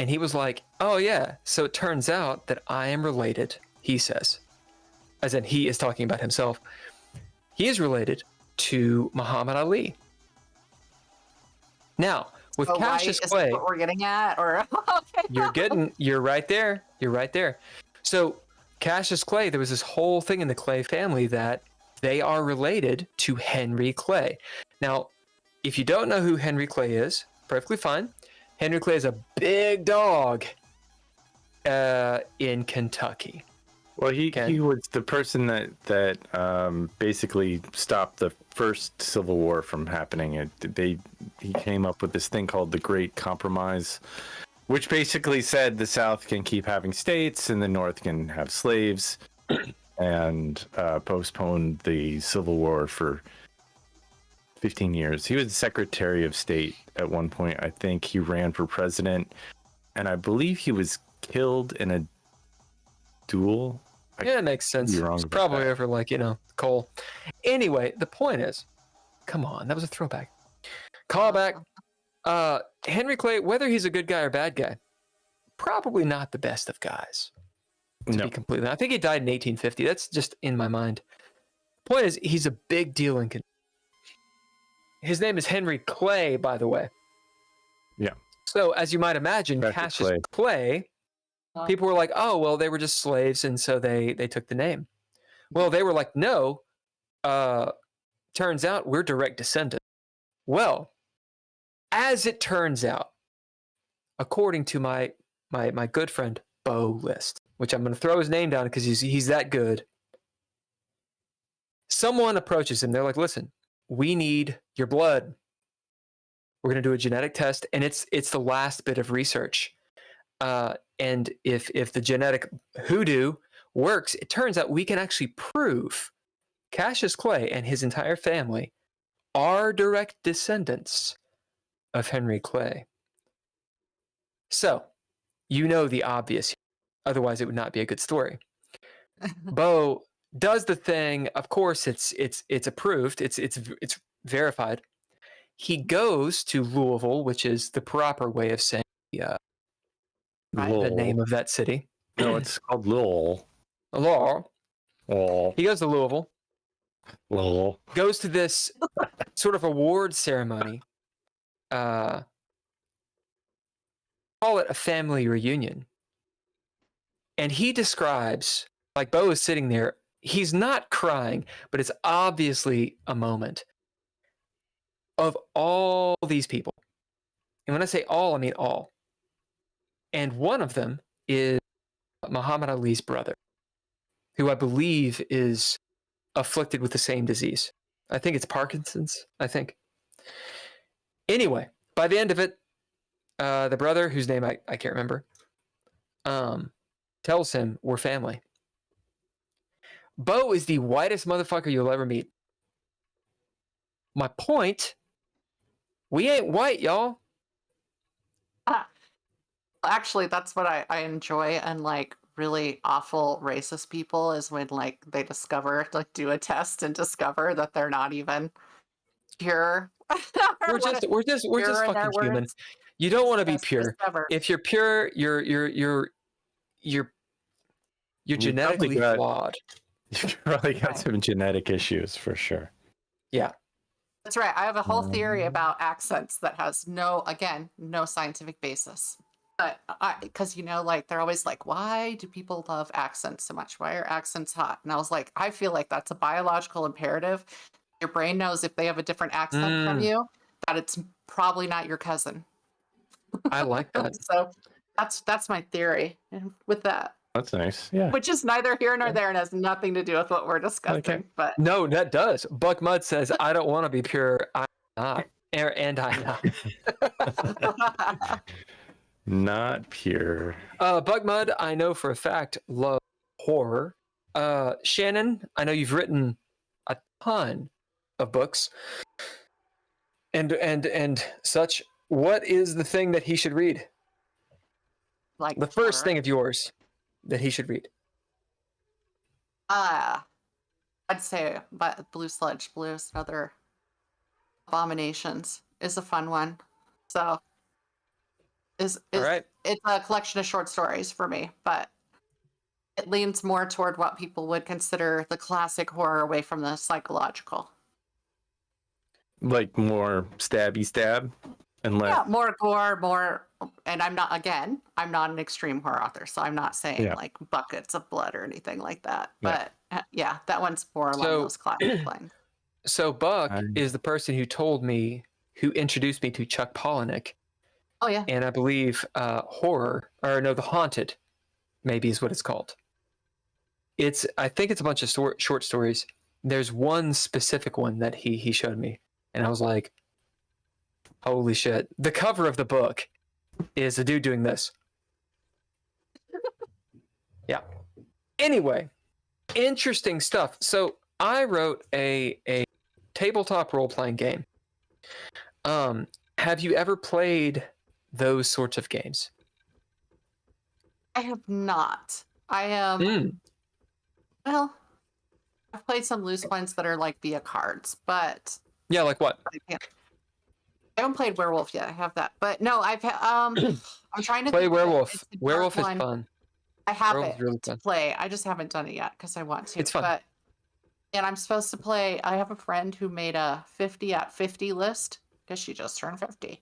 And he was like, oh, yeah, so it turns out that I am related, he says. As in, he is talking about himself. He is related to Muhammad Ali. Now, with Cassius Clay... Is what we're getting at? Or you're right there. So, Cassius Clay, there was this whole thing in the Clay family that they are related to Henry Clay. Now, if you don't know who Henry Clay is, perfectly fine. Henry Clay is a big dog in Kentucky. Well, he was the person that basically stopped the first Civil War from happening. He came up with this thing called the Great Compromise, which basically said the South can keep having states and the North can have slaves, and postponed the Civil War for 15 years. He was Secretary of State at one point. I think he ran for president, and I believe he was killed in a duel. Yeah, it makes sense. It's probably over, like, coal. Anyway, the point is, come on, that was a throwback. Callback. Henry Clay, whether he's a good guy or bad guy, probably not the best of guys. To be completely, I think he died in 1850. That's just in my mind. Point is, he's a big deal in Kentucky. His name is Henry Clay, by the way. Yeah. So, as you might imagine, Cassius Clay, people were like, oh, well, they were just slaves, and so they took the name. Well, they were like, no, turns out we're direct descendants. Well, as it turns out, according to my good friend Bo List, which I'm going to throw his name down because he's that good, someone approaches him. They're like, listen, we need your blood. We're going to do a genetic test, and it's the last bit of research. And if the genetic hoodoo works, it turns out we can actually prove Cassius Clay and his entire family are direct descendants of Henry Clay. So, the obvious. Otherwise, it would not be a good story. Bo does the thing. Of course, it's approved. It's verified. He goes to Louisville, which is the proper way of saying the name of that city. No, it's called Lowell. He goes to Louisville. Lowell. Goes to this sort of award ceremony. Call it a family reunion. And he describes, like, Bo is sitting there. He's not crying, but it's obviously a moment of all these people. And when I say all, I mean all. And one of them is Muhammad Ali's brother, who I believe is afflicted with the same disease. I think it's Parkinson's, Anyway, by the end of it, the brother, whose name I can't remember, tells him we're family. Bo is the whitest motherfucker you'll ever meet. My point, we ain't white, y'all. Actually, that's what I enjoy, and like really awful racist people is when like they discover, like, do a test and discover that they're not even pure. We're just fucking human. You don't want to be pure. If you're pure, you're genetically flawed. You probably got some genetic issues for sure. Yeah. That's right. I have a whole theory about accents that has no scientific basis. But because, like, they're always like, why do people love accents so much? Why are accents hot? And I was like, I feel like that's a biological imperative. Your brain knows if they have a different accent from you, that it's probably not your cousin. I like that. So that's my theory with that. That's nice. Yeah. Which is neither here nor there and has nothing to do with what we're discussing. Okay. But no, that does. Buck Mud says, I don't want to be pure. I'm not. And I'm not. Not pure. Buck Mud, I know for a fact, love horror. Shannon, I know you've written a ton of books and such. What is the thing that he should read? Like the first thing of yours that he should read? I'd say but Blue Sludge Blues and Other Abominations is a fun one. So is all right. It's a collection of short stories for me, but it leans more toward what people would consider the classic horror away from the psychological. Like more stabby stab and less. Yeah, more gore, more and I'm not an extreme horror author, so I'm not saying like buckets of blood or anything like that. But yeah, that one's more along those classic lines. So Buck is the person who introduced me to Chuck Palahniuk. Oh yeah. And I believe horror, or no, The Haunted, maybe is what it's called. I think it's a bunch of short stories. There's one specific one that he showed me, and I was like, holy shit. The cover of the book is a dude doing this. Yeah. Anyway, interesting stuff. So I wrote a tabletop role-playing game. Have you ever played those sorts of games? I have not. I am. Well, I've played some loose ones that are like via cards, but yeah, like what? I haven't played Werewolf yet. I have that, but no, I've I'm trying to play Werewolf. Werewolf is fun. I have Werewolf it really to fun. play. I just haven't done it yet because I want to. It's fun. And I'm supposed to play. I have a friend who made a 50 at 50 list because she just turned 50,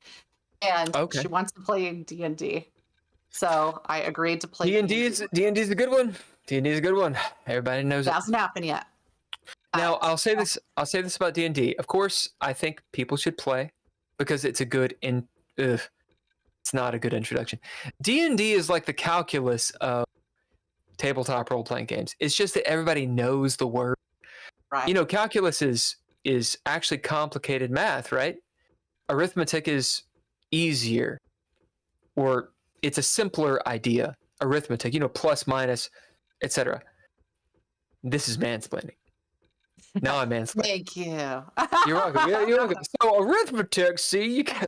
and she wants to play D&D. So I agreed to play D&D. is a good one. D&D is a good one. Everybody knows it. Hasn't happened yet. Now I'll say this about D&D. Of course, I think people should play because it's a good it's not a good introduction. D&D is like the calculus of tabletop role-playing games. It's just that everybody knows the word. Right. You know, calculus is actually complicated math, right? Arithmetic is easier, or it's a simpler idea. Arithmetic, plus, minus, etc. This is mansplaining. Now I'm mansplaining. Thank you. You're welcome. You're welcome. So arithmetic, see, you can...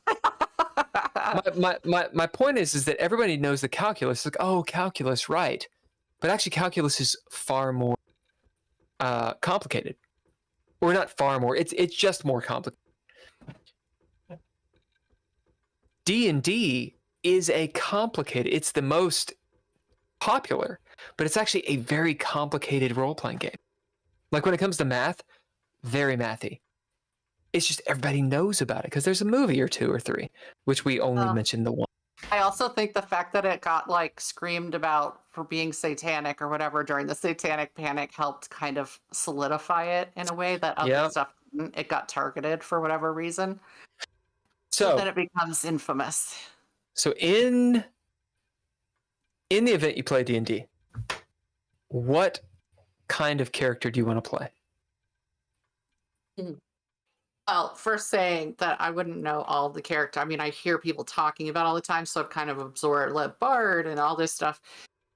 my point is that everybody knows the calculus. Like, oh, calculus, right? But actually, calculus is far more complicated, or not far more. It's just more complicated. D&D is it's the most popular, but it's actually a very complicated role-playing game. Like when it comes to math, very mathy. It's just everybody knows about it because there's a movie or two or three, which we only mentioned the one. I also think the fact that it got like screamed about for being satanic or whatever during the Satanic Panic helped kind of solidify it in a way that other stuff didn't. It got targeted for whatever reason. So then it becomes infamous. So in the event you play D&D, what kind of character do you want to play? Well, first saying that I wouldn't know all of the character. I mean, I hear people talking about all the time, so I've kind of absorbed Bard and all this stuff.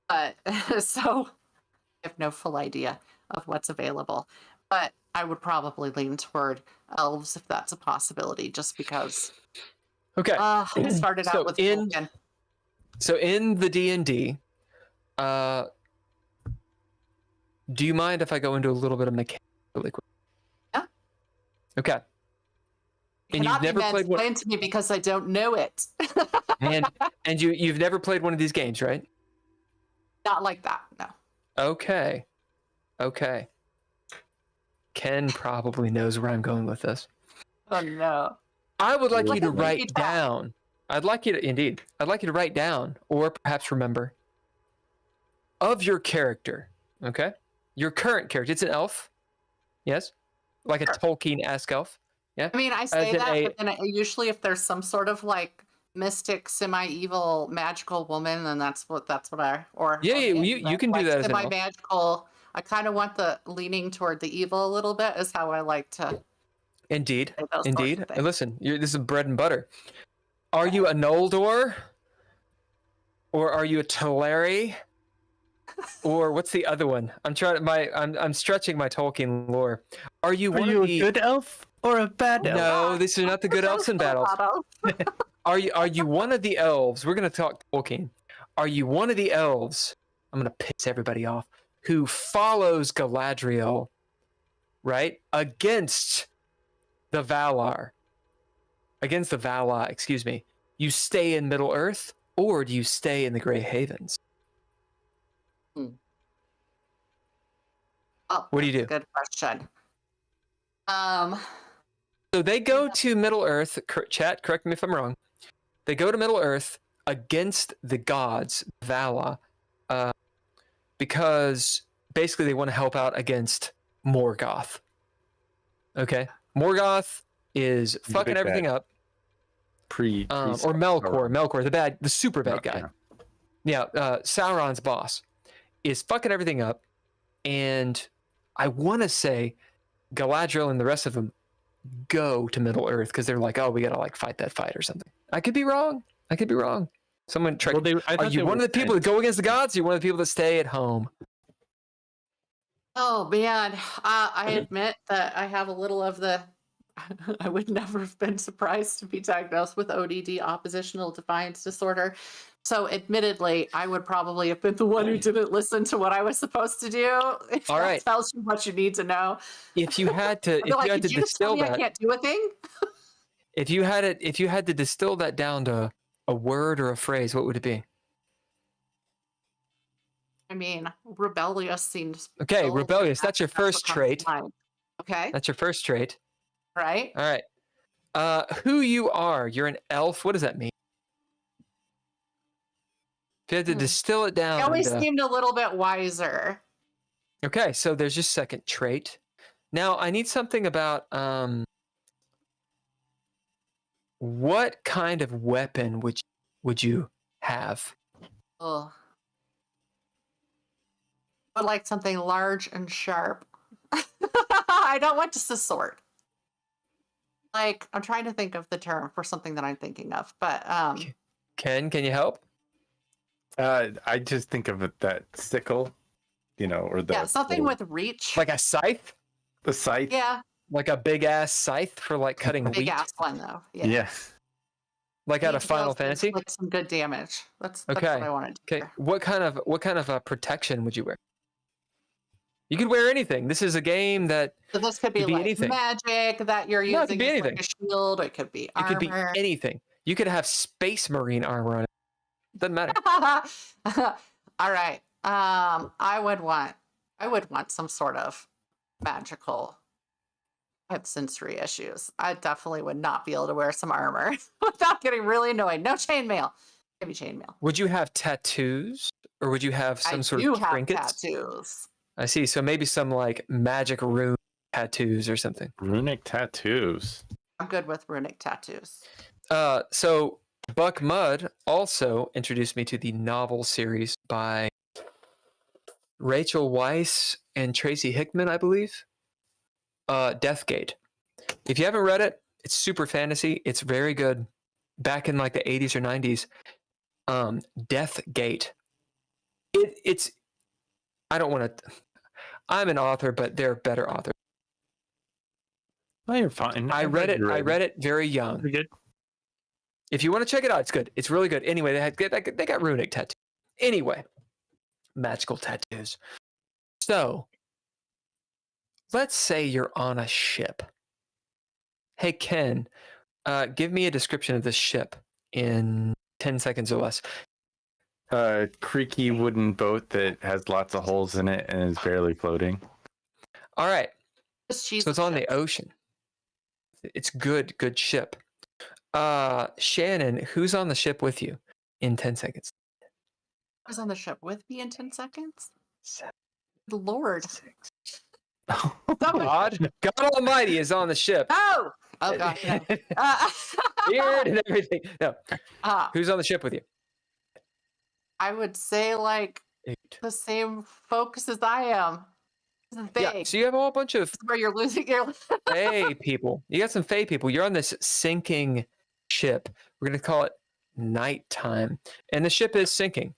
But so I have no full idea of what's available. But I would probably lean toward elves if that's a possibility, just because. Okay. I started out with Vulcan. So in the D&D, do you mind if I go into a little bit of mechanics really quick? Yeah. Okay. And you've never played one. Explain to me because I don't know it. and you've never played one of these games, right? Not like that, no. Okay. Ken probably knows where I'm going with this. Oh no. I would like you to write down. I'd like you to write down, or perhaps remember, of your character. Okay? Your current character. It's an elf. Yes? Like a Tolkien-esque elf. Yeah. I mean, I say that, but then usually if there's some sort of like mystic, semi-evil, magical woman, then that's what I you can do that as an elf. Semi-magical. I kind of want the leaning toward the evil a little bit. Is how I like to. Indeed. And listen, this is bread and butter. Are you a Noldor? Or are you a Teleri? Or what's the other one? I'm stretching my Tolkien lore. Are you a good elf or a bad elf? No, these are not the good elves and bad elves. Are you one of the elves? We're gonna talk Tolkien. Are you one of the elves? I'm gonna piss everybody off. Who follows Galadriel, right? Against the Valar. Excuse me. You stay in Middle Earth, or do you stay in the Grey Havens? Oh, what do you do? Good question. So they go to Middle Earth. Chat, correct me if I'm wrong. They go to Middle Earth against the gods, Vala, because basically they want to help out against Morgoth. Okay, Morgoth is fucking big everything bad. up. Or Or Melkor, the super bad guy. Yeah, Sauron's boss is fucking everything up, and I want to say Galadriel and the rest of them go to Middle Earth because they're like, oh, we gotta like fight that fight or something. I could be wrong. Someone tried. Are you one of the people that go against the gods? Or you one of the people that stay at home? Oh man, I admit that I have a little of the. I would never have been surprised to be diagnosed with ODD, oppositional defiance disorder. So, admittedly, I would probably have been the one who didn't listen to what I was supposed to do. If All that right. tells you what you need to know. If you had to, I'd be like, if did you you had to just tell distill me I that, can't do a thing? if you had to distill that down to a word or a phrase, what would it be? I mean, rebellious seems Okay, so rebellious. That's your what first comes to trait. mind. Okay, That's your first trait. right? All right. Who you are? You're an elf. What does that mean? If you had to distill it down. I always into- seemed a little bit wiser. Okay, so there's your second trait. Now I need something about what kind of weapon would you have? Ugh. I would like something large and sharp. I don't want just a sword. Like, I'm trying to think of the term for something that I'm thinking of, but Ken, can you help? I just think of it that sickle, or the yeah, something with reach. Like a scythe? the scythe. Yeah, Like a big ass scythe for like cutting big wheat? ass one though. Yeah. Yeah. Like out of Needs Final those things, Fantasy? like some good damage. That's Okay. what I wanted to Okay. hear. What kind of protection would you wear? You could wear anything. This is a game that So this could be Could be like anything. magic that you're No, it using could be as like anything. a shield. It could be it armor. could be anything. You could have Space Marine armor on it. Doesn't matter. All right. I would want some sort of magical. I have sensory issues. I definitely would not be able to wear some armor without getting really annoyed. No chainmail. Maybe chainmail. Would you have tattoos, or would you have some sort do of have trinkets? tattoos. I see. So maybe some like magic rune tattoos or something. Runic tattoos. I'm good with runic tattoos. So Buck Mudd also introduced me to the novel series by Rachel Weisz and Tracy Hickman, I believe. Deathgate. If you haven't read it, it's super fantasy. It's very good. Back in like the 80s or 90s. Deathgate. It's. I don't want to. I'm an author, but they're better authors. Oh, you're fine. I read it very young. Pretty good. If you want to check it out, it's good. It's really good. Anyway, they got runic tattoos. Anyway, magical tattoos. So, let's say you're on a ship. Hey, Ken, give me a description of this ship in 10 seconds or less. Creaky wooden boat that has lots of holes in it and is barely floating. All right. Just cheese So it's on the ocean. It's good ship. Shannon, who's on the ship with you in 10 seconds? Who's on the ship with me in 10 seconds? 7, Good Lord. 6. Someone- God Almighty is on the ship. Oh! Oh, God. Yeah. Beard and everything. No. uh, Who's on the ship with you? I would say, like, 8. the same folks as I am. This is big. Yeah. So you have a whole bunch of This is where you're losing your. Fey people. You got some Fey people. You're on this sinking ship. We're going to call it nighttime. And the ship is sinking.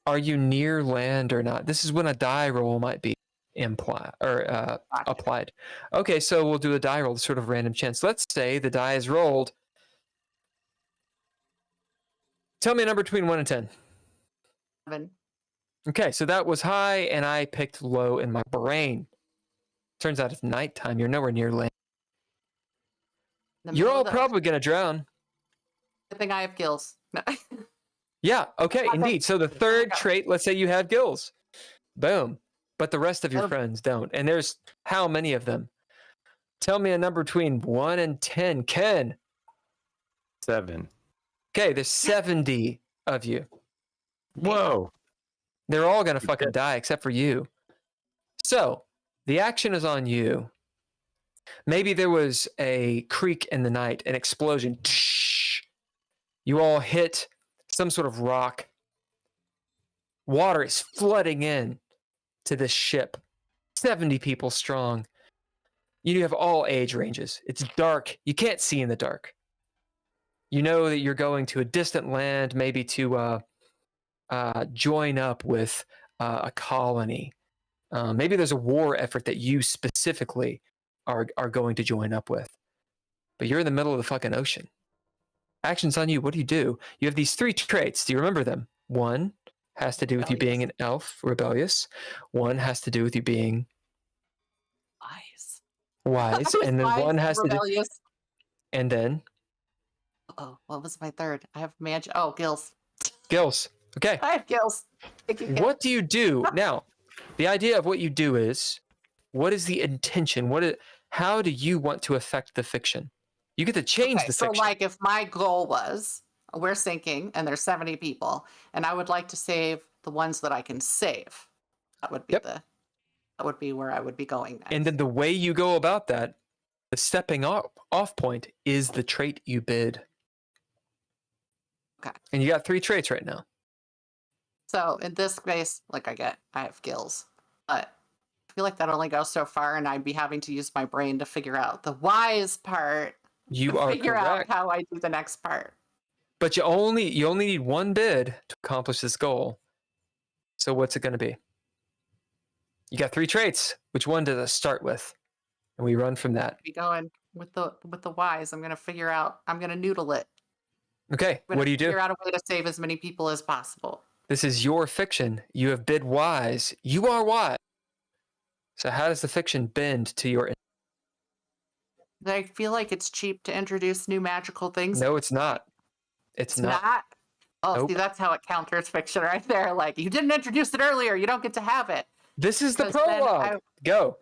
Are you near land or not? This is when a die roll might be implied or applied. Okay, so we'll do a die roll, sort of random chance. Let's say the die is rolled. Tell me a number between 1 and 10. 7. Okay, so that was high, and I picked low in my brain. Turns out it's nighttime. You're nowhere near land. In the You're middle all of the- probably going to drown. Good thing I have gills. No. Yeah, okay, Okay. indeed. So the third Okay. trait, let's say you have gills. Boom. But the rest of your Oh. friends don't. And there's how many of them? Tell me a number between 1 and 10. Ken. 7. Okay, there's 70 of you. Whoa. They're all gonna fucking die except for you. So the action is on you. Maybe there was a creak in the night, an explosion. You all hit some sort of rock. Water is flooding in to this ship. 70 people strong. You have all age ranges. It's dark. You can't see in the dark. You know that you're going to a distant land, maybe to join up with a colony. Maybe there's a war effort that you specifically are going to join up with. But you're in the middle of the fucking ocean. Action's on you. What do? You have these 3 traits. Do you remember them? 1 has to do with you being an elf, rebellious. 1 has to do with you being wise. And then wise, 1 has rebellious. to do... And then? Oh, what was my 3rd? I have magic. Oh, gills. Gills. Okay. I have gills. What do you do? Now, the idea of what you do is, what is the intention? How do you want to affect the fiction? You get to change the fiction. So, like, if my goal was, we're sinking, and there's 70 people, and I would like to save the ones that I can save, that would be that would be where I would be going next. And then the way you go about that, the stepping off point, is the trait you bid. Okay. And you got 3 traits right now. So in this case, like I have gills, but I feel like that only goes so far, and I'd be having to use my brain to figure out the wise part. You are figure correct. out how I do the next part. But you only need 1 bid to accomplish this goal. So what's it going to be? You got 3 traits. Which one does it start with? And we run from that. Be going with the wise. I'm going to figure out. I'm going to noodle it. Okay. What do you do? Figure out a way to save as many people as possible. This is your fiction. You have bid wise. You are wise. So how does the fiction bend to your... I feel like it's cheap to introduce new magical things. No, it's not. It's not. Oh, Nope. See, that's how it counters fiction right there. Like, you didn't introduce it earlier. You don't get to have it. This is the 'Cause then prologue. Go.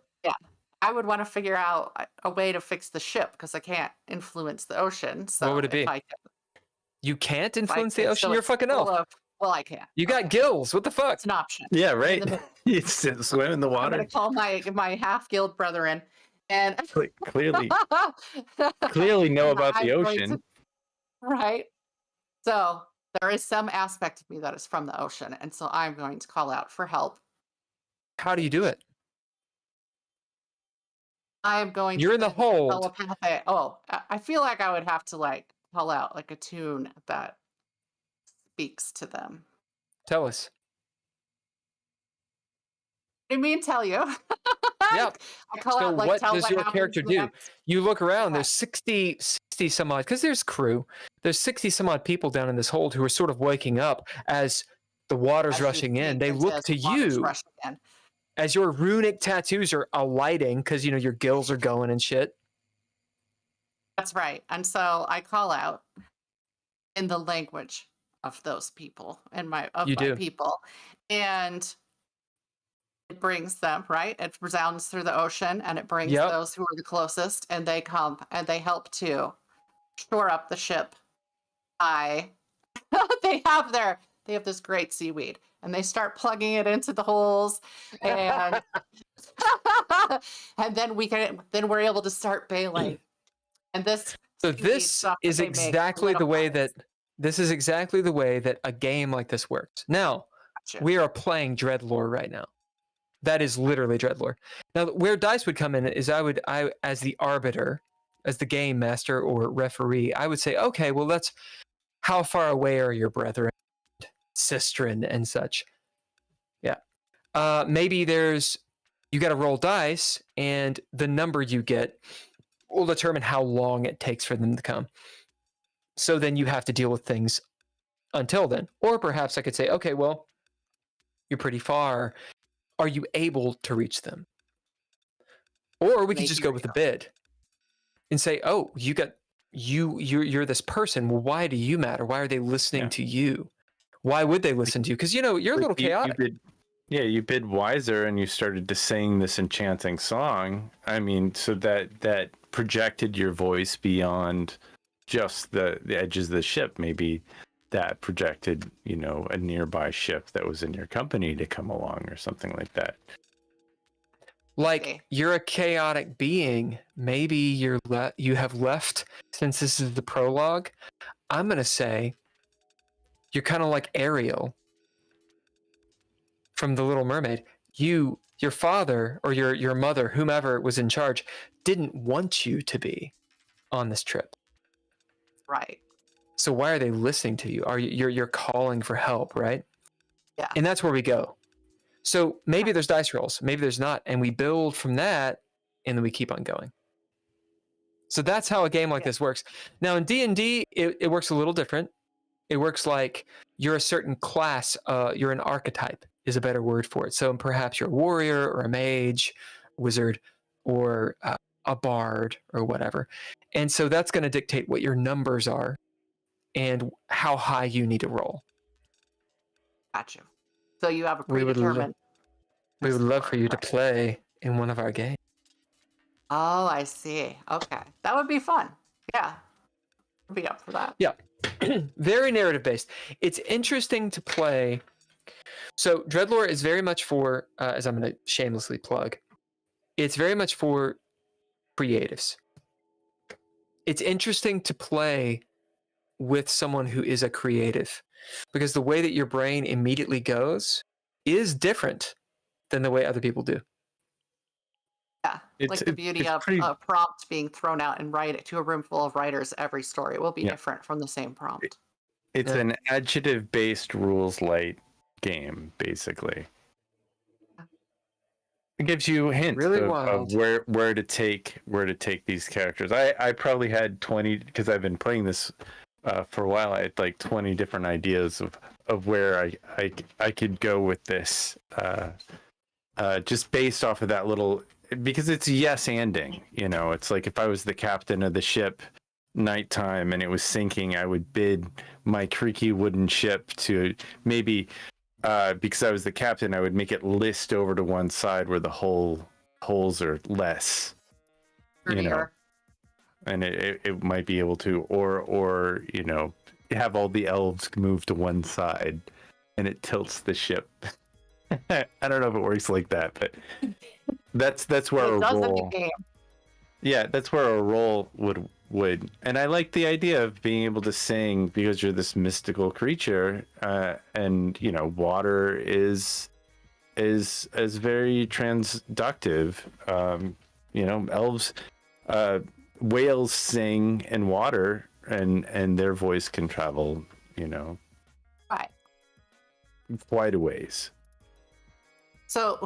I would want to figure out a way to fix the ship because I can't influence the ocean. So What would it be? if I can, You can't if I influence the can- ocean. so You're a it's fucking full elf. of- well, I can. You got gills. What the fuck? It's an option. Yeah, right. the- You sit, swim in the I'm water. going to call my half guild brethren and Clearly know about the I'm going ocean. to- right. So there is some aspect of me that is from the ocean, and so I'm going to call out for help. How do you do it? I am going. You're to in the hold. telepathic. Oh, I feel like I would have to like call out like a tune that speaks to them. Tell us. I mean, tell you. Yep. I call So out like what tell does what your happens character do? next. You look around, Okay. there's 60 some odd, because there's crew. There's 60 some odd people down in this hold who are sort of waking up as the water's As you rushing in. speak, They it look says to water's you rushing in. as your runic tattoos are alighting because, you know, your gills are going and shit. That's right. And so I call out in the language of those people and my do. people. And it brings them, right? It resounds through the ocean and it brings Yep. those who are the closest and they come and they help to shore up the ship. They have this great seaweed and they start plugging it into the holes and and then we're able to start bailing. And this So seaweed this stuff that is they make exactly the way solidifies. that a game like this works. Now, Gotcha. we are playing DreadLore right now. That is literally DreadLore. Now, where dice would come in is I as the arbiter, as the game master or referee, I would say, okay, well, that's how far away are your brethren, sistren, and such. Yeah. Maybe you got to roll dice, and the number you get will determine how long it takes for them to come. So then you have to deal with things until then. Or perhaps I could say, okay, well, you're pretty far. Are you able to reach them? Or we could just go with the bid and say, oh, you're this person. Well, why do you matter? Why are they listening to you? Why would they listen to you? Because, you know, you're a little chaotic. You bid wiser and you started to sing this enchanting song. I mean, so that projected your voice beyond just the edges of the ship. Maybe that projected, a nearby ship that was in your company to come along or something like that. Like you're a chaotic being. Maybe you have left, since this is the prologue. I'm going to say you're kind of like Ariel from The Little Mermaid. Your father or your mother, whomever was in charge, didn't want you to be on this trip. Right. So why are they listening to you? You're calling for help, right? Yeah. And that's where we go. So maybe there's dice rolls, maybe there's not, and we build from that, and then we keep on going. So that's how a game like this works. Now in D&D, it works a little different. It works like you're a certain class. You're an archetype is a better word for it. So perhaps you're a warrior or a mage, wizard, or a bard or whatever. And so that's going to dictate what your numbers are and how high you need to roll. Got you. So you have a We would predetermined. love for you to play in one of our games. Oh, I see. Okay. That would be fun. Yeah. I'd be up for that. Yeah. Very narrative based. It's interesting to play. So DreadLore is very much for, as I'm going to shamelessly plug, it's very much for creatives. It's interesting to play with someone who is a creative, because the way that your brain immediately goes is different than the way other people do. Yeah. Like the beauty of a prompt being thrown out and write it to a room full of writers. Every story will be different from the same prompt. It's an adjective-based rules-light game, basically. It gives you hints Really of where to take these characters. I probably had 20, because I've been playing this for a while. I had like 20 different ideas of where I could go with this, just based off of that little, because it's yes-anding. It's like if I was the captain of the ship, nighttime, and it was sinking, I would bid my creaky wooden ship to maybe, because I was the captain, I would make it list over to one side where the holes are less, and it might be able to, or have all the elves move to one side, and it tilts the ship. I don't know if it works like that, but that's where a roll. Yeah, that's where a roll would. And I like the idea of being able to sing, because you're this mystical creature, and water is very transductive. Elves, whales sing in water, and their voice can travel, right, quite a ways. So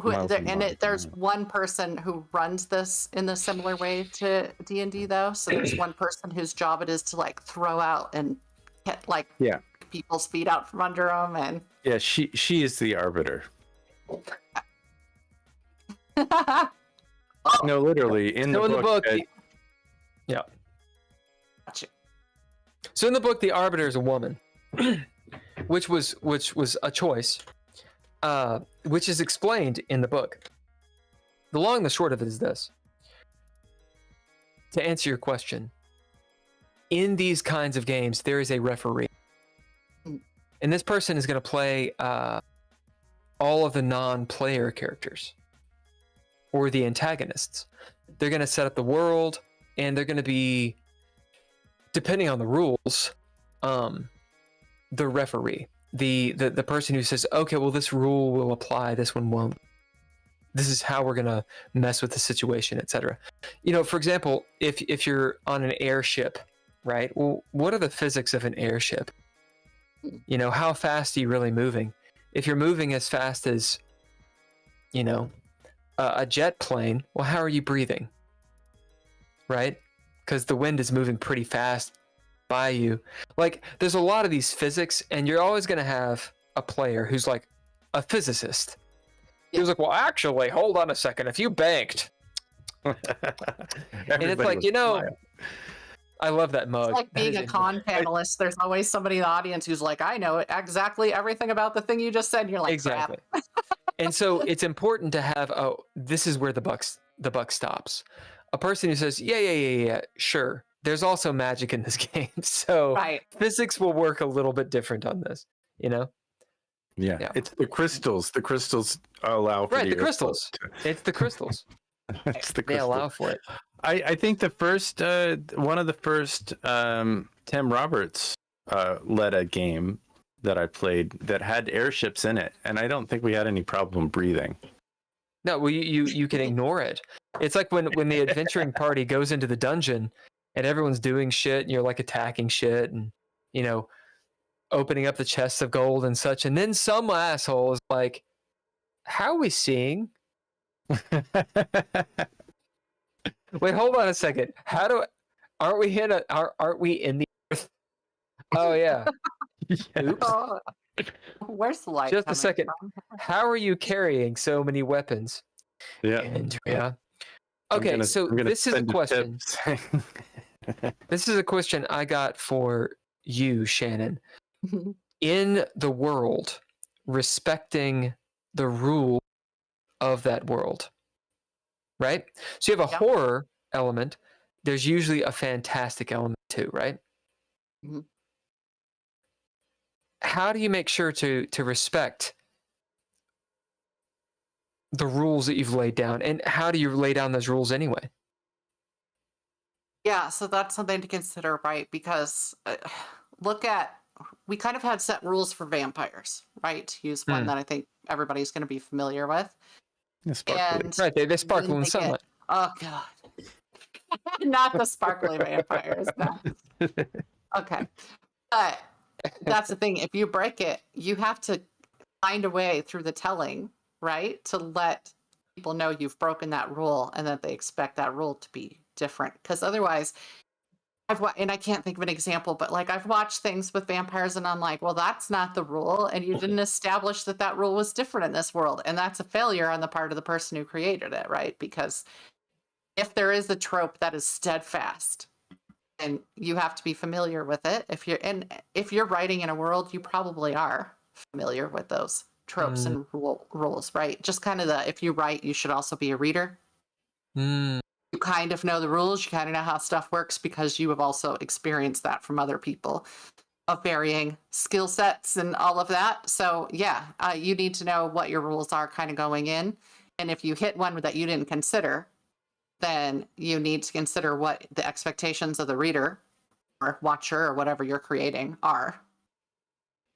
there's one person who runs this in a similar way to D&D, though. So there's one person whose job it is to like throw out and get people's feet out from under them, and she is the arbiter. No, literally in the book. Yeah. Gotcha. So in the book, the arbiter is a woman, which was a choice. Which is explained in the book. The long and the short of it is this. To answer your question, in these kinds of games, there is a referee. And this person is going to play all of the non-player characters or the antagonists. They're going to set up the world, and they're going to be, depending on the rules, the referee. The person who says, okay, well, this rule will apply, this one won't. This is how we're going to mess with the situation, etc. For example, if you're on an airship, right? Well, what are the physics of an airship? How fast are you really moving? If you're moving as fast as, a jet plane, well, how are you breathing? Right? Because the wind is moving pretty fast by you. Like, there's a lot of these physics, and you're always going to have a player who's like a physicist. He's like, well, actually, hold on a second. If you banked, and it's like, I love that mug. It's like being a con panelist. There's always somebody in the audience who's like, I know exactly everything about the thing you just said. And you're like, exactly. And so it's important to have, this is where the buck stops. A person who says, yeah, sure. there's also magic in this game, so Right. physics will work a little bit different on this. You know? Yeah. It's the crystals. The crystals allow for Right, the airflow crystals. to- It's the crystals. It's the They crystals. allow for it. I think the first one of the first Tim Roberts led a game that I played that had airships in it, and I don't think we had any problem breathing. No, well, you can ignore it. It's like when the adventuring party goes into the dungeon and everyone's doing shit and you're like attacking shit and, you know, opening up the chests of gold and such, and then some asshole is like, how are we seeing? Wait, hold on a second. Aren't we in the earth? Oh yeah. Oops. Oh, where's the light? Just a coming second. from? How are you carrying so many weapons? Yeah. Andrea. I'm Okay, gonna- so I'm gonna this is a send question. tips. This is a question I got for you, Shannon. In the world, respecting the rule of that world, right? So you have a Yep. horror element. There's usually a fantastic element too, right? Mhm. How do you make sure to respect the rules that you've laid down, and how do you lay down those rules anyway? Yeah, so that's something to consider, right? Because we kind of had set rules for vampires, right? To use one that I think everybody's going to be familiar with. Yeah, sparkly. And Right, they sparkle then in they sunlight. oh god, not the sparkly vampires. No. Okay, but that's the thing. If you break it, you have to find a way through the telling, right, to let people know you've broken that rule and that they expect that rule to be different. Because otherwise, and I can't think of an example, but like I've watched things with vampires and I'm like, well, that's not the rule. And you didn't establish that that rule was different in this world. And that's a failure on the part of the person who created it, right? Because if there is a trope that is steadfast, and you have to be familiar with it. If you're writing in a world, you probably are familiar with those tropes and rules, right? Just kind of if you write, you should also be a reader. Mm, You kind of know the rules. You kind of know how stuff works because you have also experienced that from other people of varying skill sets and all of that. So yeah, you need to know what your rules are kind of going in. And if you hit one that you didn't consider, then you need to consider what the expectations of the reader or watcher or whatever you're creating are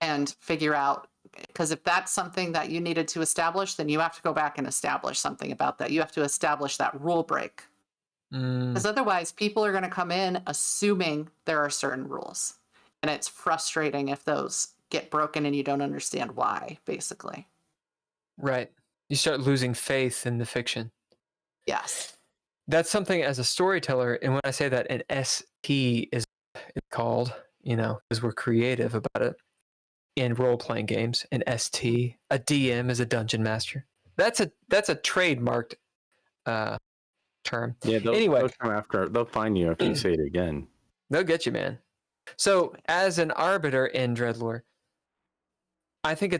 and figure out, because if that's something that you needed to establish, then you have to go back and establish something about that. You have to establish that rule break, because otherwise people are going to come in assuming there are certain rules, and it's frustrating if those get broken and you don't understand why, basically. right. You start losing faith in the fiction. Yes. That's something as a storyteller, and when I say that an ST is called, you know, because we're creative about it in role-playing games, an ST, a DM is a dungeon master. That's a trademarked term. Yeah, Anyway. they'll come after. They'll find you after you say it again. They'll get you, man. So as an arbiter in DreadLore, I think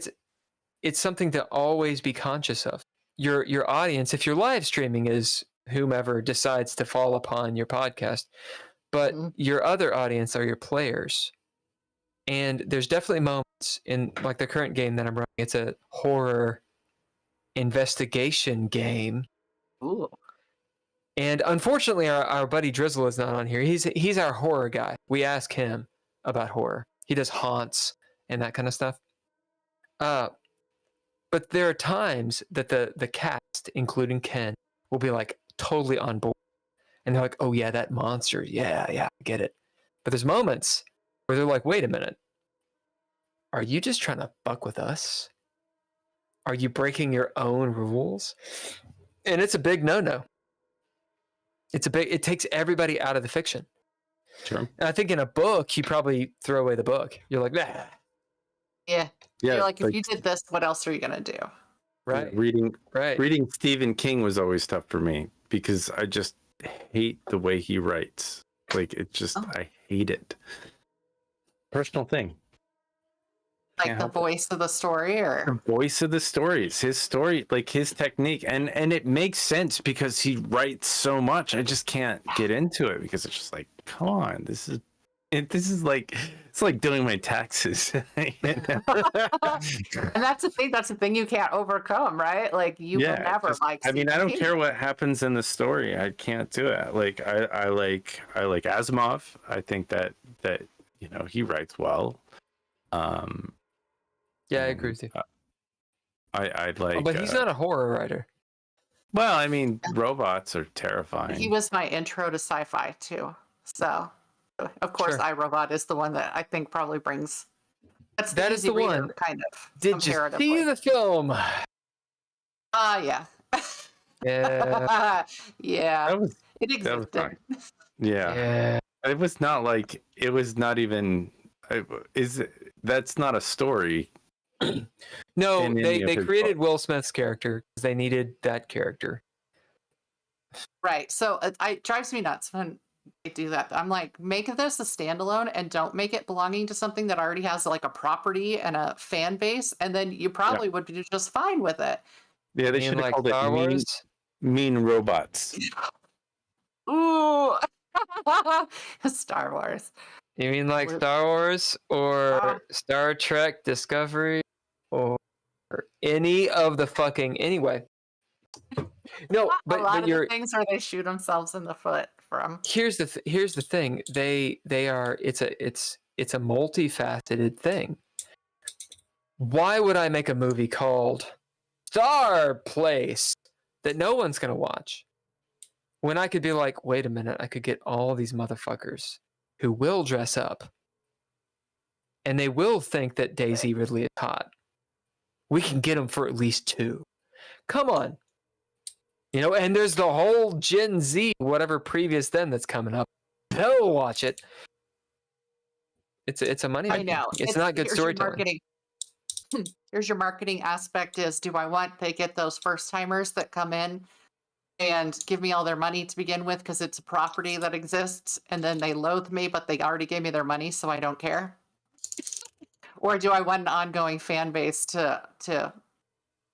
it's something to always be conscious of. Your audience, if you're live streaming, is whomever decides to fall upon your podcast, but your other audience are your players. And there's definitely moments in like the current game that I'm running. It's a horror investigation game. Ooh. And unfortunately, our buddy Drizzle is not on here. He's our horror guy. We ask him about horror. He does haunts and that kind of stuff. But there are times that the cast, including Ken, will be like totally on board. And they're like, oh yeah, that monster. Yeah, I get it. But there's moments where they're like, wait a minute. Are you just trying to fuck with us? Are you breaking your own rules? And it's a big no-no. It takes everybody out of the fiction. Sure. And I think in a book, you probably throw away the book. You're like, nah. Yeah. Yeah. You're like, if you did this, what else are you going to do? Right. Reading Stephen King was always tough for me because I just hate the way he writes. Like I hate it. Personal thing. Like the voice of the story, or The voice of the stories, his story, like his technique, and it makes sense because he writes so much. I just can't get into it because it's just like come on, this is like, it's like doing my taxes. And that's the thing you can't overcome, right? Like you will never like. I mean, I don't care what happens in the story. I can't do it. Like I like Asimov. I think that he writes well. Yeah, I agree with you. I'd like. But he's not a horror writer. Well, I mean, robots are terrifying. He was my intro to sci-fi too. So, of course, Sure. iRobot is the one that I think probably brings. That is the one. Kind of. Did you see the film? Yeah. Yeah. Yeah. That was It existed. fine. Yeah. It was not like, it was not even. That's not a story. No, in they any of his created books. Will Smith's character because they needed that character. Right. So it drives me nuts when they do that. I'm like, make this a standalone and don't make it belonging to something that already has like a property and a fan base, and then you probably would be just fine with it. Yeah, they You should mean have like called Star it Wars? mean robots. Ooh. Star Wars. You mean like Star Wars or Star Trek Discovery or any of the fucking anyway? No, A lot but of you're the things where they shoot themselves in the foot from. here's the thing. They are it's a multifaceted thing. Why would I make a movie called Star Place that no one's gonna watch? When I could be like, wait a minute, I could get all these motherfuckers who will dress up and they will think that Daisy Ridley is hot. We can get them for at least 2. Come on. And there's the whole Gen Z, whatever previous then that's coming up. They'll watch it. It's a money. I know. It's not good storytelling. Here's your marketing aspect is, do I want they get those first timers that come in and give me all their money to begin with because it's a property that exists, and then they loathe me, but they already gave me their money, so I don't care? Or do I want an ongoing fan base to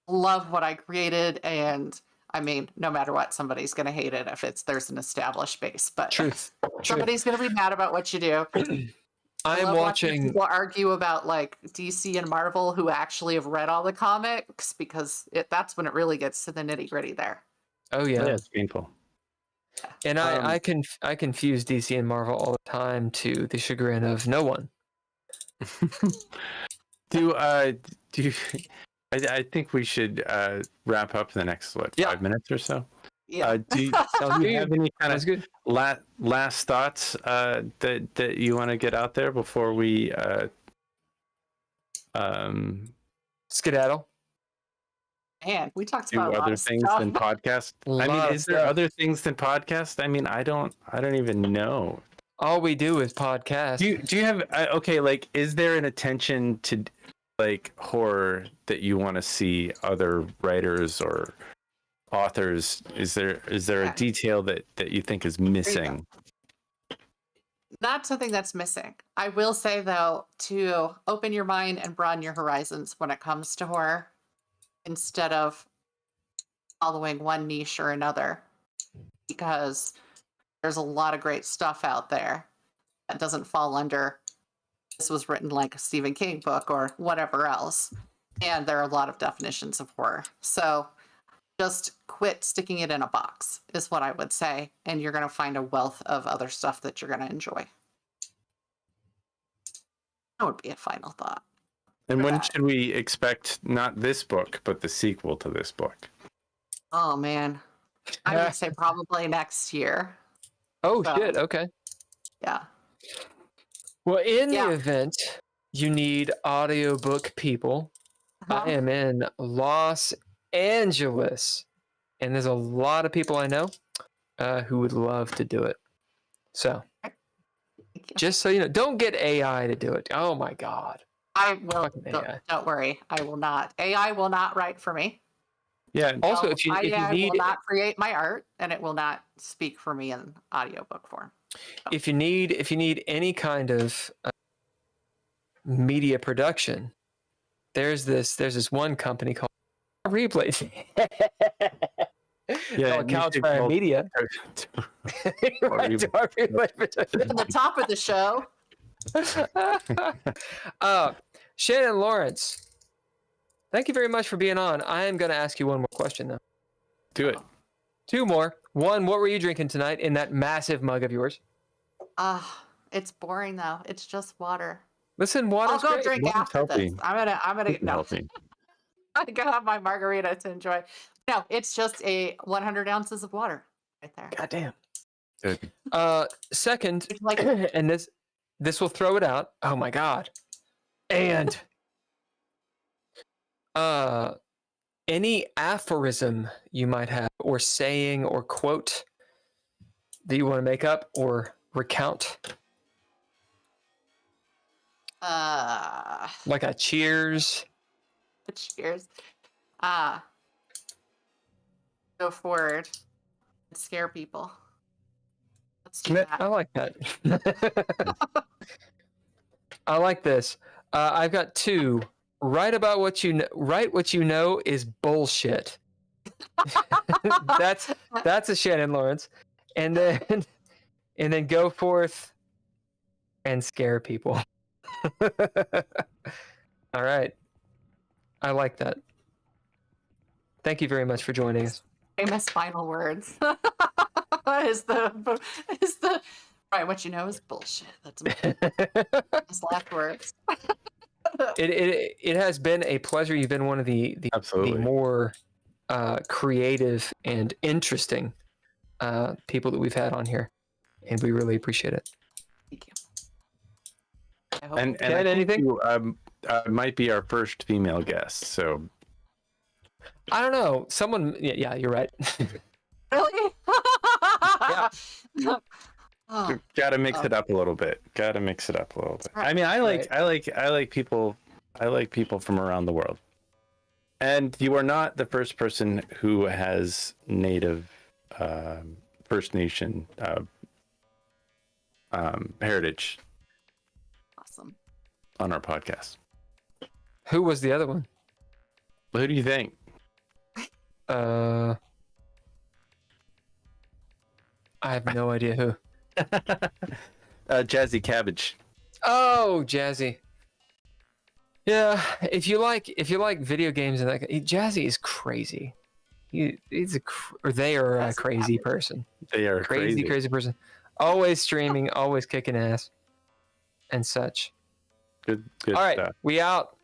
love what I created? And I mean, no matter what, somebody's going to hate it if there's an established base. But Truth. somebody's going to be mad about what you do. I am love watching people argue about like DC and Marvel who actually have read all the comics, because that's when it really gets to the nitty gritty there. Oh yeah. It's painful. And I confuse DC and Marvel all the time to the chagrin of no one. I think we should wrap up in the next 5 minutes or so. Yeah. Do you have any kind of good. last thoughts that you want to get out there before we Skedaddle? Man, we talked do about a lot other of things stuff. than podcast? I mean, is there other things than podcast? I mean, I don't even know. All we do is podcast. Do you have okay? Like, is there an attention to like horror that you want to see other writers or authors? Is there a detail that you think is missing? Not something that's missing. I will say though, to open your mind and broaden your horizons when it comes to horror, instead of following one niche or another, because there's a lot of great stuff out there that doesn't fall under this was written like a Stephen King book or whatever else. And there are a lot of definitions of horror. So just quit sticking it in a box is what I would say. And you're going to find a wealth of other stuff that you're going to enjoy. That would be a final thought. And when should we expect not this book, but the sequel to this book? Oh, man. I would say probably next year. Oh, So, shit. Okay. Yeah. Well, in the event you need audiobook people, I am in Los Angeles, and there's a lot of people I know who would love to do it. So, just so you know, don't get AI to do it. Oh my God. I will. AI. Don't worry. I will not. AI will not write for me. Yeah. Also, No, if you AI need will not create my art, and it will not speak for me in audiobook form. if you need any kind of media production, there's this one company called Replay. Yeah, Oh, you Couch should Fire call- Media. Right, you- Darby Life- At the top of the show. Shannon Lawrence, thank you very much for being on. I am going to ask you one more question, though. Do it. Two more. One, what were you drinking tonight in that massive mug of yours? It's boring though. It's just water. Listen, I'll water's go great. drink Water's after healthy. this. I'm gonna Keep it no. healthy. I'm gonna have my margarita to enjoy. No, it's just a 100 ounces of water right there. God damn. Good. Second, It's like- and this will throw it out. Oh my god. And any aphorism you might have, or saying, or quote that you want to make up or recount, like a cheers. Cheers. Go forward and scare people. Let's do that. I like that. I like this. I've got two. Write about what you know. Write what you know is bullshit. that's a Shannon Lawrence, and then go forth and scare people. All right, I like that. Thank you very much for joining us. Famous final words. is the right? What you know is bullshit. That's my famous last words. It has been a pleasure. You've been one of the Absolutely. more creative and interesting people that we've had on here, and we really appreciate it. Thank you. I hope And Ted, I think anything? you might be our first female guest. So I don't know. Someone, yeah, you're right. really? Yeah. Oh, gotta mix it up a little bit. Gotta mix it up a little bit. right. I mean, I like Right. people. I like people from around the world. And you are not the first person who has native First Nation heritage awesome. on our podcast. Who was the other one? Who do you think? I have no idea who. Jazzy Cabbage. Oh, Jazzy. Yeah, if you like video games and that, Jazzy is crazy. They are a Jazzy crazy Cabbage. person. They are Crazy person. Always streaming, always kicking ass, and such. Good All right, stuff. we out.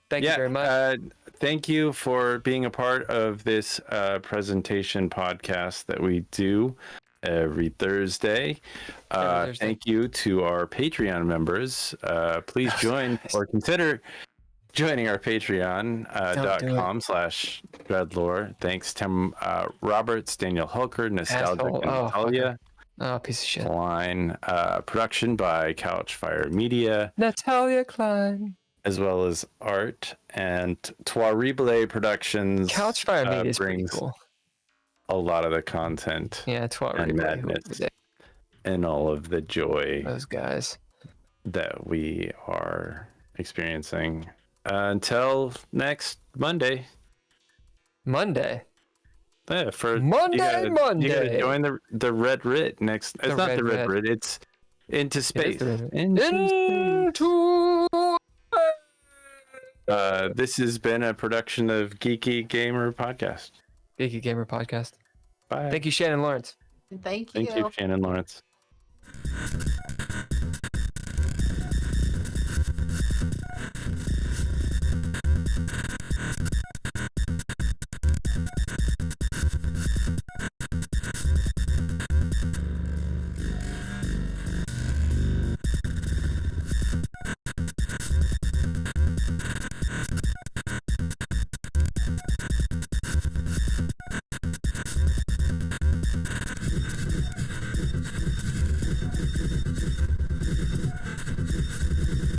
Thank you very much. Thank you for being a part of this presentation podcast that we do every Thursday. Thursday. Thank you to our Patreon members. Please join or consider joining our patreon.com/DreadLore. Thanks to Roberts, Daniel Hulker, Nostalgic, Asshole. and Oh, Natalia Oh, piece of shit. Cline. Production by Couchfire Media, Natalia Cline. as well as art and Trois Productions. Couchfire Media is pretty brings cool. a lot of the content Yeah, Twat and Replay, madness. And all of the joy those guys. that we are experiencing. Until next Monday. Monday. Yeah, Monday. You gotta join the Red Writ next. It's The not Red the Red Writ. Writ. It's Into It is Space. the Red Writ. Into Into This has been a production of Geeky Gamer Podcast. Geeky Gamer Podcast. Bye. Thank you, Shannon Lawrence. Thank you. Thank you, Shannon Lawrence.